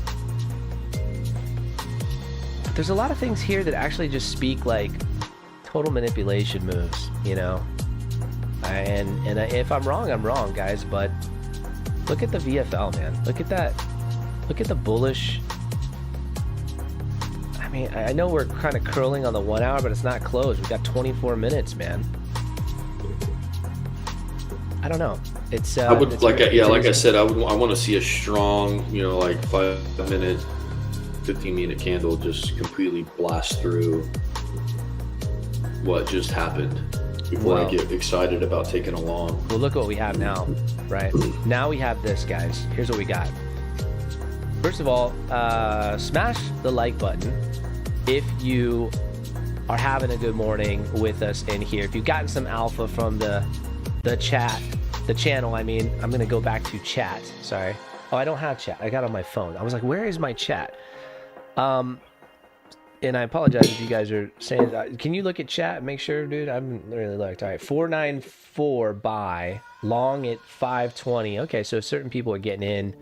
But there's a lot of things here that actually just speak like total manipulation moves, you know? If I'm wrong, guys, but look at the VFL, man. Look at that. Look at the bullish. I mean, I know we're kind of curling on the 1 hour, but it's not closed. We've got 24 minutes, man. I don't know. It's I would it's like, very yeah, like I interesting. said, I want to see a strong, like 5 minute, 15-minute candle just completely blast through what just happened before I get excited about taking a long. Well, look what we have now, right? Now we have this, guys. Here's what we got. First of all, smash the like button if you are having a good morning with us in here. If you've gotten some alpha from the chat, the channel, I mean, I'm going to go back to chat. Sorry. Oh, I don't have chat. I got it on my phone. I was like, where is my chat? And I apologize if you guys are saying, can you look at chat and make sure, dude? I haven't really looked. All right, 494 buy, long at 520. Okay, so certain people are getting in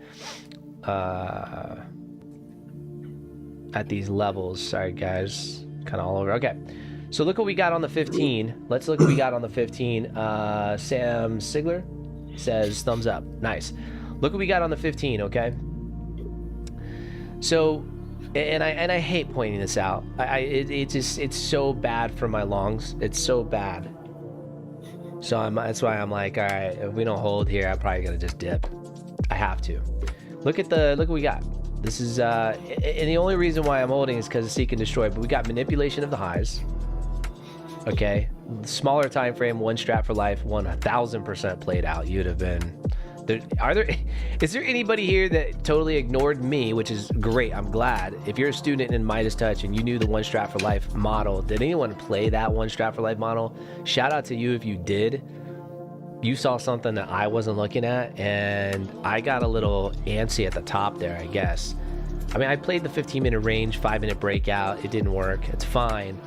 at these levels. Sorry, guys, kind of all over. Okay, so look what we got on the 15. Let's look what we got on the 15. Sam Sigler says thumbs up. Nice. Look what we got on the 15, okay? So, and I hate pointing this out. It's so bad for my longs. It's so bad. So that's why I'm like, all right, if we don't hold here, I'm probably gonna just dip. I have to. Look what we got. This is and the only reason why I'm holding is because of seek and destroy. But we got manipulation of the highs. Okay, smaller time frame, one strat for life, 1000% played out. You'd have been. Is there anybody here that totally ignored me, which is great? I'm glad. If you're a student in Midas Touch and you knew the one strat for life model, did anyone play that one strat for life model? Shout out to you if you did. You saw something that I wasn't looking at, and I got a little antsy at the top there, I guess. I mean, I played the 15-minute range, 5-minute breakout. It didn't work. It's fine.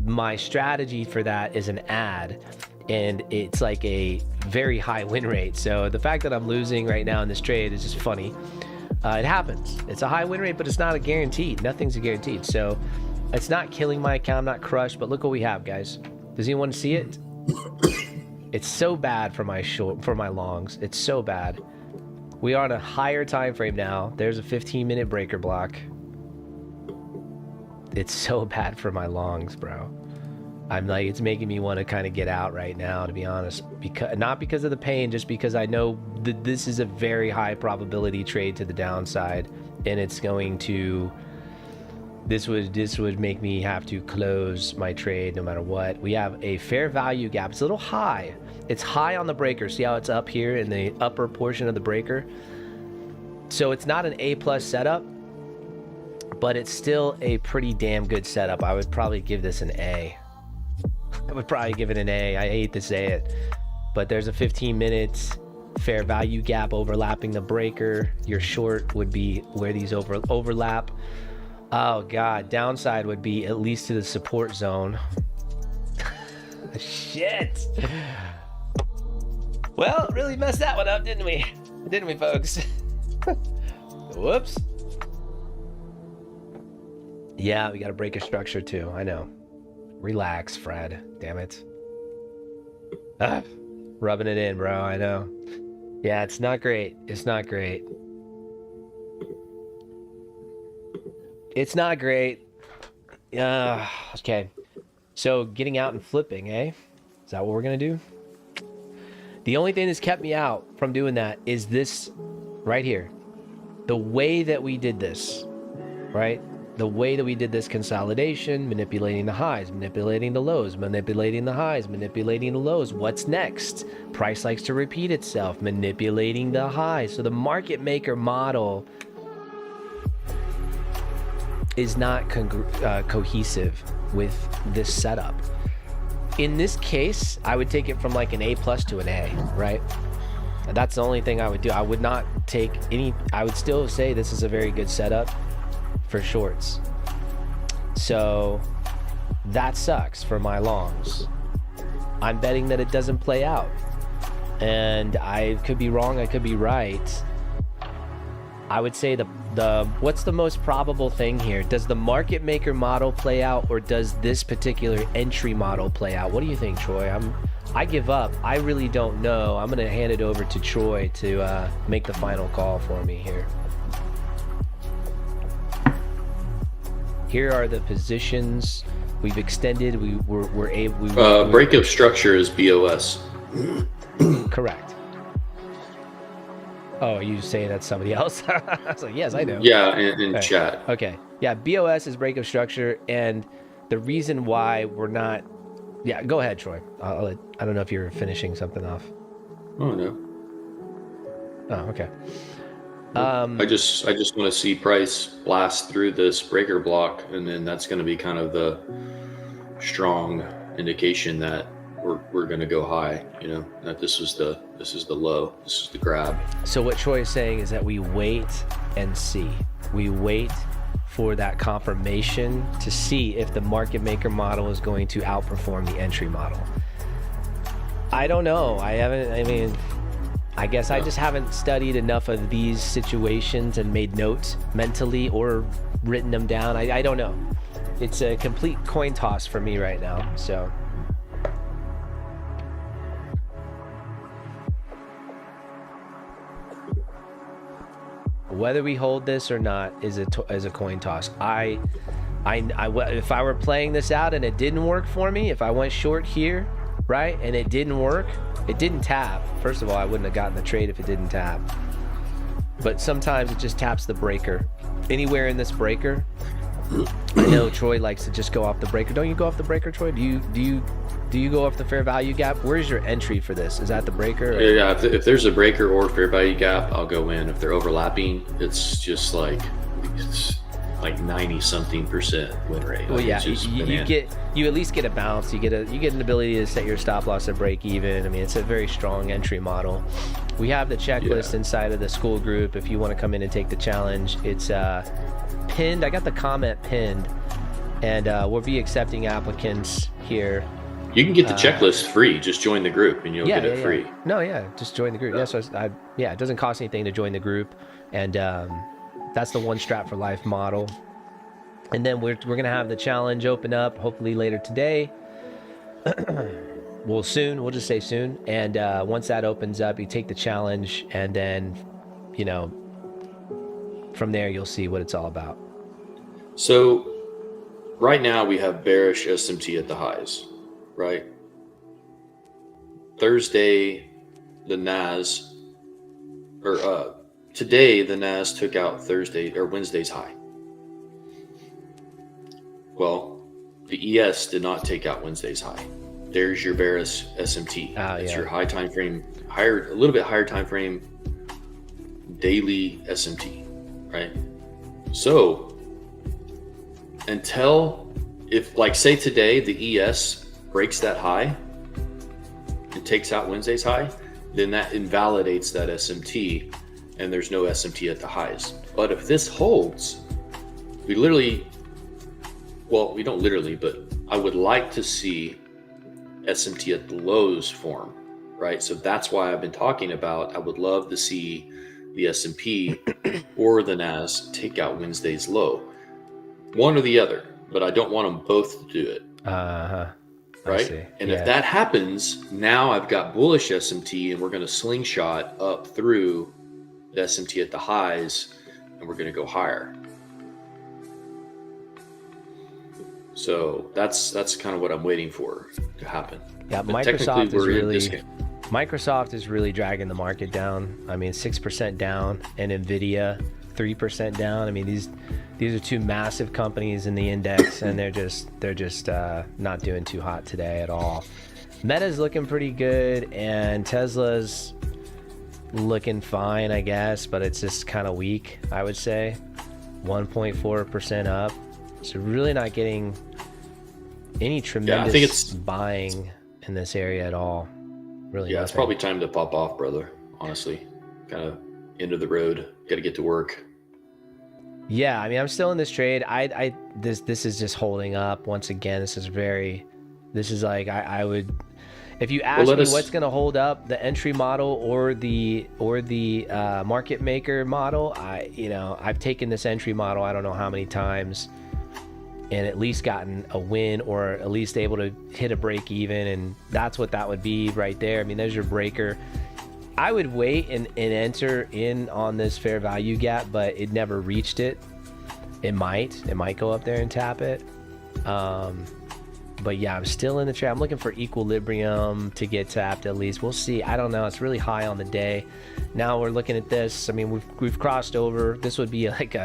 My strategy for that is an ad, and it's like a very high win rate. So the fact that I'm losing right now in this trade is just funny. It happens. It's a high win rate, but it's not a guaranteed. Nothing's a guaranteed. So it's not killing my account. I'm not crushed, but look what we have, guys. Does anyone see it? It's so bad for my longs. It's so bad. We are on a higher time frame now. There's a 15-minute breaker block. It's so bad for my longs, bro. I'm like, it's making me want to kind of get out right now, to be honest. Not because of the pain, just because I know that this is a very high probability trade to the downside, and it's going to. This would make me have to close my trade no matter what. We have a fair value gap. It's a little high. It's high on the breaker. See how it's up here in the upper portion of the breaker? So it's not an A+ setup, but it's still a pretty damn good setup. I would probably give this an A. I would probably give it an A. I hate to say it, but there's a 15-minute fair value gap overlapping the breaker. Your short would be where these overlap. Oh God, downside would be at least to the support zone. Shit. Well, really messed that one up, didn't we? Didn't we, folks? Whoops. Yeah, we got to break a structure too. I know. Relax, Fred. Damn it. Rubbing it in, bro. I know. Yeah, it's not great. It's not great. It's not great. Okay. So getting out and flipping, eh? Is that what we're going to do? The only thing that's kept me out from doing that is this right here. The way that we did this, right? The way that we did this consolidation, manipulating the highs, manipulating the lows, manipulating the highs, manipulating the lows. What's next? Price likes to repeat itself, manipulating the highs. So the market maker model is not cohesive with this setup. In this case, I would take it from like an A+ to an A, right? That's the only thing I would do. I would not take any. I would still say this is a very good setup for shorts. So that sucks for my longs. I'm betting that it doesn't play out. And I could be wrong, I could be right. I would say the what's the most probable thing here? Does the market maker model play out, or does this particular entry model play out? What do you think, Troy? I give up. I really don't know. I'm gonna hand it over to Troy to make the final call for me here. Here are the positions we've extended. We're able. Breakup structure is BOS. Correct. Oh, are you saying that's somebody else? I was like, yes, I know. Yeah, in chat. Okay. Yeah, BOS is breakup structure, and the reason why we're not. Yeah, go ahead, Troy. I don't know if you're finishing something off. Oh no. Oh, okay. I just want to see price blast through this breaker block, and then that's going to be kind of the strong indication that we're going to go high. You know, that this is the low, this is the grab. So what Troy is saying is that we wait and see. We wait for that confirmation to see if the market maker model is going to outperform the entry model. I don't know. I guess I just haven't studied enough of these situations and made notes mentally or written them down. I don't know. It's a complete coin toss for me right now. So whether we hold this or not is a coin toss. If I were playing this out and it didn't work for me, if I went short here, right, and it didn't work, it didn't tap. First of all, I wouldn't have gotten the trade if it didn't tap. But sometimes it just taps the breaker. Anywhere in this breaker, I know Troy likes to just go off the breaker. Don't you go off the breaker, Troy? Do you go off the fair value gap? Where's your entry for this? Is that the breaker? Or? Yeah, if there's a breaker or fair value gap, I'll go in. If they're overlapping, it's just like 90-something% win rate. Well, yeah, you at least get a bounce. You get an ability to set your stop loss at break even. I mean, it's a very strong entry model. We have the checklist inside of the school group. If you want to come in and take the challenge, it's pinned. I got the comment pinned, and we'll be accepting applicants here. You can get the checklist free. Just join the group, and you'll get it free. No, yeah, just join the group. Yeah, so it doesn't cost anything to join the group, and that's the one strap for life model. And then we're gonna have the challenge open up hopefully later today. We'll just say soon. And once that opens up, you take the challenge, and then from there you'll see what it's all about. So right now we have bearish SMT at the highs, right? Thursday, the NAS, or today the NAS took out Thursday or Wednesday's high. Well, the ES did not take out Wednesday's high. There's your bearish SMT. It's your high time frame, a little bit higher time frame daily SMT, right? So if say today the ES breaks that high and takes out Wednesday's high, then that invalidates that SMT, and there's no SMT at the highs. But if this holds, we don't literally, but I would like to see SMT at the lows form, right? So that's why I've been talking about, I would love to see the S&P or the NAS take out Wednesday's low. One or the other, but I don't want them both to do it. Right? And if that happens, now I've got bullish SMT, and we're going to slingshot up through the SMT at the highs, and we're going to go higher. So that's kind of what I'm waiting for to happen. Yeah, but Microsoft is really dragging the market down. I mean, 6% down, and Nvidia 3% down. I mean, these are two massive companies in the index, and they're just not doing too hot today at all. Meta's looking pretty good, and Tesla's looking fine, I guess, but it's just kind of weak, I would say. 1.4% up. So really not getting any tremendous buying in this area at all. Really, yeah, it's probably time to pop off, brother. Honestly, kind of end of the road. Got to get to work. Yeah, I mean, I'm still in this trade. This is just holding up once again. This is like I would, if you ask me what's going to hold up, the entry model or the market maker model, I've taken this entry model I don't know how many times, and at least gotten a win or at least able to hit a break even, and that's what that would be right there. I mean, there's your breaker. I would wait and enter in on this fair value gap, but it never reached it. It might go up there and tap it. But yeah, I'm still in the trade. I'm looking for equilibrium to get tapped at least. We'll see. I don't know. It's really high on the day. Now we're looking at this. I mean, we've crossed over. This would be like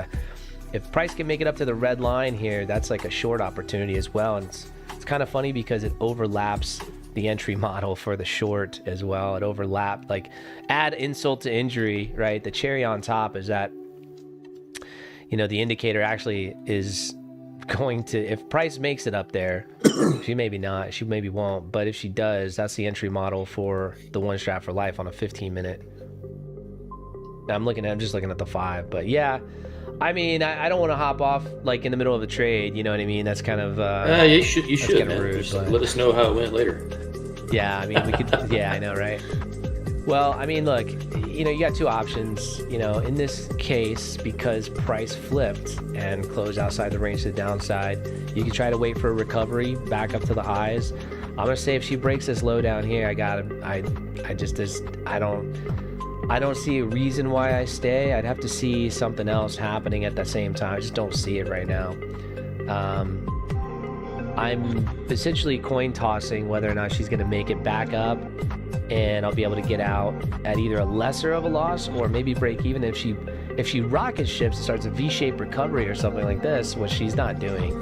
if price can make it up to the red line here, that's like a short opportunity as well. And it's kind of funny because it overlaps the entry model for the short as well. It overlapped, like, add insult to injury, right? The cherry on top is that, the indicator actually is going to, if price makes it up there, she maybe won't, but if she does, that's the entry model for the one strat for life on a 15-minute. I'm just looking at the 5, but yeah, I mean, I don't want to hop off like in the middle of a trade, you know what I mean? That's kind of you should, man. Rude, just let us know how it went later. Yeah, I mean, we could. Yeah, I know, right? Well, I mean, look, you got two options. In this case, because price flipped and closed outside the range to the downside, you can try to wait for a recovery back up to the highs. I'm gonna say if she breaks this low down here, I don't see a reason why I stay. I'd have to see something else happening at the same time. I just don't see it right now. I'm essentially coin tossing whether or not she's going to make it back up, and I'll be able to get out at either a lesser of a loss or maybe break even. If she rocket ships and starts a V-shaped recovery or something like this, which she's not doing,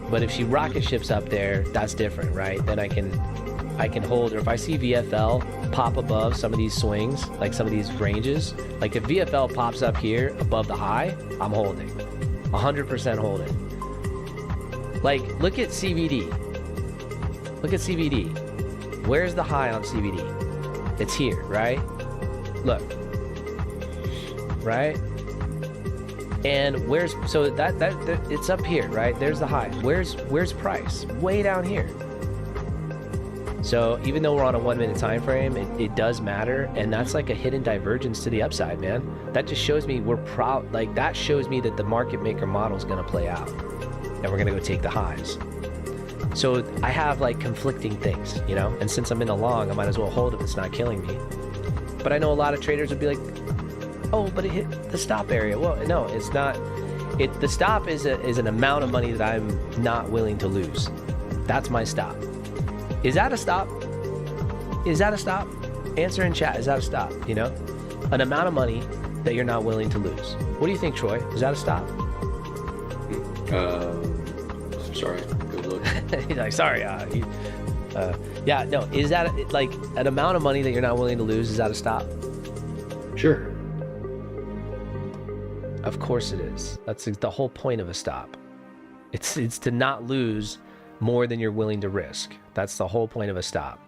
but if she rocket ships up there, that's different, right? Then I can hold, or if I see VFL pop above some of these swings, like some of these ranges, like if VFL pops up here above the high, I'm holding, 100% holding. Like, look at CVD. Look at CVD. Where's the high on CVD? It's here, right? Look. Right? And so that it's up here, right? There's the high. Where's price? Way down here. So even though we're on a 1 minute time frame, it does matter, and that's like a hidden divergence to the upside, man. That just shows me that shows me that the market maker model is going to play out. And we're gonna go take the highs. So I have like conflicting things, and since I'm in the long, I might as well hold if it's not killing me. But I know a lot of traders would be like, oh, but it hit the stop area. Well, no, it's not. The stop is an amount of money that I'm not willing to lose. That's my stop. Is that a stop? Is that a stop? Answer in chat. Is that a stop? An amount of money that you're not willing to lose. What do you think, Troy? Is that a stop? Sorry, good look. He's like, sorry. Yeah, no. Is that like an amount of money that you're not willing to lose? Is that a stop? Sure. Of course it is. That's the whole point of a stop. It's to not lose more than you're willing to risk. That's the whole point of a stop.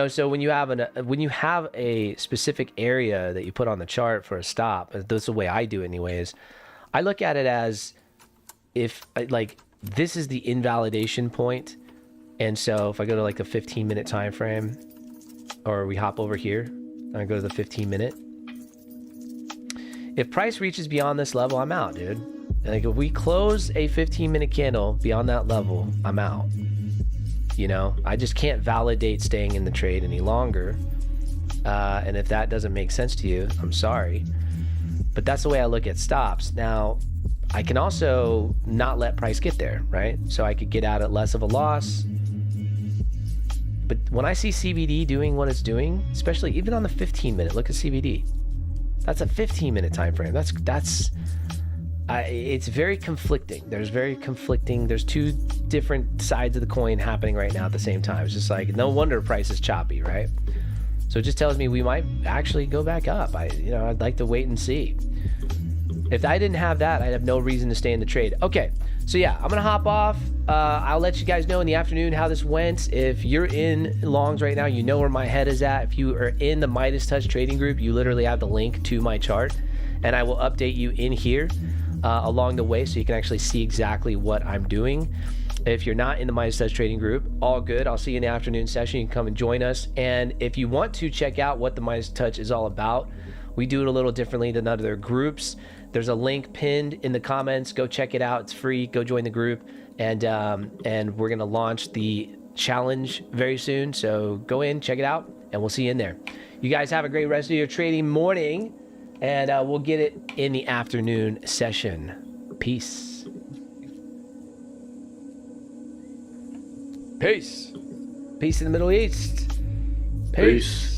So when you have a specific area that you put on the chart for a stop, that's the way I do it anyways. I look at it as if this is the invalidation point, and so if I go to like the 15-minute time frame, or we hop over here and I go to the 15-minute, if price reaches beyond this level, I'm out, dude. Like if we close a 15-minute candle beyond that level, I'm out. I just can't validate staying in the trade any longer, and if that doesn't make sense to you, I'm sorry, but that's the way I look at stops. Now I can also not let price get there, right? So I could get out at less of a loss. But when I see CVD doing what it's doing, especially even on the 15-minute, look at CVD. That's a 15-minute time frame. It's very conflicting. There's two different sides of the coin happening right now at the same time. It's just like, no wonder price is choppy, right? So it just tells me we might actually go back up. I'd like to wait and see. If I didn't have that, I'd have no reason to stay in the trade. Okay, so yeah, I'm gonna hop off. I'll let you guys know in the afternoon how this went. If you're in longs right now, you know where my head is at. If you are in the Midas Touch trading group, you literally have the link to my chart, and I will update you in here. along the way, so you can actually see exactly what I'm doing. If you're not in the Midas Touch trading group, all good. I'll see you in the afternoon session. You can come and join us. And if you want to check out what the Midas Touch is all about, we do it a little differently than other groups. There's a link pinned in the comments. Go check it out. It's free. Go join the group. And we're going to launch the challenge very soon. So go in, check it out, and we'll see you in there. You guys have a great rest of your trading morning, and we'll get it in the afternoon session. Peace. Peace. Peace in the Middle East. Peace.